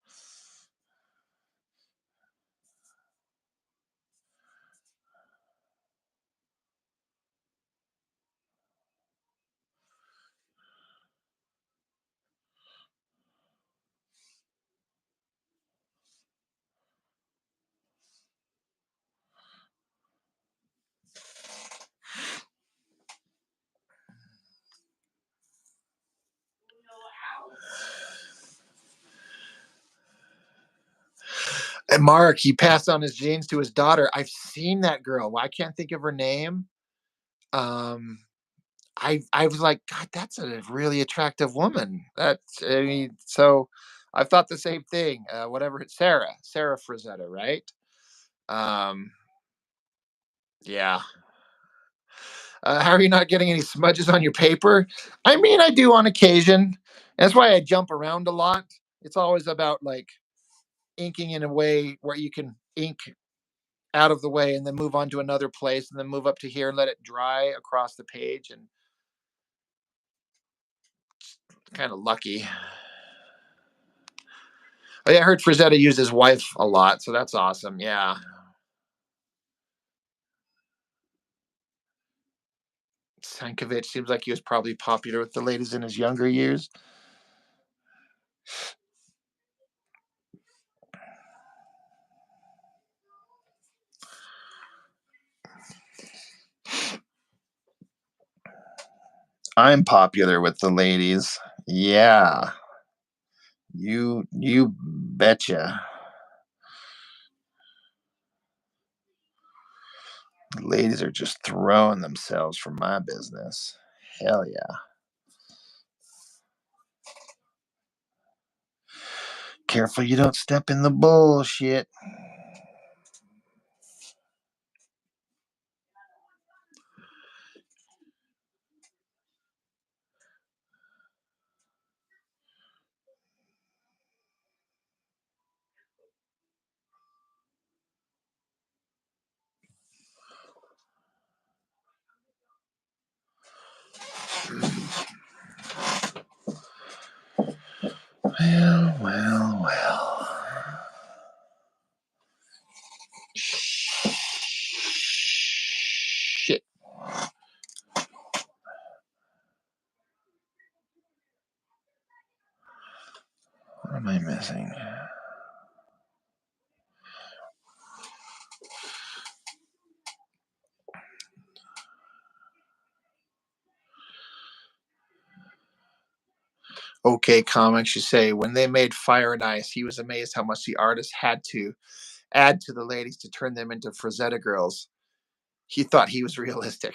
And Mark, he passed on his genes to his daughter. I've seen that girl. Well, I can't think of her name. I was like, God, that's a really attractive woman. So I've thought the same thing. Whatever it's Sarah Frazetta, right? Yeah. How are you not getting any smudges on your paper? I mean, I do on occasion. That's why I jump around a lot. It's always about like inking in a way where you can ink out of the way and then move on to another place and then move up to here and let it dry across the page, and kind of lucky. Oh, yeah, I heard Frazetta used his wife a lot, so that's awesome. Yeah. Sankovic seems like he was probably popular with the ladies in his younger years. I'm popular with the ladies. Yeah. You betcha. The ladies are just throwing themselves for my business. Hell yeah. Careful you don't step in the bullshit. Well. Shit. What am I missing? OK Comics, you say, when they made Fire and Ice, he was amazed how much the artist had to add to the ladies to turn them into Frazetta girls. He thought he was realistic.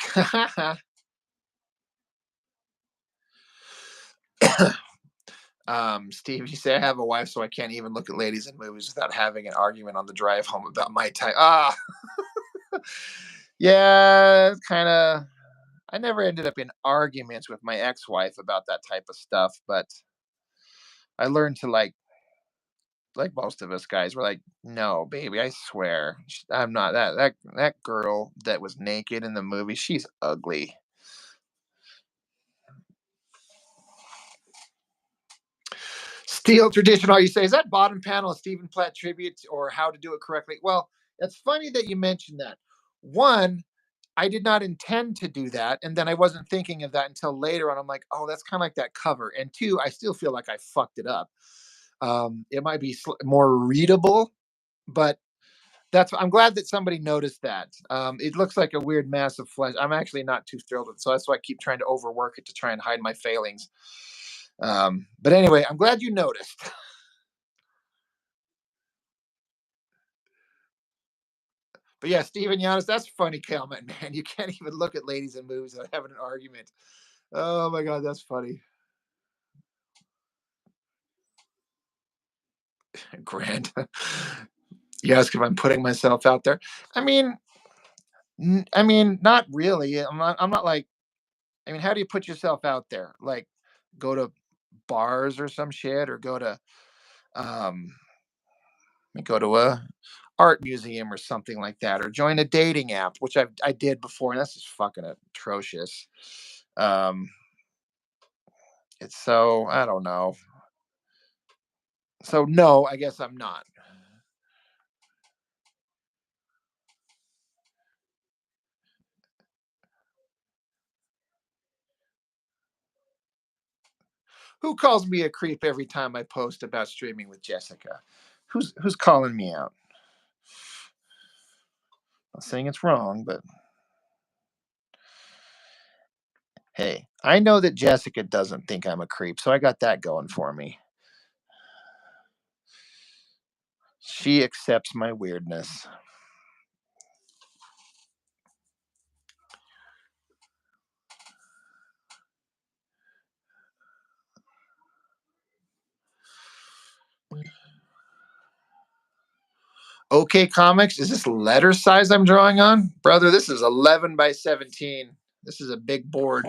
Steve, you say, I have a wife, so I can't even look at ladies in movies without having an argument on the drive home about my type. Yeah, kind of. I never ended up in arguments with my ex-wife about that type of stuff, but I learned to like most of us guys were like, no, baby, I swear, I'm not that girl that was naked in the movie. She's ugly. Steel Traditional, you say, is that bottom panel a Stephen Platt tribute or How to Do It Correctly? Well, it's funny that you mentioned that. One, I did not intend to do that. And then I wasn't thinking of that until later on. I'm like, oh, that's kind of like that cover. And two, I still feel like I fucked it up. It might be more readable, but I'm glad that somebody noticed that. It looks like a weird mass of flesh. I'm actually not too thrilled with it. So that's why I keep trying to overwork it to try and hide my failings. But anyway, I'm glad you noticed. But yeah, Steven Giannis, that's a funny comment, man. You can't even look at ladies in movies without having an argument. Oh my God, that's funny. Grant, you ask if I'm putting myself out there. I mean, not really. I'm not like. I mean, how do you put yourself out there? Like, go to bars or some shit, or um, go to a art museum or something like that, or join a dating app, which I did before, and that's just fucking atrocious. Um, it's so I don't know. So no, I guess I'm not. Who calls me a creep every time I post about streaming with Jessica? Who's calling me out? Not saying it's wrong, but hey, I know that Jessica doesn't think I'm a creep, so I got that going for me. She accepts my weirdness. Okay, comics, is this letter size I'm drawing on? Brother, this is 11 by 17. This is a big board.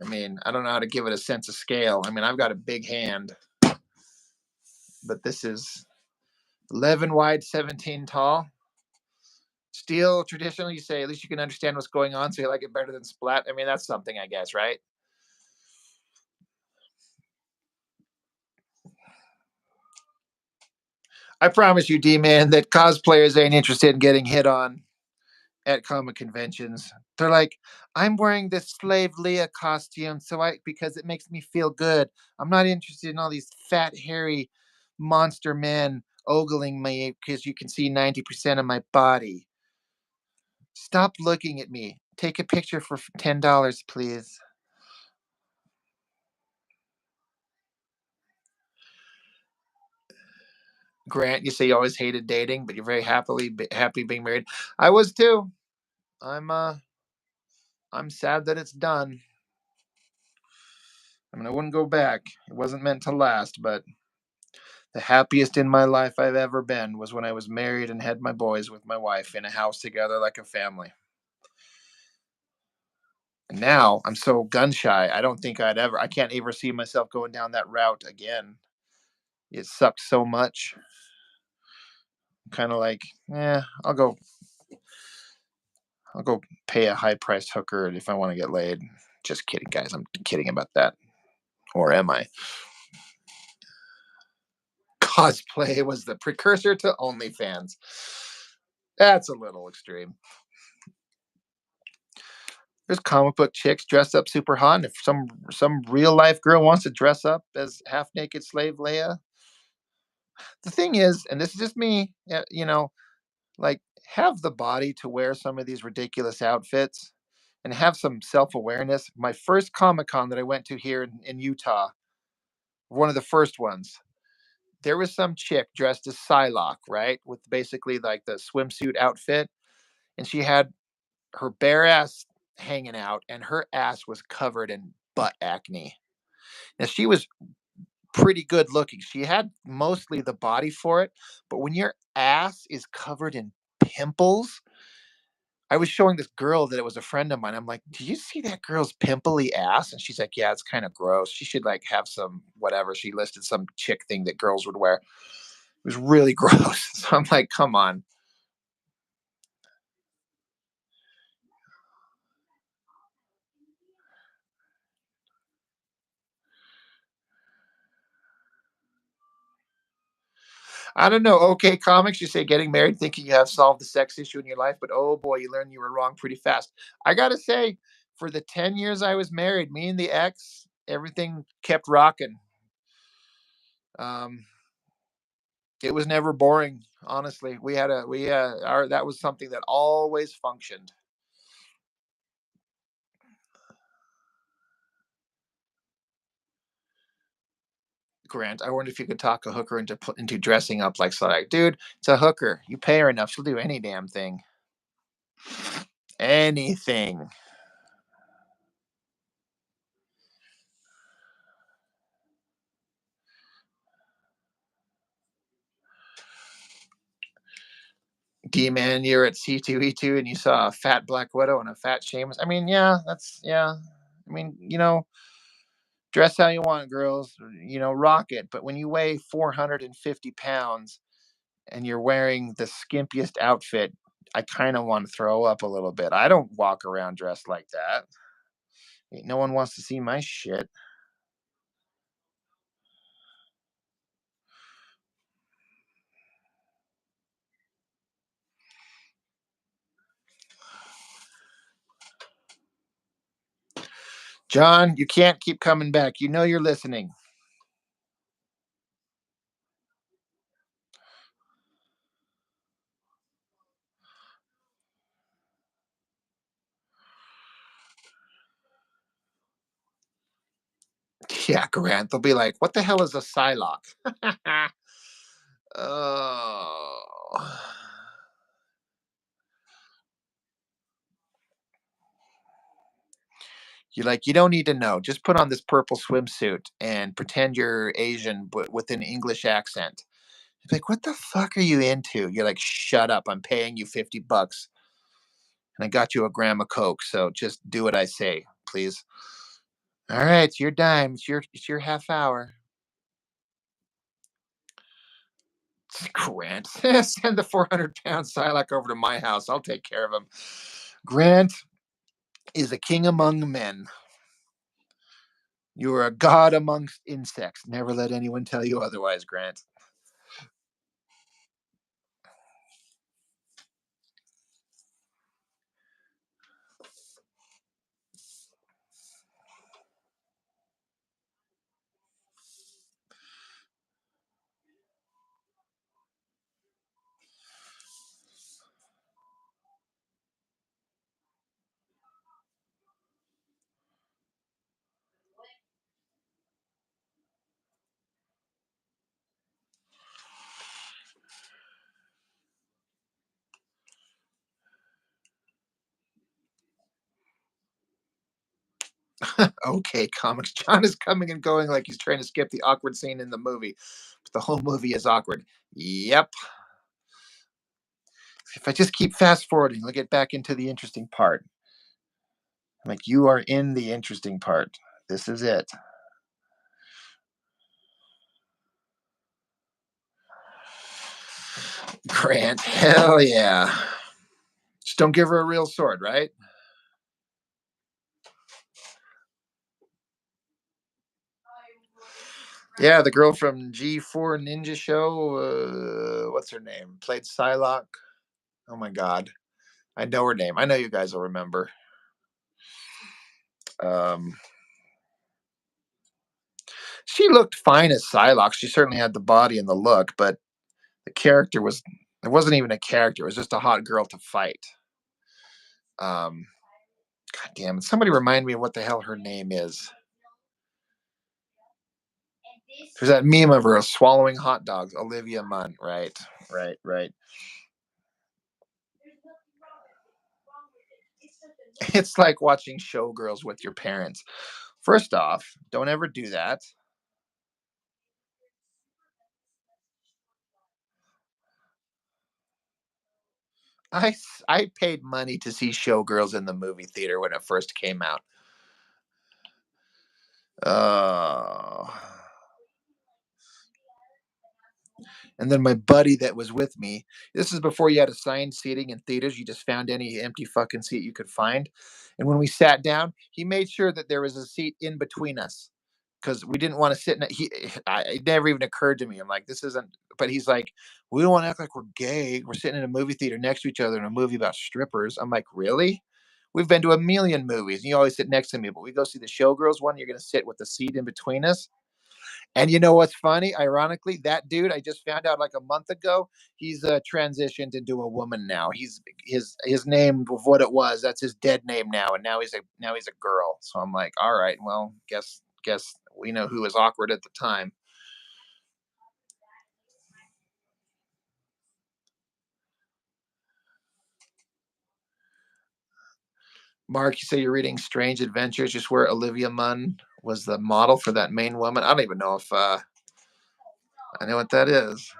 I mean, I don't know how to give it a sense of scale. I mean, I've got a big hand, but this is 11 wide, 17 tall. Steel, traditionally, you say at least you can understand what's going on, so you like it better than splat. I mean, that's something, I guess, right? I promise you, D-Man, that cosplayers ain't interested in getting hit on at comic conventions. They're like, I'm wearing this slave Leah costume because it makes me feel good. I'm not interested in all these fat, hairy monster men ogling me because you can see 90% of my body. Stop looking at me. Take a picture for $10, please. Grant, you say you always hated dating, but you're very happy being married. I was too. I'm sad that it's done. I mean, I wouldn't go back. It wasn't meant to last, but the happiest in my life I've ever been was when I was married and had my boys with my wife in a house together like a family. And now I'm so gun shy. I can't ever see myself going down that route again. It sucks so much. Kind of like, I'll go pay a high priced hooker if I want to get laid. Just kidding, guys. I'm kidding about that. Or am I? Cosplay was the precursor to OnlyFans. That's a little extreme. There's comic book chicks dressed up super hot. And if some real life girl wants to dress up as half naked slave Leia, the thing is, and this is just me, like have the body to wear some of these ridiculous outfits and have some self awareness. My first Comic Con that I went to here in Utah, one of the first ones, there was some chick dressed as Psylocke, right? With basically like the swimsuit outfit. And she had her bare ass hanging out, and her ass was covered in butt acne. Now, she was pretty good looking. She had mostly the body for it, but when your ass is covered in pimples, I was showing this girl that it was a friend of mine. I'm like, do you see that girl's pimply ass? And she's like, yeah, it's kind of gross. She should like have some whatever. She listed some chick thing that girls would wear. It was really gross. So I'm like, come on. I don't know. Okay, comics, you say getting married thinking you have solved the sex issue in your life, but oh boy, you learn you were wrong pretty fast. I gotta say, for the 10 years I was married, me and the ex, everything kept rocking. Um, it was never boring, honestly. That was something that always functioned. Grant, I wonder if you could talk a hooker into dressing up like, dude, it's a hooker. You pay her enough, she'll do any damn thing. Anything. D man, you're at C2E2 and you saw a fat Black Widow and a fat Sheamus. I mean, yeah. I mean, dress how you want, girls. Rock it. But when you weigh 450 pounds and you're wearing the skimpiest outfit, I kind of want to throw up a little bit. I don't walk around dressed like that. No one wants to see my shit. John, you can't keep coming back. You know you're listening. Yeah, Grant. They'll be like, what the hell is a Psylocke? Oh. You're like, you don't need to know. Just put on this purple swimsuit and pretend you're Asian, but with an English accent. You're like, what the fuck are you into? You're like, shut up. I'm paying you $50 and I got you a gram of Coke. So just do what I say, please. All right, it's your dime. It's your half hour. Grant, send the 400-pound Psylocke over to my house. I'll take care of him. Grant is a king among men. You are a god amongst insects. Never let anyone tell you otherwise, Grant. Okay, comics. John is coming and going like he's trying to skip the awkward scene in the movie. But the whole movie is awkward. Yep. If I just keep fast forwarding, we'll get back into the interesting part. Like, you are in the interesting part. This is it. Grant, hell yeah. Just don't give her a real sword, right? Yeah, the girl from G4 Ninja Show, what's her name? Played Psylocke. Oh my god. I know her name. I know you guys will remember. She looked fine as Psylocke. She certainly had the body and the look, but the character it wasn't even a character. It was just a hot girl to fight. God damn it. Somebody remind me of what the hell her name is. There's that meme of her swallowing hot dogs. Olivia Munn. Right. It's like watching Showgirls with your parents. First off, don't ever do that. I I paid money to see Showgirls in the movie theater when it first came out. Oh. And then my buddy that was with me, this is before you had assigned seating in theaters. You just found any empty fucking seat you could find. And when we sat down, he made sure that there was a seat in between us because we didn't want to sit in it. It never even occurred to me. I'm like, this isn't, but he's like, we don't want to act like we're gay. We're sitting in a movie theater next to each other in a movie about strippers. I'm like, really? We've been to a million movies and you always sit next to me, but we go see the Showgirls one. You're going to sit with the seat in between us. And you know what's funny? Ironically, that dude I just found out like a month ago, he's transitioned into a woman now. He's his name of what it was. That's his dead name now, and now he's a girl. So I'm like, all right, well, guess we know who was awkward at the time. Mark, you say you're reading Strange Adventures, just where Olivia Munn was the model for that main woman. I don't even know if I know what that is.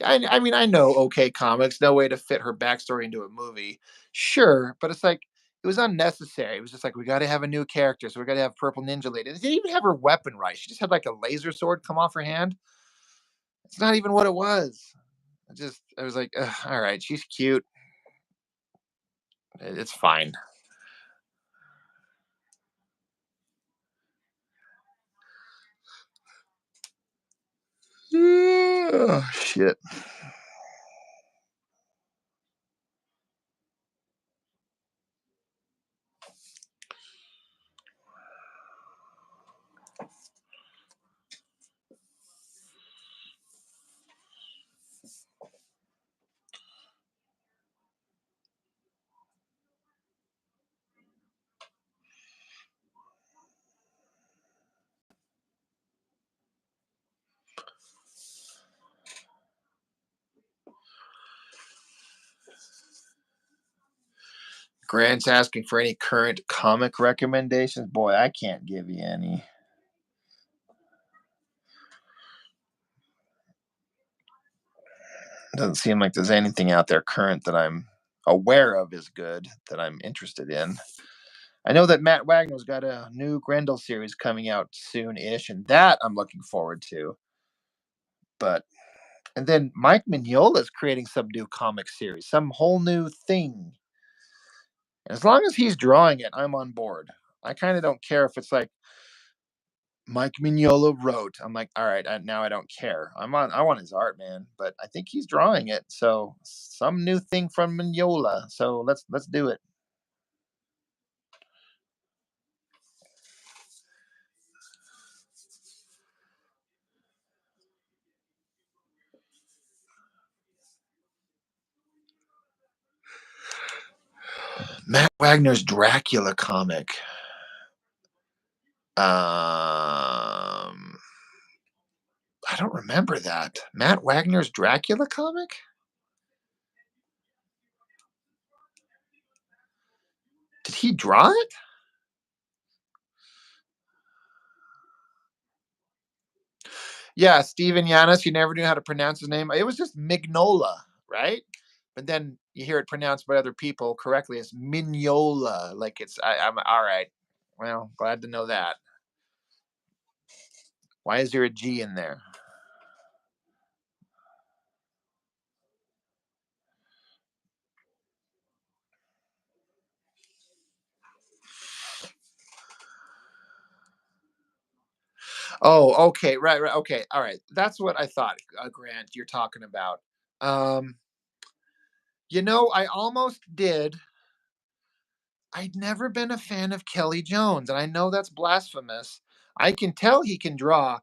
I mean, I know OK Comics, no way to fit her backstory into a movie. Sure, but it's like it was unnecessary. It was just like we got to have a new character, so we got to have Purple Ninja Lady. They didn't even have her weapon right. She just had like a laser sword come off her hand. It's not even what it was. I was like, ugh, all right, she's cute. It's fine. Oh, shit. Grant's asking for any current comic recommendations. Boy, I can't give you any. Doesn't seem like there's anything out there current that I'm aware of is good that I'm interested in. I know that Matt Wagner's got a new Grendel series coming out soon-ish, and that I'm looking forward to. But and then Mike Mignola is creating some new comic series, some whole new thing. As long as he's drawing it, I'm on board. I kind of don't care if it's like Mike Mignola wrote. I'm like, all right, now I don't care. I want his art, man. But I think he's drawing it, so some new thing from Mignola. So let's do it. Matt Wagner's Dracula comic. I don't remember that. Matt Wagner's Dracula comic? Did he draw it? Yeah, Steven Yanis. You never knew how to pronounce his name. It was just Mignola, right? But then you hear it pronounced by other people correctly as Mignola. Like I'm all right. Well, glad to know that. Why is there a G in there? Oh, okay, right, okay, all right. That's what I thought, Grant. You're talking about. Um, I almost did. I'd never been a fan of Kelly Jones, and I know that's blasphemous. I can tell he can draw,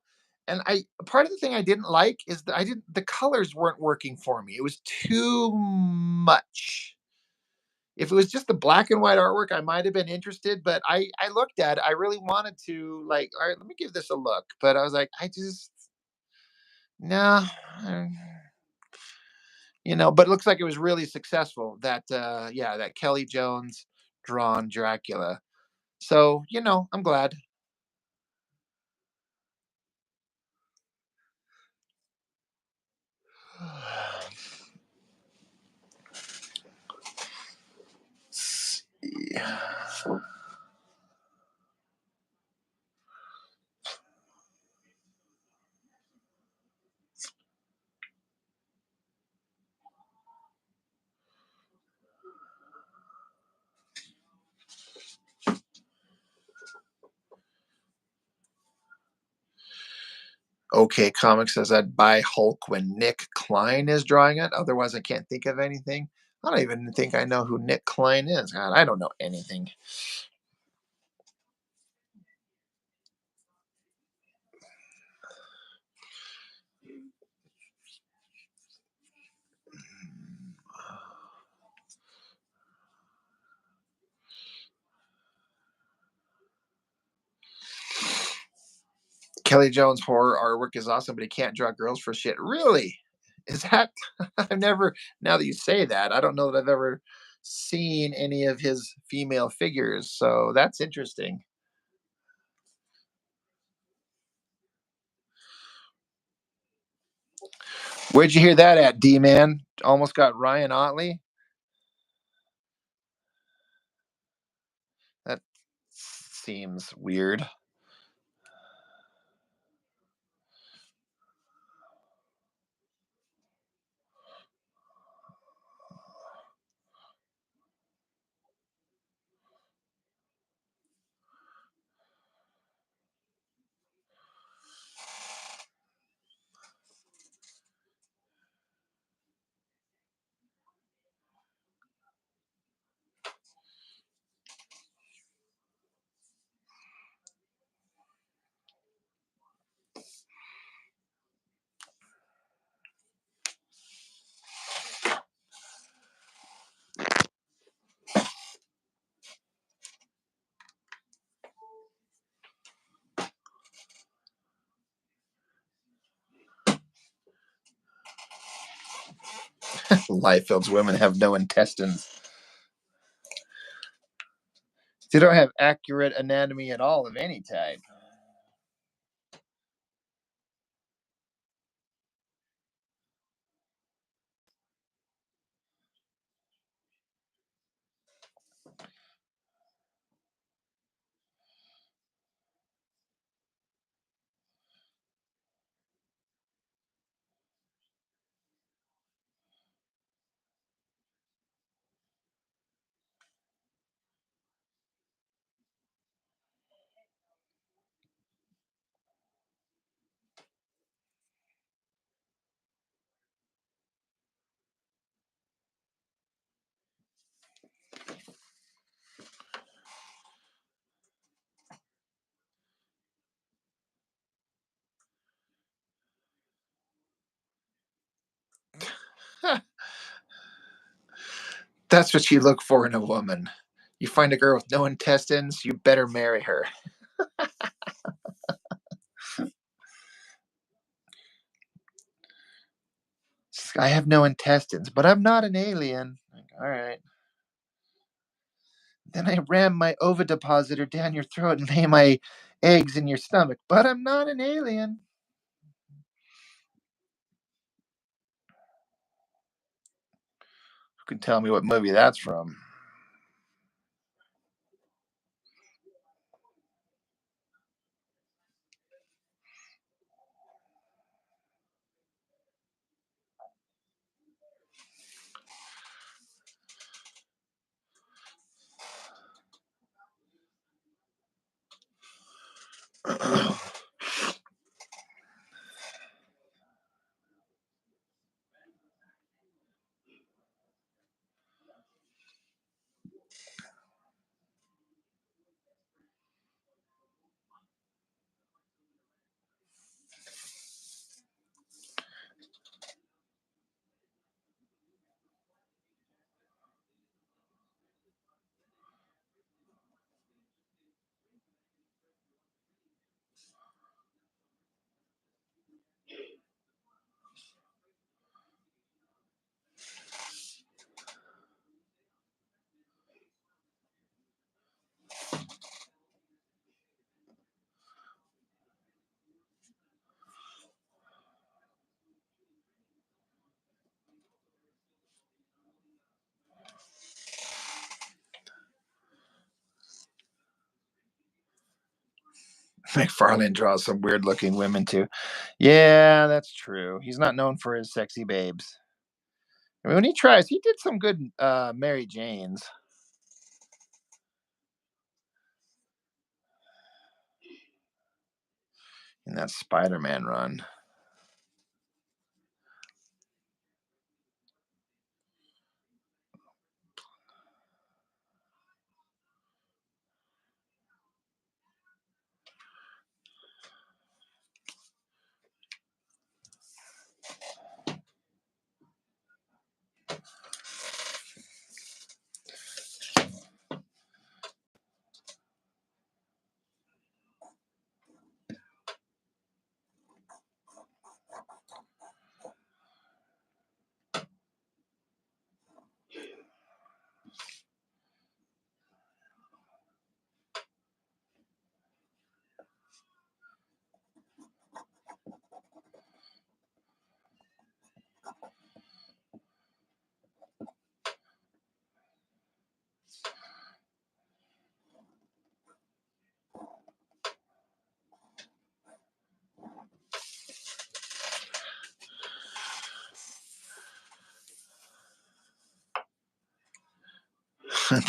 and I part of the thing I didn't like is that the colors weren't working for me. It was too much. If it was just the black and white artwork, I might have been interested, but I looked at it. I really wanted to like, all right, let me give this a look. But I was like, I just no, but it looks like it was really successful. That Kelly Jones drawn Dracula. So, I'm glad. Yeah. OK Comics says I'd buy Hulk when Nick Klein is drawing it. Otherwise, I can't think of anything. I don't even think I know who Nick Klein is. God, I don't know anything. Kelly Jones horror artwork is awesome, but he can't draw girls for shit. Really? Is that? I've never. Now that you say that, I don't know that I've ever seen any of his female figures. So that's interesting. Where'd you hear that at, D man? Almost got Ryan Otley. That seems weird. Liefeld's women have no intestines. They don't have accurate anatomy at all of any type. That's what you look for in a woman. You find a girl with no intestines, you better marry her. I have no intestines, but I'm not an alien. Like, all right. Then I ram my ovipositor down your throat and lay my eggs in your stomach, but I'm not an alien. Who can tell me what movie that's from? McFarlane draws some weird looking women too. Yeah, that's true. He's not known for his sexy babes. I mean, when he tries, he did some good Mary Janes. in that Spider-Man run.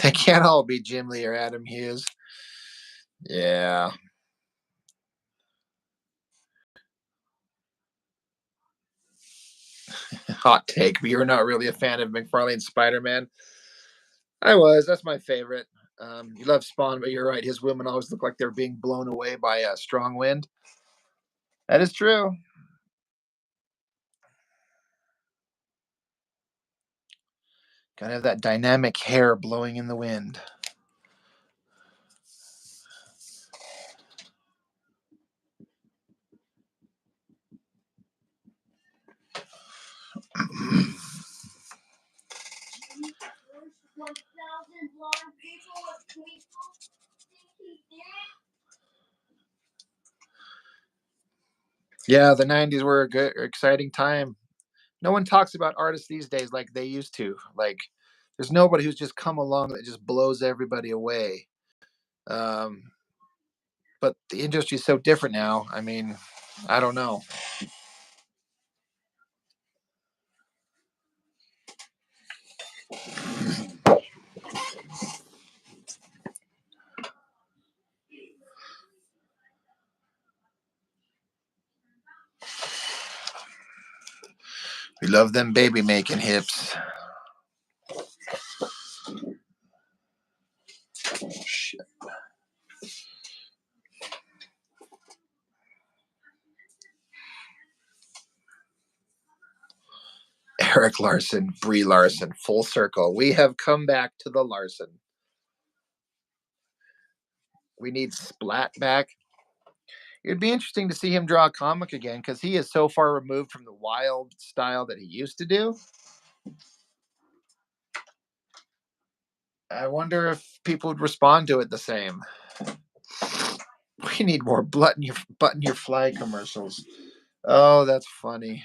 They can't all be Jim Lee or Adam Hughes. Yeah. Hot take, but you're not really a fan of McFarlane's Spider-Man. I was. That's my favorite. You love Spawn, but you're right. His women always look like they're being blown away by a strong wind. That is true. Gotta have that dynamic hair blowing in the wind. Yeah, the 90s were a good, exciting time. No one talks about artists these days like they used to. Like, there's nobody who's just come along that just blows everybody away. But the industry is so different now. I mean, I don't know. We love them baby making hips. Shit. Eric Larson, Brie Larson, full circle. We have come back to the Larson. We need Splat back. It'd be interesting to see him draw a comic again because he is so far removed from the wild style that he used to do. I wonder if people would respond to it the same. We need more button your fly commercials. Oh, that's funny.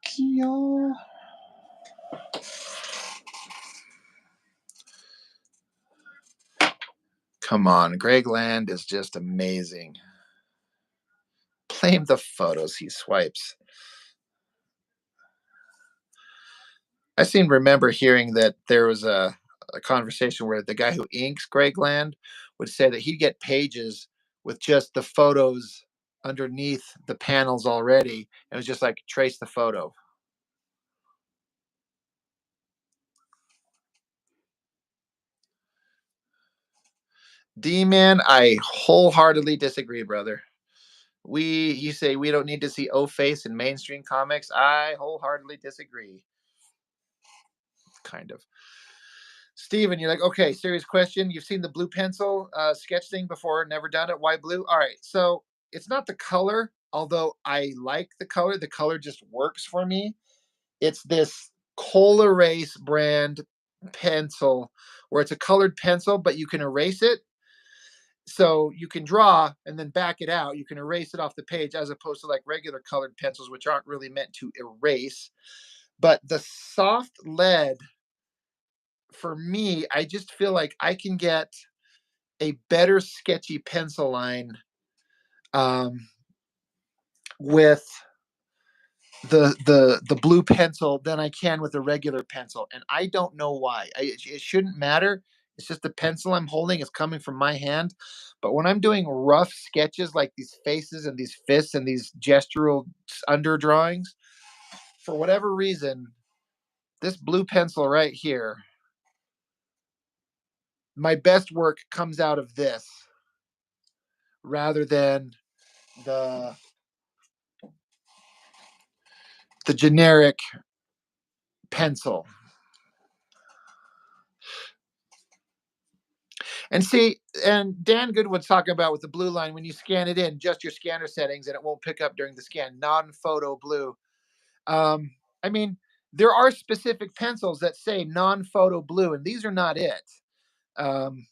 Kyo. Come on, Greg Land is just amazing. Blame the photos he swipes. I seem to remember hearing that there was a conversation where the guy who inks Greg Land would say that he'd get pages with just the photos underneath the panels already. It was just like trace the photo. D-Man, I wholeheartedly disagree, brother. You say we don't need to see O-Face in mainstream comics. I wholeheartedly disagree. Kind of. Steven, you're like, okay, serious question. You've seen the blue pencil sketch thing before, never done it. Why blue? All right. So it's not the color, although I like the color. The color just works for me. It's this Colorase brand pencil, where it's a colored pencil, but you can erase it. So you can draw and then back it out. You can erase it off the page as opposed to like regular colored pencils, which aren't really meant to erase. But the soft lead, for me, I just feel like I can get a better sketchy pencil line with the blue pencil than I can with a regular pencil, and I don't know why. It shouldn't matter. It's just the pencil I'm holding is coming from my hand. But when I'm doing rough sketches like these faces and these fists and these gestural under drawings, for whatever reason, this blue pencil right here, my best work comes out of this rather than the the generic pencil. And see, and Dan Goodwin's talking about with the blue line, when you scan it in, just your scanner settings, and it won't pick up during the scan, non-photo blue. I mean, there are specific pencils that say non-photo blue, and these are not it. Um,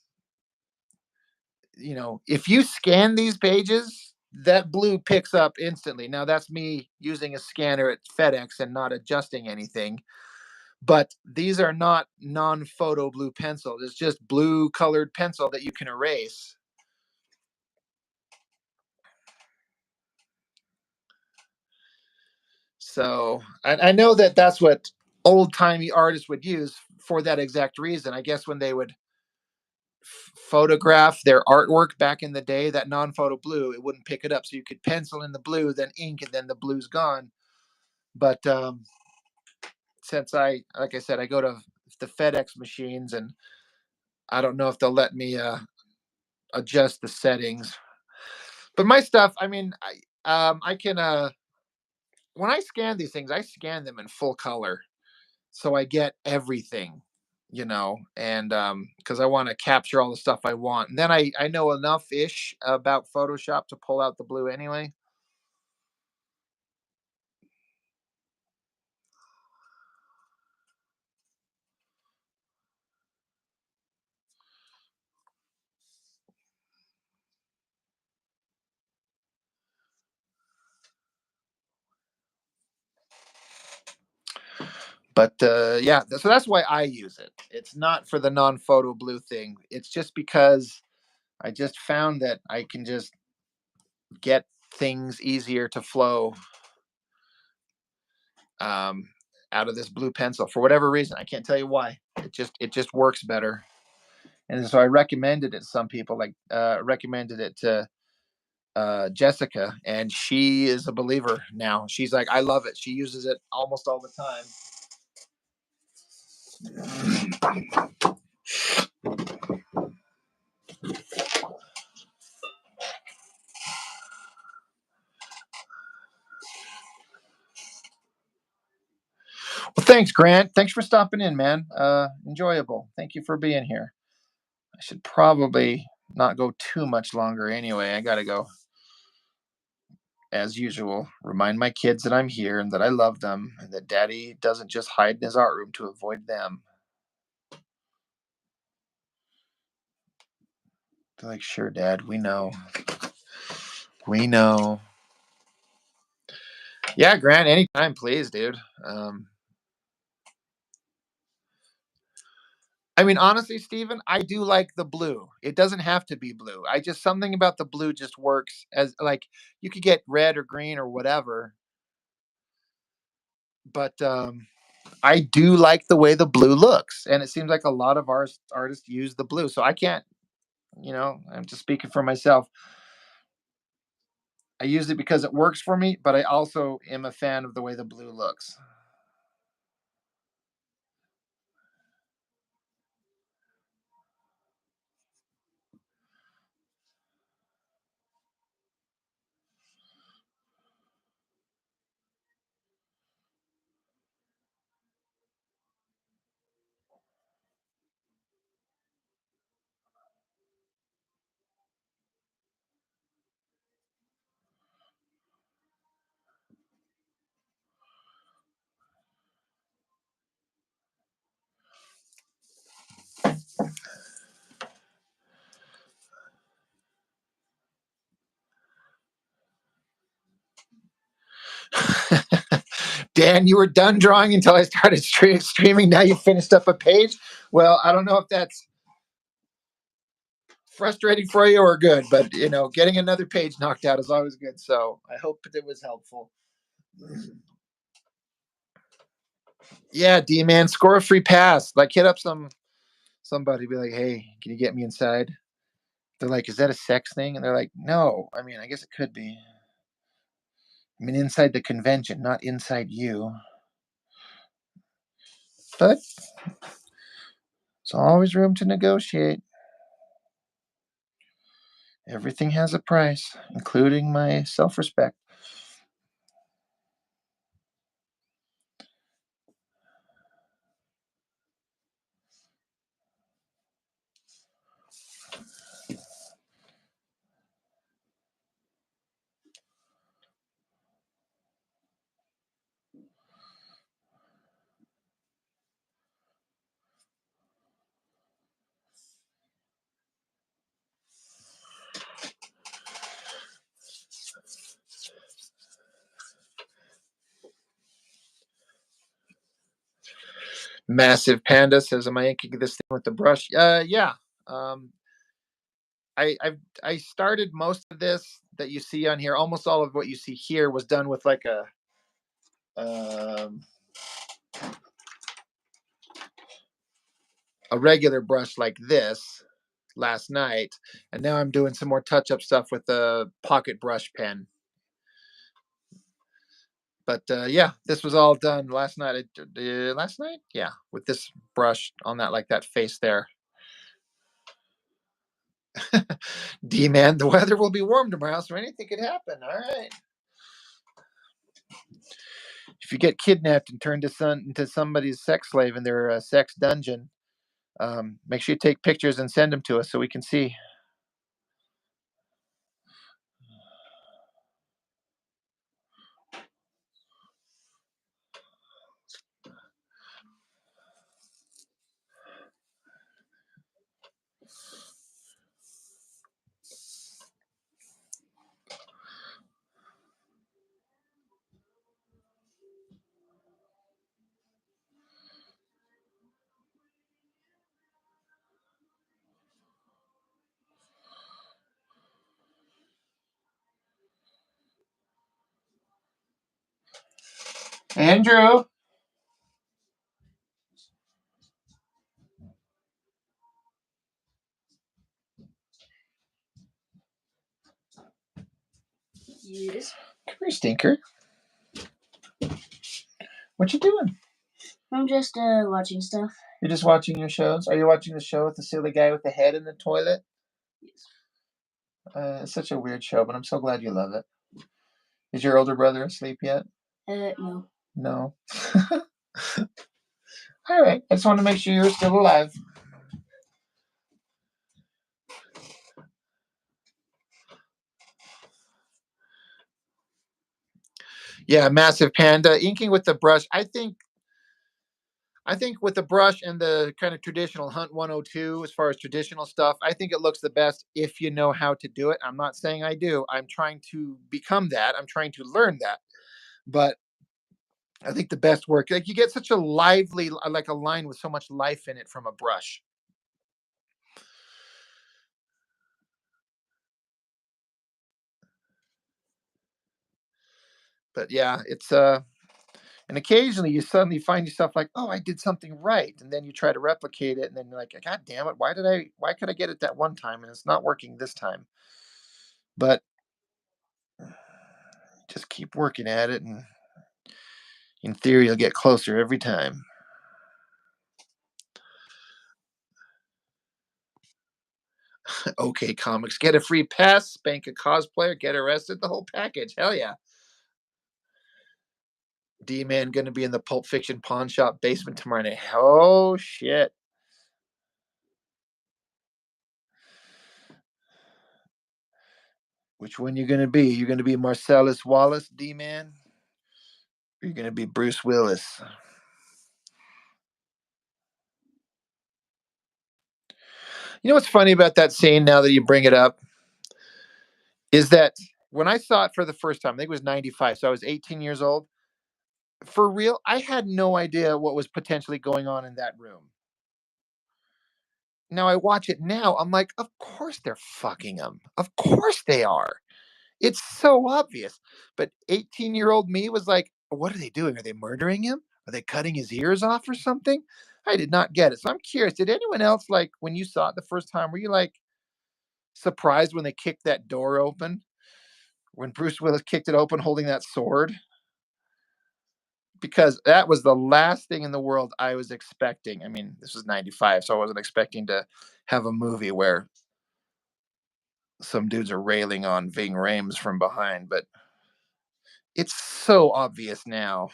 if you scan these pages, that blue picks up instantly. Now, that's me using a scanner at FedEx and not adjusting anything. But these are not non-photo blue pencils. It's just blue colored pencil that you can erase. So I know that that's what old-timey artists would use for that exact reason. I guess when they would photograph their artwork back in the day, that non-photo blue, it wouldn't pick it up. So you could pencil in the blue, then ink, and then the blue's gone. But since like I said, I go to the FedEx machines, and I don't know if they'll let me adjust the settings. But my stuff, I mean, I can when I scan these things, I scan them in full color, so I get everything, and because I want to capture all the stuff I want, and then I know enough ish about Photoshop to pull out the blue anyway. But yeah, so that's why I use it. It's not for the non-photo blue thing. It's just because I just found that I can just get things easier to flow out of this blue pencil for whatever reason. I can't tell you why. It just works better. And so I recommended it to some people, like recommended it to Jessica, and she is a believer now. She's like, I love it. She uses it almost all the time. Well, thanks, Grant. Thanks for stopping in, man. Enjoyable. Thank you for being here. I should probably not go too much longer anyway. I gotta go. As usual, remind my kids that I'm here and that I love them and that Daddy doesn't just hide in his art room to avoid them. They're like, sure, Dad, we know. We know. Yeah, Grant, anytime, please, dude. I mean, honestly, Steven, I do like the blue. It doesn't have to be blue. Something about the blue just works as like you could get red or green or whatever. But I do like the way the blue looks. And it seems like a lot of artists use the blue. So I can't, I'm just speaking for myself. I use it because it works for me, but I also am a fan of the way the blue looks. Dan, you were done drawing until I started streaming. Now you finished up a page. Well, I don't know if that's frustrating for you or good, but getting another page knocked out is always good. So I hope it was helpful. Yeah, D-Man, score a free pass. Like, hit up somebody, be like, hey, can you get me inside? They're like, is that a sex thing? And they're like, no. I mean, I guess it could be. I mean, inside the convention, not inside you. But there's always room to negotiate. Everything has a price, including my self-respect. Massive Panda says, am I inking this thing with the brush? Yeah. I started most of this that you see on here. Almost all of what you see here was done with like a regular brush like this last night, and now I'm doing some more touch-up stuff with the pocket brush pen. But yeah, this was all done last night. Last night, yeah, with this brush on that face there. D-Man, the weather will be warm tomorrow, so anything could happen. All right. If you get kidnapped and turned into somebody's sex slave in their sex dungeon, make sure you take pictures and send them to us so we can see. Andrew. Yes. Come here, stinker. What you doing? I'm just watching stuff. You're just watching your shows? Are you watching the show with the silly guy with the head in the toilet? Yes. It's such a weird show, but I'm so glad you love it. Is your older brother asleep yet? No. No. All right. I just want to make sure you're still alive. Yeah, Massive Panda. Inking with the brush. I think with the brush and the kind of traditional Hunt 102, as far as traditional stuff, I think it looks the best if you know how to do it. I'm not saying I do. I'm trying to become that. I'm trying to learn that. But I think the best work, like, you get such a lively, like a line with so much life in it from a brush. But yeah, it's and occasionally you suddenly find yourself like, oh, I did something right, and then you try to replicate it, and then you're like, God damn it, why could I get it that one time and it's not working this time? But just keep working at it, and in theory, you'll get closer every time. Okay, comics, get a free pass, spank a cosplayer, get arrested, the whole package. Hell yeah. D-Man gonna be in the Pulp Fiction pawn shop basement tomorrow night. Oh shit. Which one you gonna be? You gonna be Marcellus Wallace, D-Man? Or you gonna be Bruce Willis? You know what's funny about that scene, now that you bring it up, is that when I saw it for the first time, I think it was 95, so I was 18 years old. for real, I had no idea what was potentially going on in that room. Now I watch it now, I'm like, of course they're fucking him. Of course they are. It's so obvious. But 18-year-old me was like, what are they doing? Are they murdering him? Are they cutting his ears off or something? I did not get it. So I'm curious, did anyone else, like, when you saw it the first time, were you like surprised when they kicked that door open? When Bruce Willis kicked it open holding that sword? Because that was the last thing in the world I was expecting. I mean, this was 95, so I wasn't expecting to have a movie where some dudes are railing on Ving Rhames from behind, but it's so obvious now.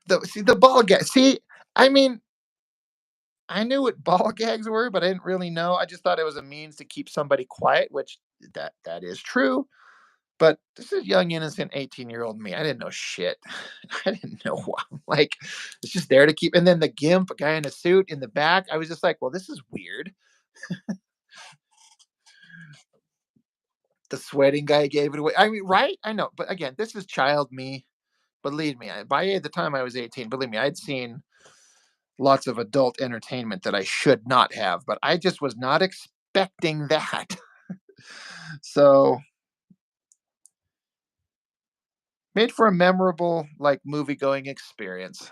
The ball gag. See, I mean, I knew what ball gags were, but I didn't really know. I just thought it was a means to keep somebody quiet, which that is true. But this is young, innocent 18-year-old me. I didn't know shit. I didn't know what. Like, it's just there to keep. And then the gimp, a guy in a suit in the back. I was just like, well, this is weird. The sweating guy gave it away. I mean, right? I know. But again, this is child me. Believe me, by the time I was 18, believe me, I'd seen lots of adult entertainment that I should not have, but I just was not expecting that. So made for a memorable, like, movie going experience.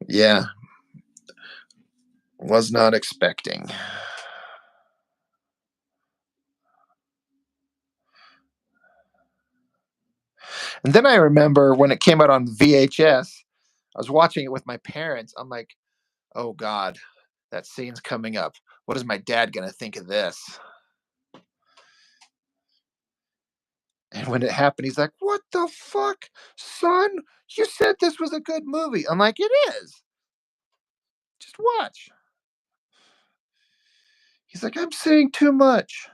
Yeah, was not expecting. And then I remember when it came out on VHS, I was watching it with my parents. I'm like, oh God, that scene's coming up. What is my dad going to think of this? And when it happened, he's like, what the fuck, son? You said this was a good movie. I'm like, it is. Just watch. He's like, I'm saying too much.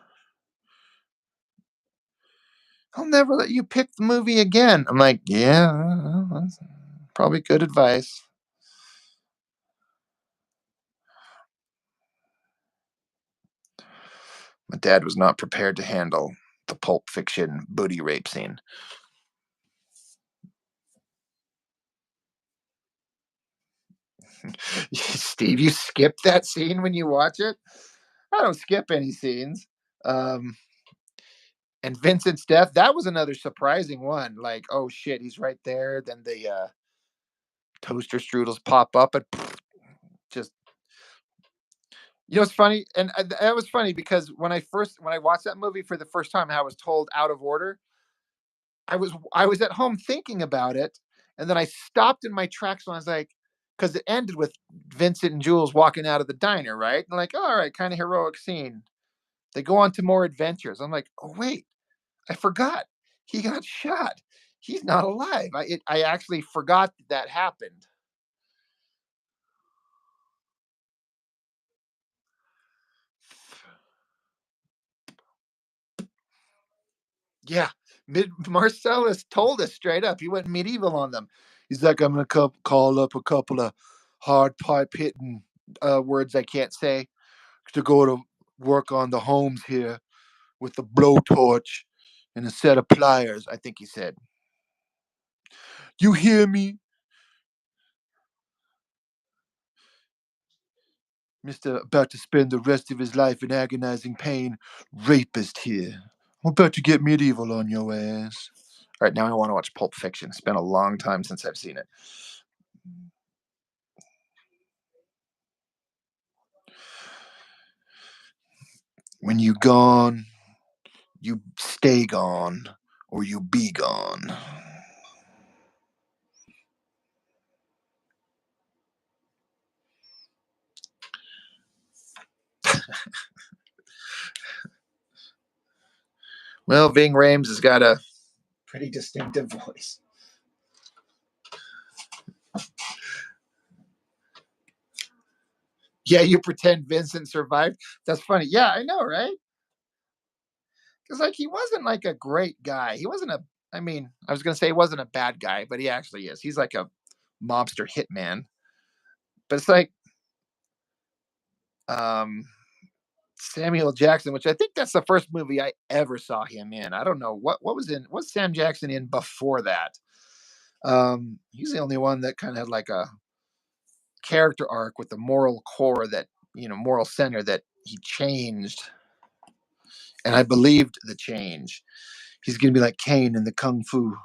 I'll never let you pick the movie again. I'm like, yeah, well, that's probably good advice. My dad was not prepared to handle the Pulp Fiction booty rape scene. Steve, you skip that scene when you watch it? I don't skip any scenes. And Vincent's death, that was another surprising one. Like, oh shit, he's right there. Then the toaster strudels pop up and just, it's funny. And that was funny because when I watched that movie for the first time, I was told out of order. I was at home thinking about it, and then I stopped in my tracks and I was like, because it ended with Vincent and Jules walking out of the diner, right? And like, all right, kind of heroic scene. They go on to more adventures. I'm like, oh wait, I forgot. He got shot. He's not alive. I actually forgot that happened. Yeah. Marcellus told us straight up. He went medieval on them. He's like, I'm going to call up a couple of hard pipe hitting words I can't say to go to work on the homes here with the blowtorch and a set of pliers, I think he said. You hear me? Mr. About to spend the rest of his life in agonizing pain rapist here. I'm about to get medieval on your ass. All right, now I want to watch Pulp Fiction. It's been a long time since I've seen it. When you gone, you stay gone, or you be gone. Well, Ving Rhames has got a pretty distinctive voice. Yeah, you pretend Vincent survived. That's funny. Yeah, I know, right? Because like he wasn't like a great guy. He wasn't a. I mean, I was gonna say he wasn't a bad guy, but he actually is. He's like a mobster hitman. But it's like um, Samuel Jackson, which I think that's the first movie I ever saw him in. I don't know what was in. What's Sam Jackson in before that? He's the only one that kind of had like a character arc with the moral core that moral center that he changed, and I believed the change. He's gonna be like Kane in the Kung Fu,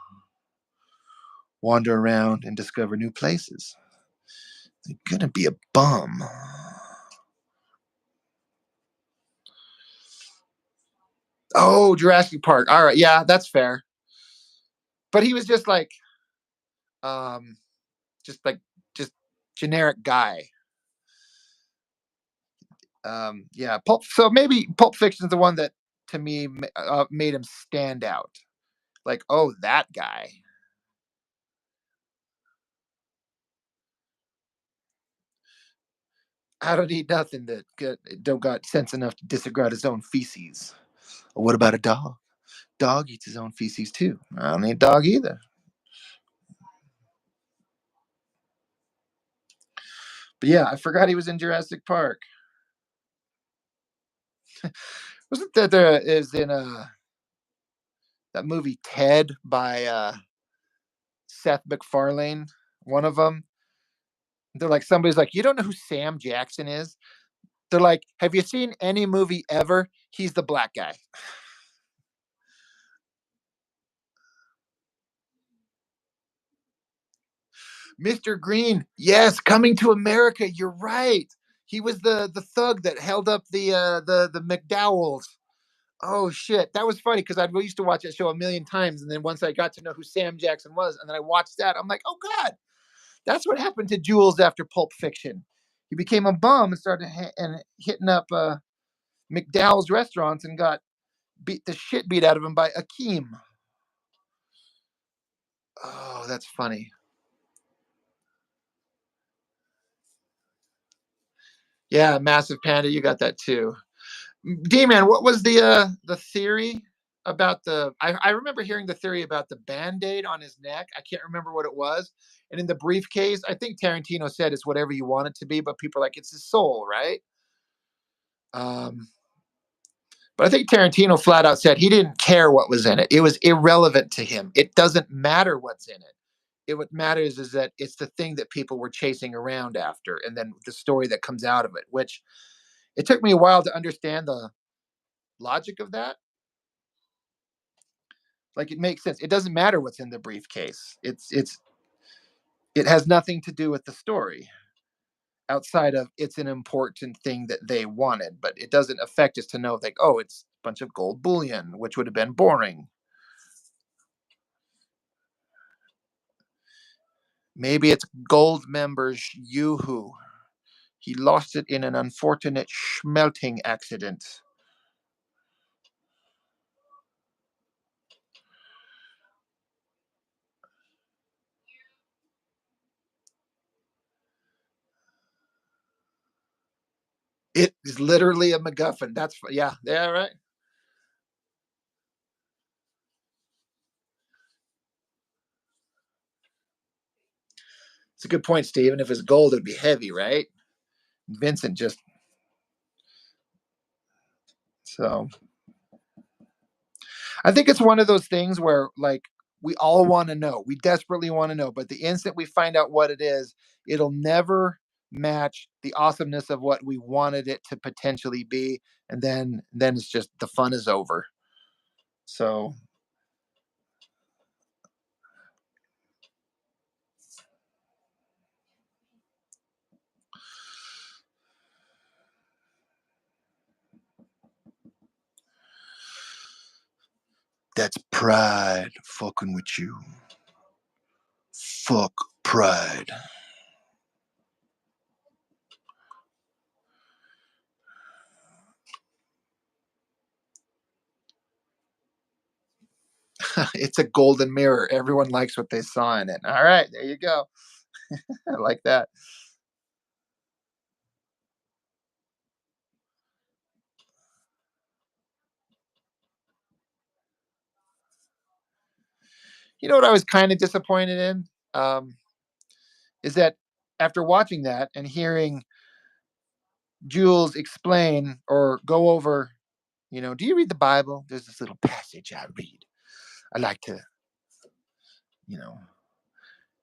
wander around and discover new places. He's gonna be a bum. Oh, Jurassic Park. All right, yeah, that's fair. But he was um, just like just generic guy. Yeah, Pulp. So maybe Pulp Fiction is the one that to me made him stand out. Like, oh, that guy. I don't eat nothing that don't got sense enough to disregard his own feces. Or what about a dog? Dog eats his own feces too. I don't eat a dog either. But yeah, I forgot he was in Jurassic Park. Wasn't that there is in that movie Ted by Seth MacFarlane? One of them. They're like somebody's like, you don't know who Sam Jackson is? They're like, have you seen any movie ever? He's the black guy. Mr. Green, yes, Coming to America. You're right. He was the thug that held up the McDowells. Oh shit, that was funny because I used to watch that show a million times, and then once I got to know who Sam Jackson was, and then I watched that, I'm like, oh god, that's what happened to Jules after Pulp Fiction. He became a bum and started hitting up McDowell's restaurants and got beat the shit beat out of him by Akeem. Oh, that's funny. Yeah, Massive Panda, you got that too. D-Man, what was the theory about I remember hearing the theory about the band-aid on his neck. I can't remember what it was. And in the briefcase, I think Tarantino said it's whatever you want it to be, but people are like, it's his soul, right? Um, but I think Tarantino flat out said he didn't care what was in it. It was irrelevant to him. It doesn't matter what's in it. What matters is that it's the thing that people were chasing around after, and then the story that comes out of it, which it took me a while to understand the logic of that. Like it makes sense. It doesn't matter what's in the briefcase. It has nothing to do with the story outside of it's an important thing that they wanted, but it doesn't affect us to know like, oh, it's a bunch of gold bullion, which would have been boring. Maybe it's gold members Yoo-hoo. He lost it in an unfortunate smelting accident. It is literally a MacGuffin. That's yeah, right. It's a good point, Steven. If it's gold, it'd be heavy, right? Vincent just so. I think it's one of those things where like we all want to know. We desperately want to know, but the instant we find out what it is, it'll never match the awesomeness of what we wanted it to potentially be, and then it's just the fun is over. So that's pride fucking with you. Fuck pride. It's a golden mirror. Everyone likes what they saw in it. All right, there you go. I like that. You know what I was kind of disappointed in? Is that after watching that and hearing Jules explain or go over, do you read the Bible? There's this little passage I read. I like to, and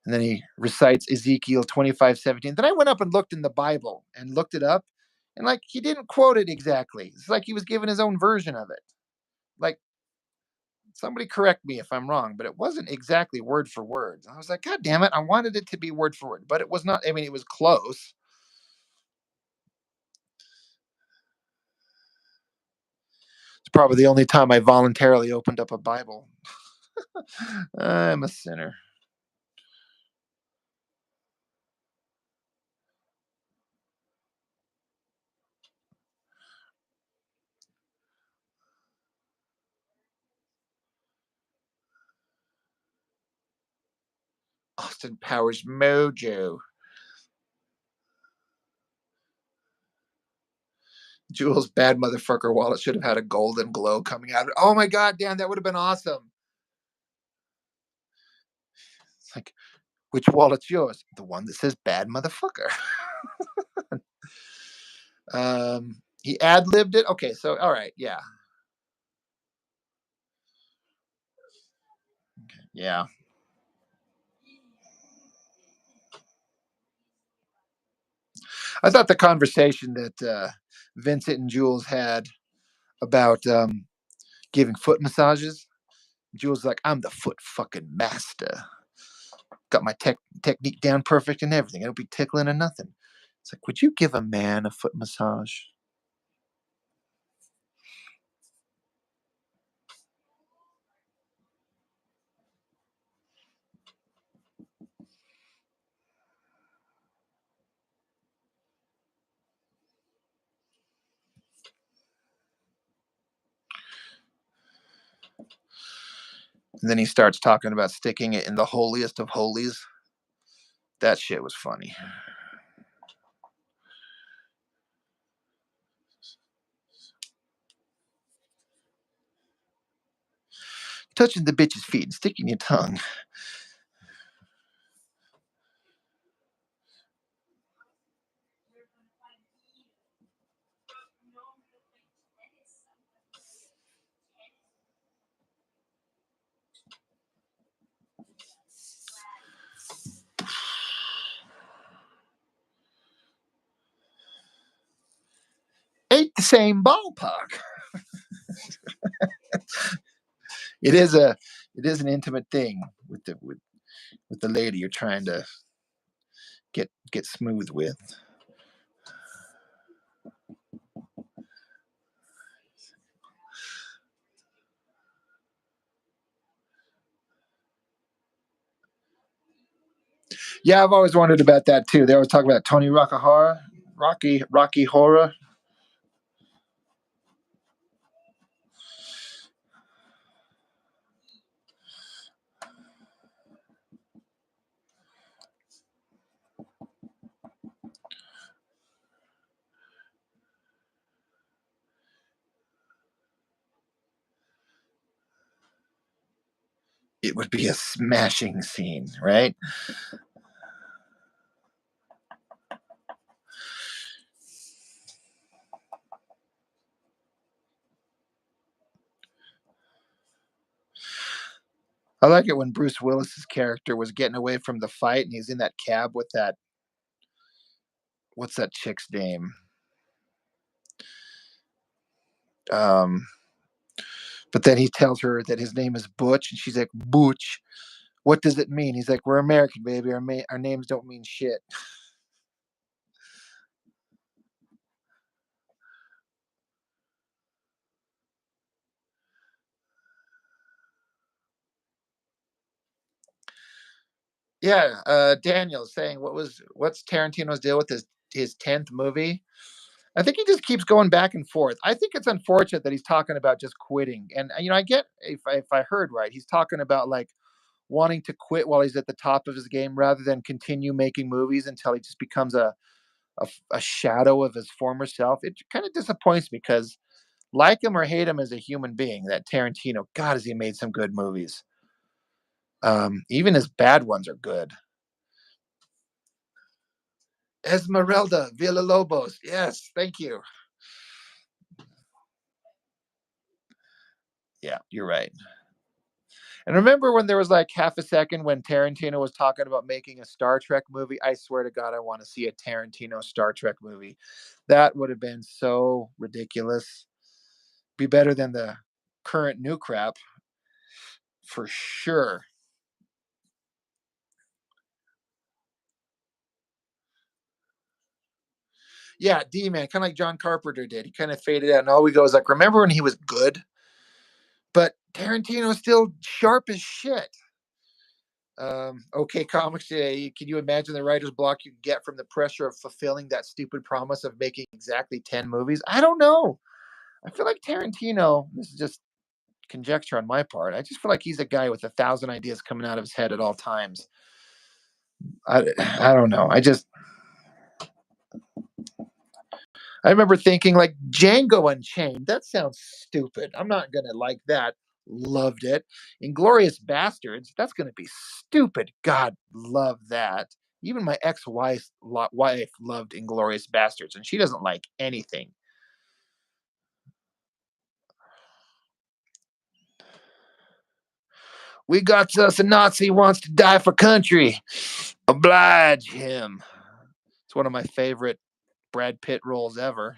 then he recites Ezekiel 25:17. Then I went up and looked in the Bible and looked it up. And like, he didn't quote it exactly. It's like he was giving his own version of it. Like, somebody correct me if I'm wrong, but it wasn't exactly word for word. I was like, God damn it. I wanted it to be word for word, but it was not. I mean, it was close. It's probably the only time I voluntarily opened up a Bible. I'm a sinner. Austin Powers mojo. Jules' bad motherfucker wallet should have had a golden glow coming out of it. Oh my God, Dan, that would have been awesome. It's like, which wallet's yours? The one that says bad motherfucker. He ad-libbed it. Okay, so all right, yeah. Okay, yeah. I thought the conversation that Vincent and Jules had about giving foot massages. Jules like, I'm the foot fucking master. Got my technique down perfect and everything. I don't be tickling or nothing. It's like, would you give a man a foot massage? And then he starts talking about sticking it in the holiest of holies. That shit was funny. Touching the bitch's feet and sticking your tongue. Ain't the same ballpark. It is an intimate thing with the lady you're trying to get smooth with. Yeah, I've always wondered about that too. They always talk about Tony Rocky Horror. It would be a smashing scene, right? I like it when Bruce Willis's character was getting away from the fight and he's in that cab with that. What's that chick's name? But then he tells her that his name is Butch, and she's like, Butch, what does it mean? He's like, we're American, baby. Our names don't mean shit. Yeah, Daniel's saying what's Tarantino's deal with his 10th movie? I think he just keeps going back and forth. I think it's unfortunate that he's talking about just quitting. And I get if I heard right, he's talking about like wanting to quit while he's at the top of his game rather than continue making movies until he just becomes a shadow of his former self. It kind of disappoints me because like him or hate him as a human being, that Tarantino, God, has he made some good movies. Even his bad ones are good. Esmeralda Villalobos. Yes, thank you. Yeah, you're right. And remember when there was like half a second when Tarantino was talking about making a Star Trek movie? I swear to God, I want to see a Tarantino Star Trek movie. That would have been so ridiculous. Be better than the current new crap for sure. Yeah, D man, kind of like John Carpenter did. He kind of faded out, and all we go is like, remember when he was good? But Tarantino's still sharp as shit. Okay, comics today. Can you imagine the writer's block you get from the pressure of fulfilling that stupid promise of making exactly 10 movies? I don't know. I feel like Tarantino, this is just conjecture on my part. I just feel like he's a guy with 1,000 ideas coming out of his head at all times. I don't know. I remember thinking like Django Unchained. That sounds stupid. I'm not gonna like that. Loved it. Inglorious Bastards. That's gonna be stupid. God, love that. Even my wife loved Inglorious Bastards, and she doesn't like anything. We got us a Nazi wants to die for country. Oblige him. It's one of my favorite Brad Pitt roles ever.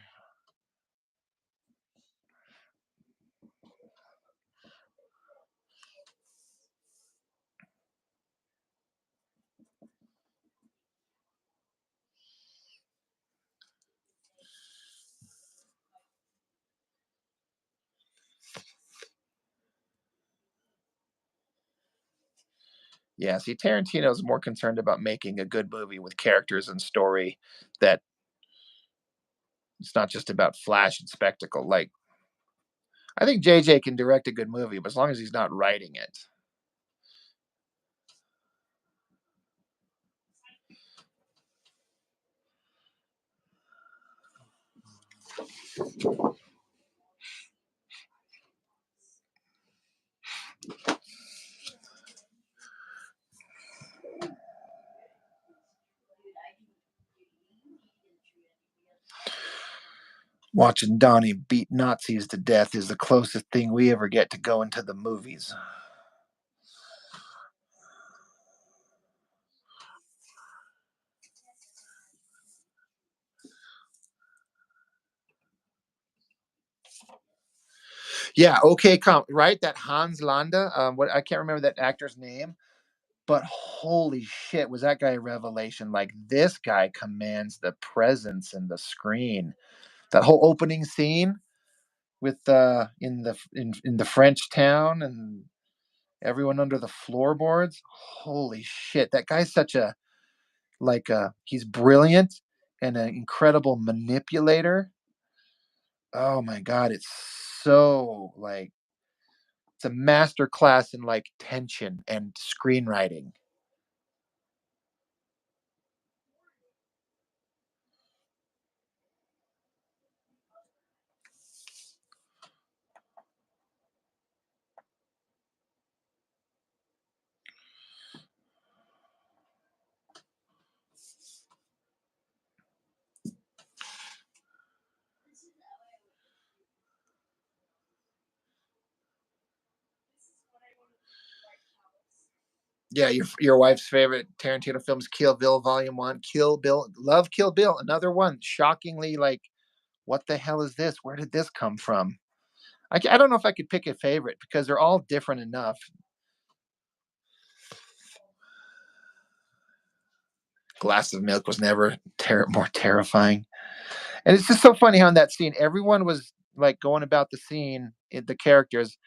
Yeah, see, Tarantino's more concerned about making a good movie with characters and story that it's not just about flash and spectacle. Like, I think JJ can direct a good movie, but as long as he's not writing it. Watching Donnie beat Nazis to death is the closest thing we ever get to going to the movies. Yeah, okay, right? That Hans Landa. What I can't remember that actor's name, but holy shit, was that guy a revelation? Like this guy commands the presence and the screen. That whole opening scene with in the French town and everyone under the floorboards. Holy shit, that guy's such a he's brilliant and an incredible manipulator. Oh my god, it's so like it's a master class in like tension and screenwriting. Yeah, your wife's favorite Tarantino films, Kill Bill Volume 1, Kill Bill, love Kill Bill, another one, shockingly like, what the hell is this? Where did this come from? I don't know if I could pick a favorite because they're all different enough. Glass of Milk was never more terrifying. And it's just so funny how in that scene, everyone was like going about the scene, the characters,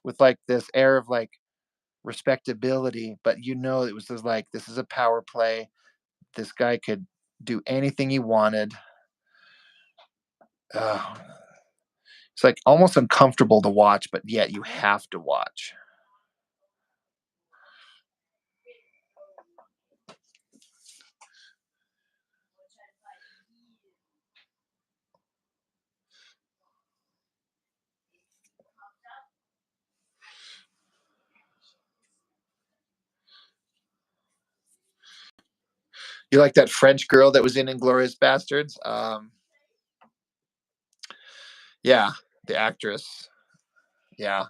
with like this air of like respectability, but you know, it was just like, this is a power play. This guy could do anything he wanted. Uh, it's like almost uncomfortable to watch, but yet you have to watch. You like that French girl that was in Inglourious Bastards? Yeah, the actress. Yeah.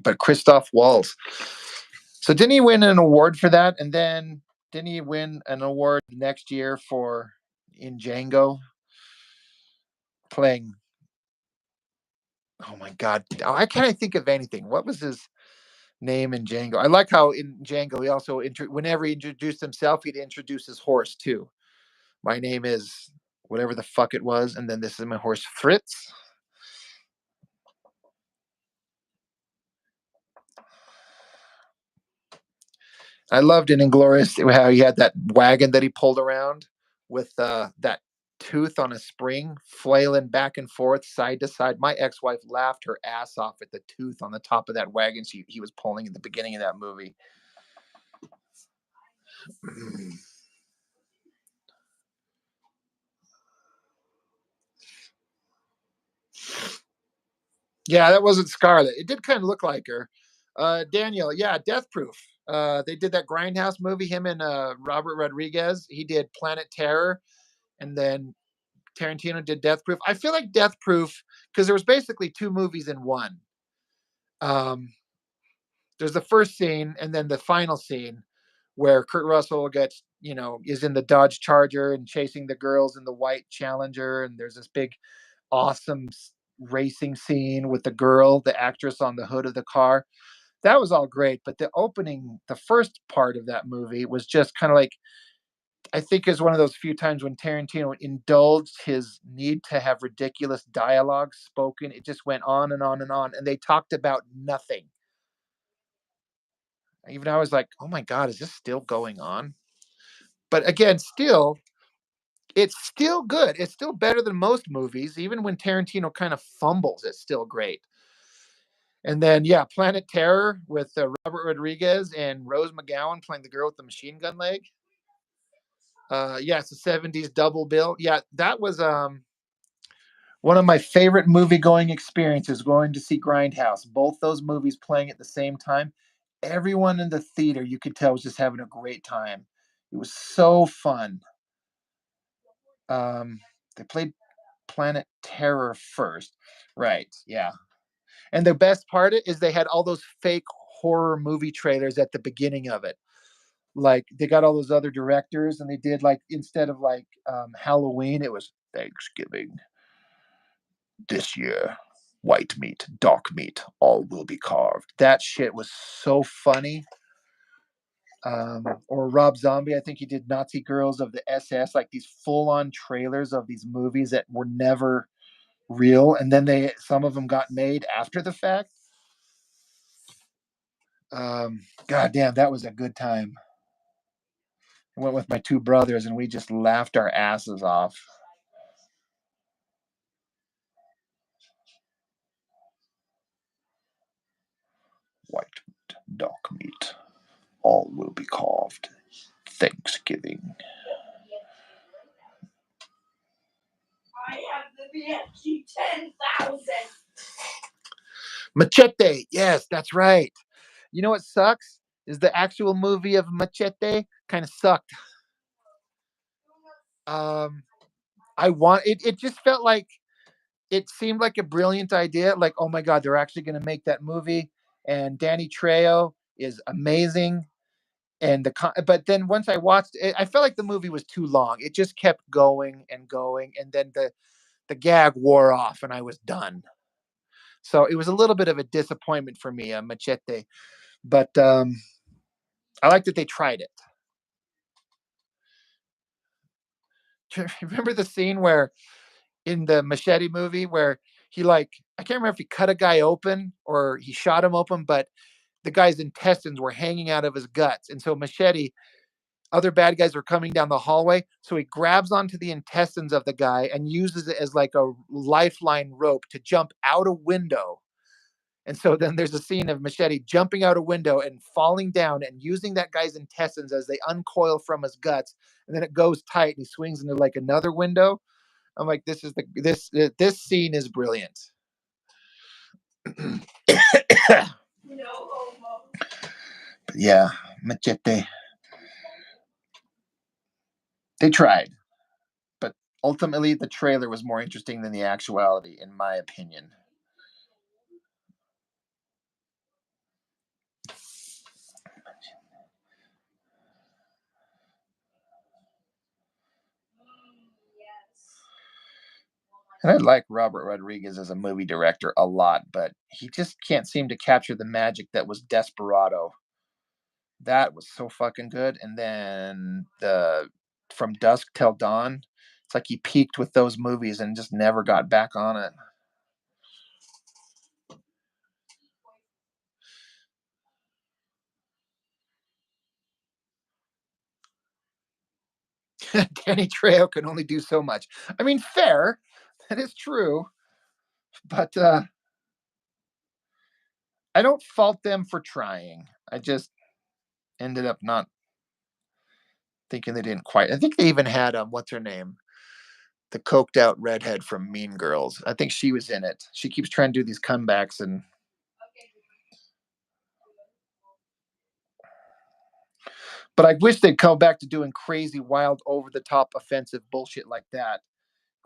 But Christoph Waltz. So didn't he win an award for that? And then didn't he win an award next year for in Django playing? Oh my God! I can't think of anything. What was his name in Django? I like how in Django he also whenever he introduced himself, he'd introduce his horse too. My name is whatever the fuck it was, and then this is my horse Fritz. I loved in Inglourious how he had that wagon that he pulled around with that tooth on a spring, flailing back and forth, side to side. My ex-wife laughed her ass off at the tooth on the top of that wagon he was pulling at the beginning of that movie. Yeah, that wasn't Scarlett. It did kind of look like her. Daniel, yeah, Death Proof. They did that Grindhouse movie, him and Robert Rodriguez. He did Planet Terror, and then Tarantino did Death Proof. I feel like Death Proof, because there was basically two movies in one. There's the first scene and then the final scene where Kurt Russell gets, is in the Dodge Charger and chasing the girls in the white Challenger. And there's this big, awesome racing scene with the girl, the actress on the hood of the car. That was all great. But the first part of that movie was just kind of like, I think is one of those few times when Tarantino indulged his need to have ridiculous dialogue spoken. It just went on and on and on. And they talked about nothing. Even I was like, oh my God, is this still going on? But again, it's still good. It's still better than most movies. Even when Tarantino kind of fumbles, it's still great. And then, yeah, Planet Terror with Robert Rodriguez and Rose McGowan playing the girl with the machine gun leg. Yeah, it's a 70s double bill. Yeah, that was one of my favorite movie-going experiences, going to see Grindhouse. Both those movies playing at the same time. Everyone in the theater, you could tell, was just having a great time. It was so fun. They played Planet Terror first. Right, yeah. And the best part is they had all those fake horror movie trailers at the beginning of it. Like, they got all those other directors, and they did, like, instead of, like, Halloween, it was Thanksgiving. This year, white meat, dark meat, all will be carved. That shit was so funny. Or Rob Zombie, I think he did Nazi Girls of the SS, like these full-on trailers of these movies that were never real, and then some of them got made after the fact. God damn, that was a good time. I went with my two brothers, and we just laughed our asses off. White meat, dark meat, all will be carved. Thanksgiving. I have the BFG 10,000. Machete. Yes, that's right. You know what sucks? Is the actual movie of Machete kind of sucked. It just felt like it seemed like a brilliant idea. Like, oh my God, they're actually going to make that movie. And Danny Trejo is amazing. But then once I watched it, I felt like the movie was too long. It just kept going and going. And then the gag wore off and I was done. So it was a little bit of a disappointment for me, Machete. But I like that they tried it. Remember the scene where in the Machete movie where I can't remember if he cut a guy open or he shot him open, but the guy's intestines were hanging out of his guts. And so Machete, other bad guys were coming down the hallway. So he grabs onto the intestines of the guy and uses it as like a lifeline rope to jump out a window. And so then there's a scene of Machete jumping out a window and falling down and using that guy's intestines as they uncoil from his guts. And then it goes tight and he swings into like another window. I'm like, this scene is brilliant. No homo. Yeah, Machete. They tried, but ultimately the trailer was more interesting than the actuality, in my opinion. And I like Robert Rodriguez as a movie director a lot, but he just can't seem to capture the magic that was Desperado. That was so fucking good. And then the From Dusk Till Dawn, it's like he peaked with those movies and just never got back on it. Danny Trejo can only do so much. I mean, fair. That is true. But I don't fault them for trying. I just ended up not thinking they didn't quite. I think they even had what's her name? The coked out redhead from Mean Girls. I think she was in it. She keeps trying to do these comebacks and but I wish they'd come back to doing crazy, wild, over the top, offensive bullshit like that.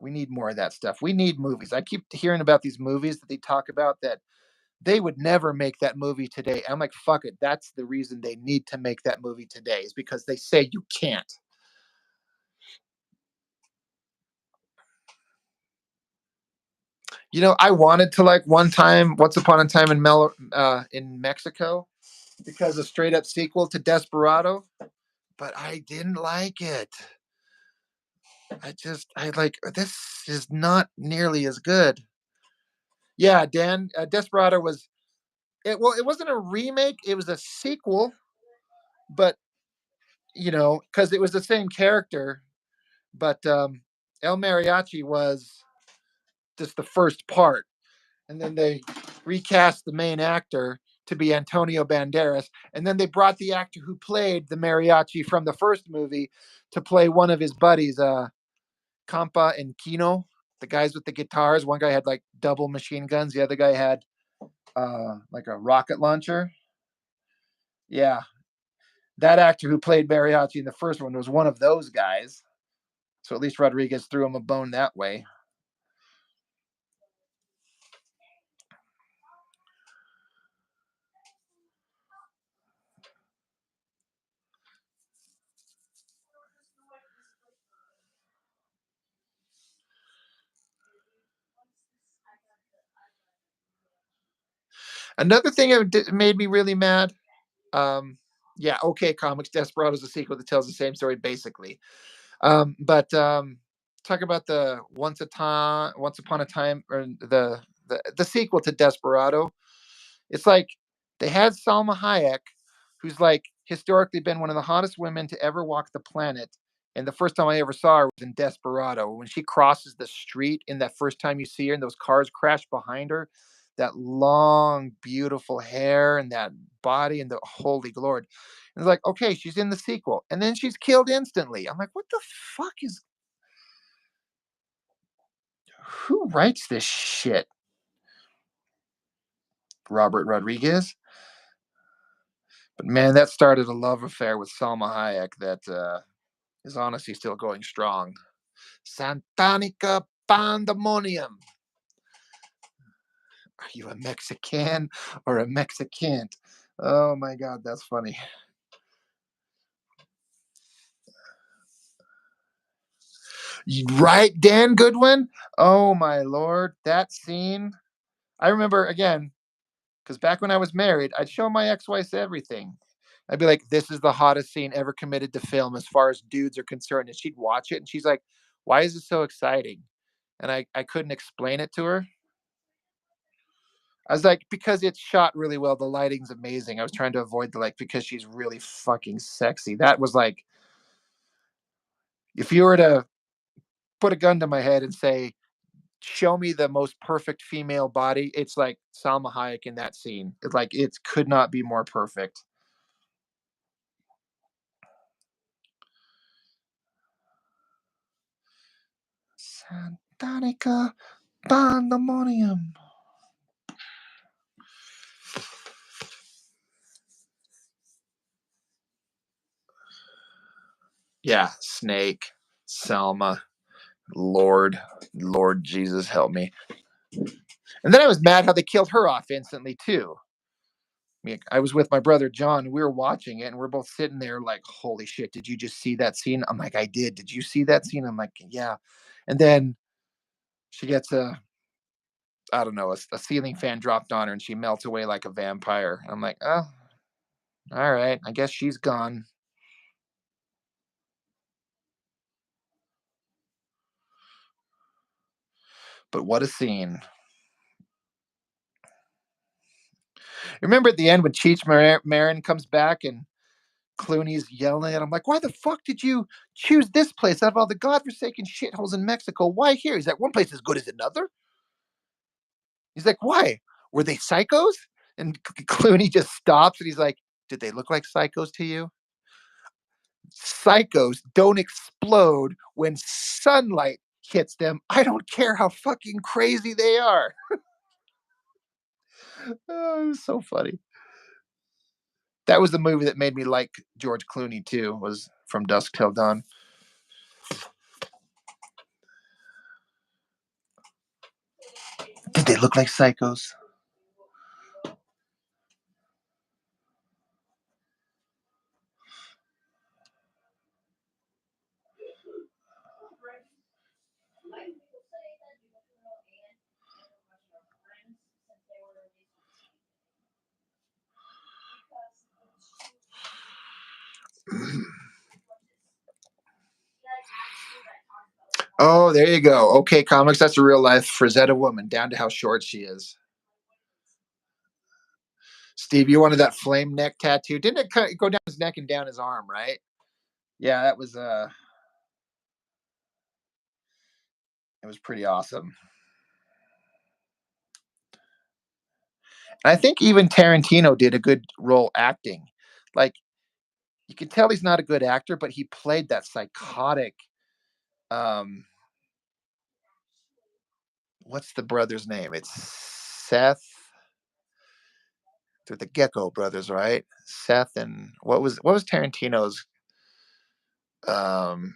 We need more of that stuff. We need movies. I keep hearing about these movies that they talk about that they would never make that movie today. I'm like, fuck it. That's the reason they need to make that movie today, is because they say you can't. You know, I wanted to like one time, Once Upon a Time in Mexico, because a straight up sequel to Desperado, but I didn't like it. I like this is not nearly as good. Yeah, Dan, Desperado was it. Well, it wasn't a remake; it was a sequel, but because it was the same character, but El Mariachi was just the first part, and then they recast the main actor to be Antonio Banderas, and then they brought the actor who played the mariachi from the first movie to play one of his buddies, Campa and Kino, the guys with the guitars. One guy had like double machine guns, the other guy had like a rocket launcher. Yeah, that actor who played mariachi in the first one was one of those guys. So at least Rodriguez threw him a bone that way. Another thing that made me really mad. Yeah, okay, Comics Desperado is a sequel that tells the same story basically. But talk about the Once Upon a Time, or the sequel to Desperado. It's like they had Salma Hayek, who's like historically been one of the hottest women to ever walk the planet. And the first time I ever saw her was in Desperado. When she crosses the street, in that first time you see her, and those cars crash behind her, that long, beautiful hair and that body and the holy lord. And it's like, okay, she's in the sequel. And then she's killed instantly. I'm like, what the fuck is who writes this shit? Robert Rodriguez? But man, that started a love affair with Salma Hayek that is honestly still going strong. Santanica Pandemonium. Are you a Mexican or a Mexicant? Oh my God, that's funny. Right, Dan Goodwin? Oh my Lord, that scene. I remember again, because back when I was married, I'd show my ex-wife everything. I'd be like, this is the hottest scene ever committed to film as far as dudes are concerned. And she'd watch it and she's like, why is it so exciting? And I couldn't explain it to her. I was like, because it's shot really well. The lighting's amazing. I was trying to avoid the like, because she's really fucking sexy. That was like, if you were to put a gun to my head and say, show me the most perfect female body, it's like Salma Hayek in that scene. It's like, it could not be more perfect. Santanica Pandemonium. Yeah, Snake, Selma, Lord Jesus help me. And then I was mad how they killed her off instantly too. I was with my brother John. We were watching it, and we're both sitting there like, "Holy shit! Did you just see that scene?" I'm like, "I did." Did you see that scene? I'm like, "Yeah." And then she gets I don't know, a ceiling fan dropped on her, and she melts away like a vampire. I'm like, "Oh, all right. I guess she's gone." But what a scene! Remember at the end when Cheech Marin comes back and Clooney's yelling at him like, "Why the fuck did you choose this place out of all the godforsaken shitholes in Mexico? Why here?" He's like, "One place as good as another." He's like, "Why? Were they psychos?" And Clooney just stops and he's like, "Did they look like psychos to you? Psychos don't explode when sunlight hits them. I don't care how fucking crazy they are." Oh, it was so funny. That was the movie that made me like George Clooney too. Was From Dusk Till Dawn. Did they look like psychos? Oh, there you go. Okay, comics. That's a real life Frazetta woman, down to how short she is. Steve, you wanted that flame neck tattoo? Didn't it go down his neck and down his arm? Right? Yeah, that was it was pretty awesome. And I think even Tarantino did a good role acting. Like you can tell he's not a good actor, but he played that psychotic. Um, what's the brother's name? It's Seth. They're the Gecko brothers, right? Seth and what was Tarantino's um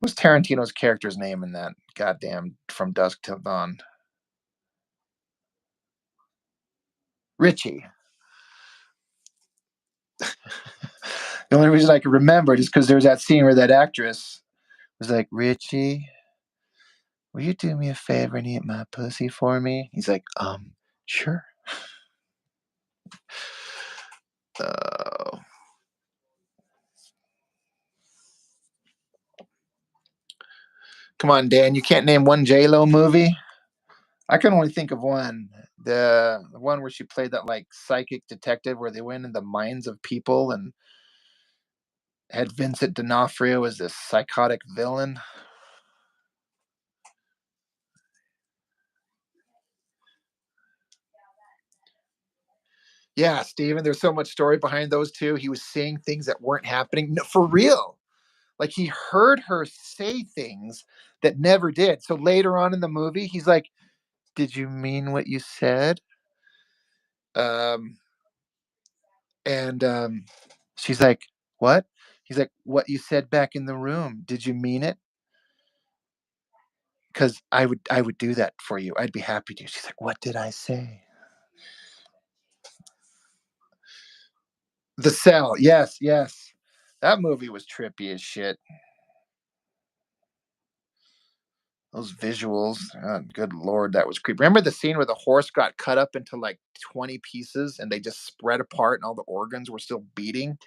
what's Tarantino's character's name in that goddamn From Dusk Till Dawn? Richie. The only reason I can remember it is because there's that scene where that actress was like, "Richie, will you do me a favor and eat my pussy for me?" He's like, sure. Oh. Come on, Dan. You can't name one J Lo movie. I can only think of one. The one where she played that like psychic detective where they went in the minds of people and had Vincent D'Onofrio as this psychotic villain. Yeah, Steven, there's so much story behind those two. He was seeing things that weren't happening. No, for real. Like he heard her say things that never did. So later on in the movie, he's like, "Did you mean what you said?" Um, and she's like, "What?" He's like, "What you said back in the room. Did you mean it?" Because I would do that for you. I'd be happy to. She's like, "What did I say?" The Cell. Yes, yes. That movie was trippy as shit. Those visuals. Good lord, that was creepy. Remember the scene where the horse got cut up into like 20 pieces and they just spread apart and all the organs were still beating?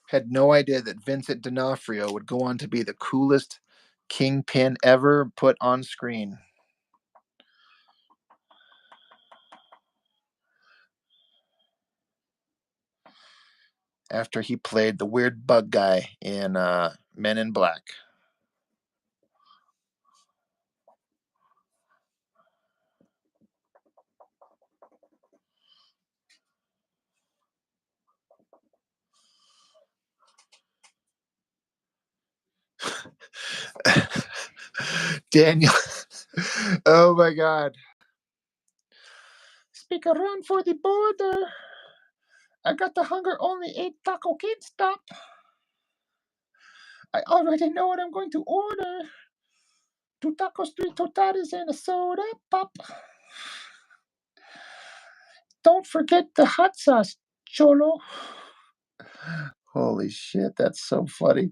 Had no idea that Vincent D'Onofrio would go on to be the coolest kingpin ever put on screen. After he played the weird bug guy in Men in Black. Daniel. Oh my God. Speak around for the border. I got the hunger only 8 taco can't stop. I already know what I'm going to order. 2 tacos, 3 tortadas, and a soda pop. Don't forget the hot sauce, Cholo. Holy shit, that's so funny.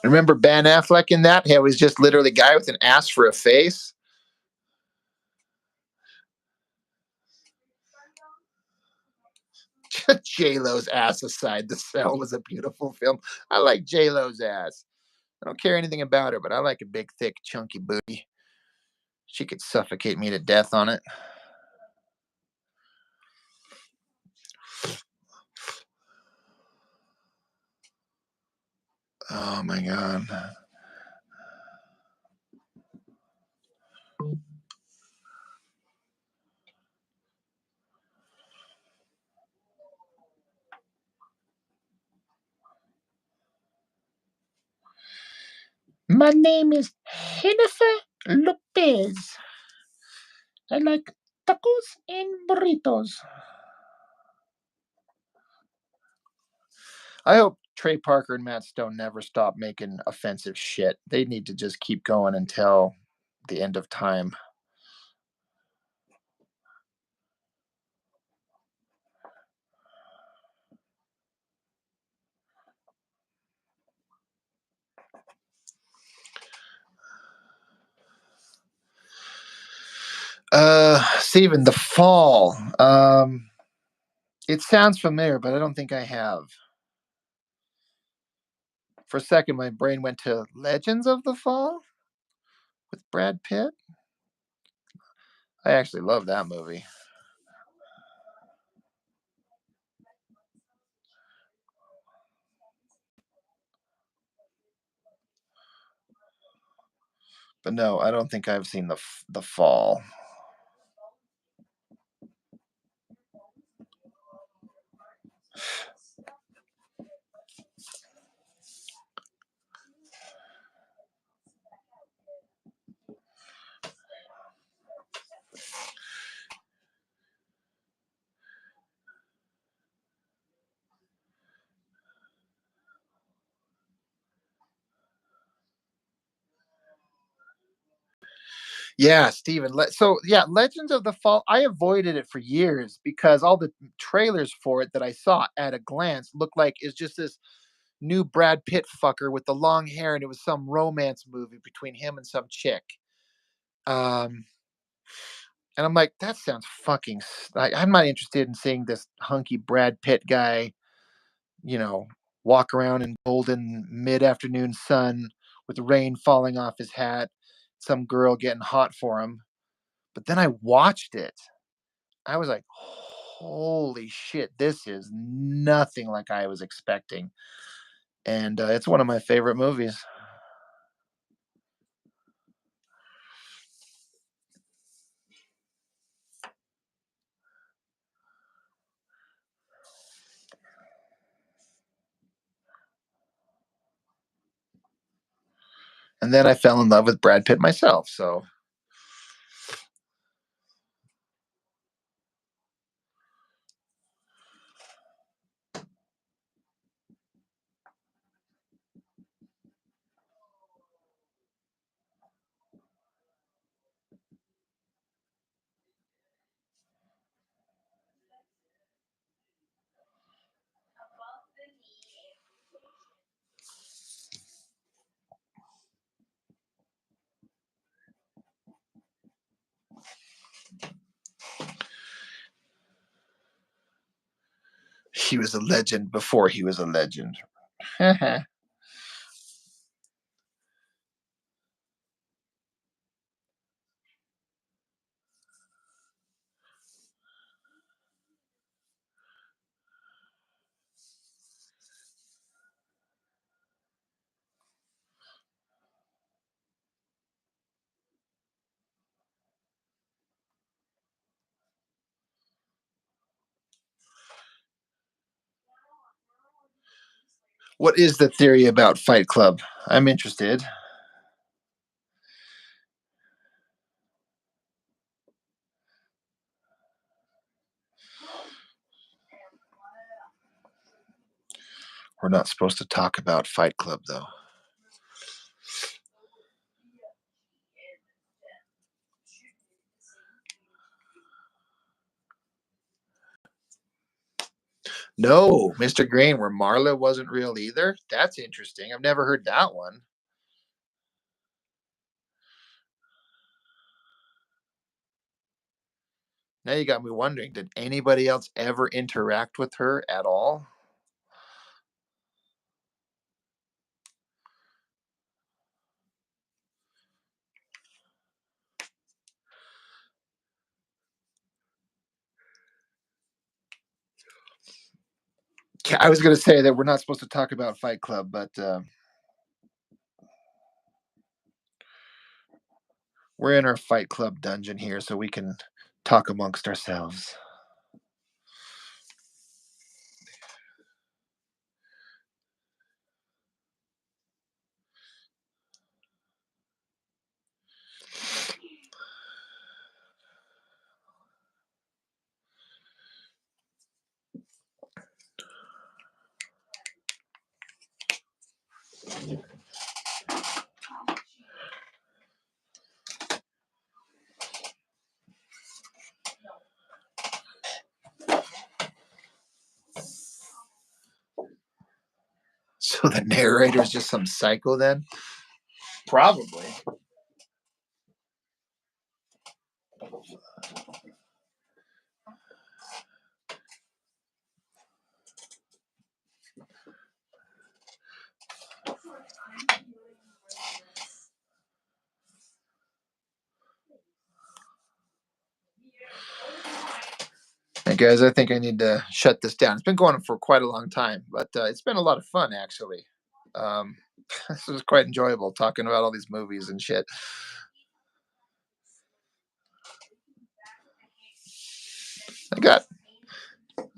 Remember Ben Affleck in that? He was just literally a guy with an ass for a face. J-Lo's ass aside, The Cell was a beautiful film. I like J-Lo's ass. I don't care anything about her, but I like a big, thick, chunky booty. She could suffocate me to death on it. Oh my God. My name is Jennifer Lopez. I like tacos and burritos. I hope Trey Parker and Matt Stone never stop making offensive shit. They need to just keep going until the end of time. Steven, The Fall. It sounds familiar, but I don't think I have. For a second, my brain went to Legends of the Fall with Brad Pitt. I actually love that movie. But no, I don't think I've seen the Fall. Yeah, Steven. So yeah, Legends of the Fall. I avoided it for years because all the trailers for it that I saw at a glance looked like it's just this new Brad Pitt fucker with the long hair, and it was some romance movie between him and some chick. Um, and I'm like, that sounds fucking. I'm not interested in seeing this hunky Brad Pitt guy, walk around in golden mid-afternoon sun with rain falling off his hat, some girl getting hot for him. But then I watched it. I was like, holy shit, this is nothing like I was expecting. And it's one of my favorite movies. And then I fell in love with Brad Pitt myself. So he was a legend before he was a legend. What is the theory about Fight Club? I'm interested. We're not supposed to talk about Fight Club, though. No, Mr. Green, where Marla wasn't real either? That's interesting. I've never heard that one. Now you got me wondering, did anybody else ever interact with her at all? I was going to say that we're not supposed to talk about Fight Club, but we're in our Fight Club dungeon here, so we can talk amongst ourselves. So the narrator is just some psycho then? Probably. Hey guys, I think I need to shut this down. It's been going on for quite a long time, but it's been a lot of fun actually. This was quite enjoyable talking about all these movies and shit. I got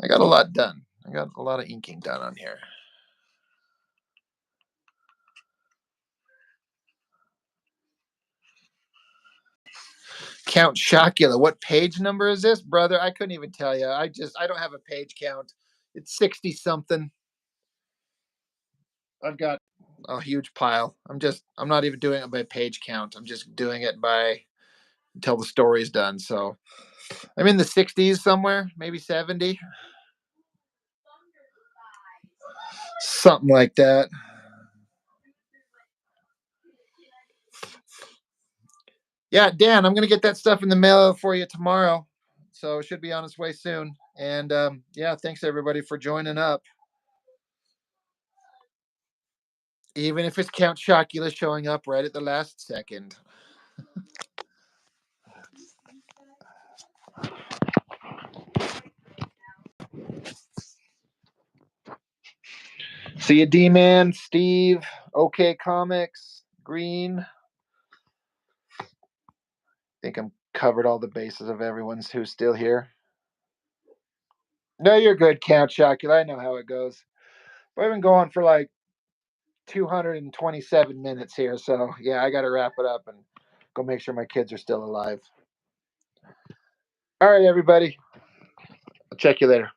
a lot done. I got a lot of inking done on here. Count Chocula. What page number is this, brother? I couldn't even tell you. I don't have a page count. It's 60 something. I've got a huge pile. I'm not even doing it by page count. I'm just doing it by until the story's done. So I'm in the 60s somewhere, maybe 70. Something like that. Yeah, Dan, I'm going to get that stuff in the mail for you tomorrow. So it should be on its way soon. And yeah, thanks everybody for joining up. Even if it's Count Chocula showing up right at the last second. See you, D-Man, Steve, OK Comics, Green. I think I'm covered all the bases of everyone's who's still here. No, you're good, Count Chocula. I know how it goes. We've been going for like 227 minutes here, so yeah, I got to wrap it up and go make sure my kids are still alive. All right, everybody. I'll check you later.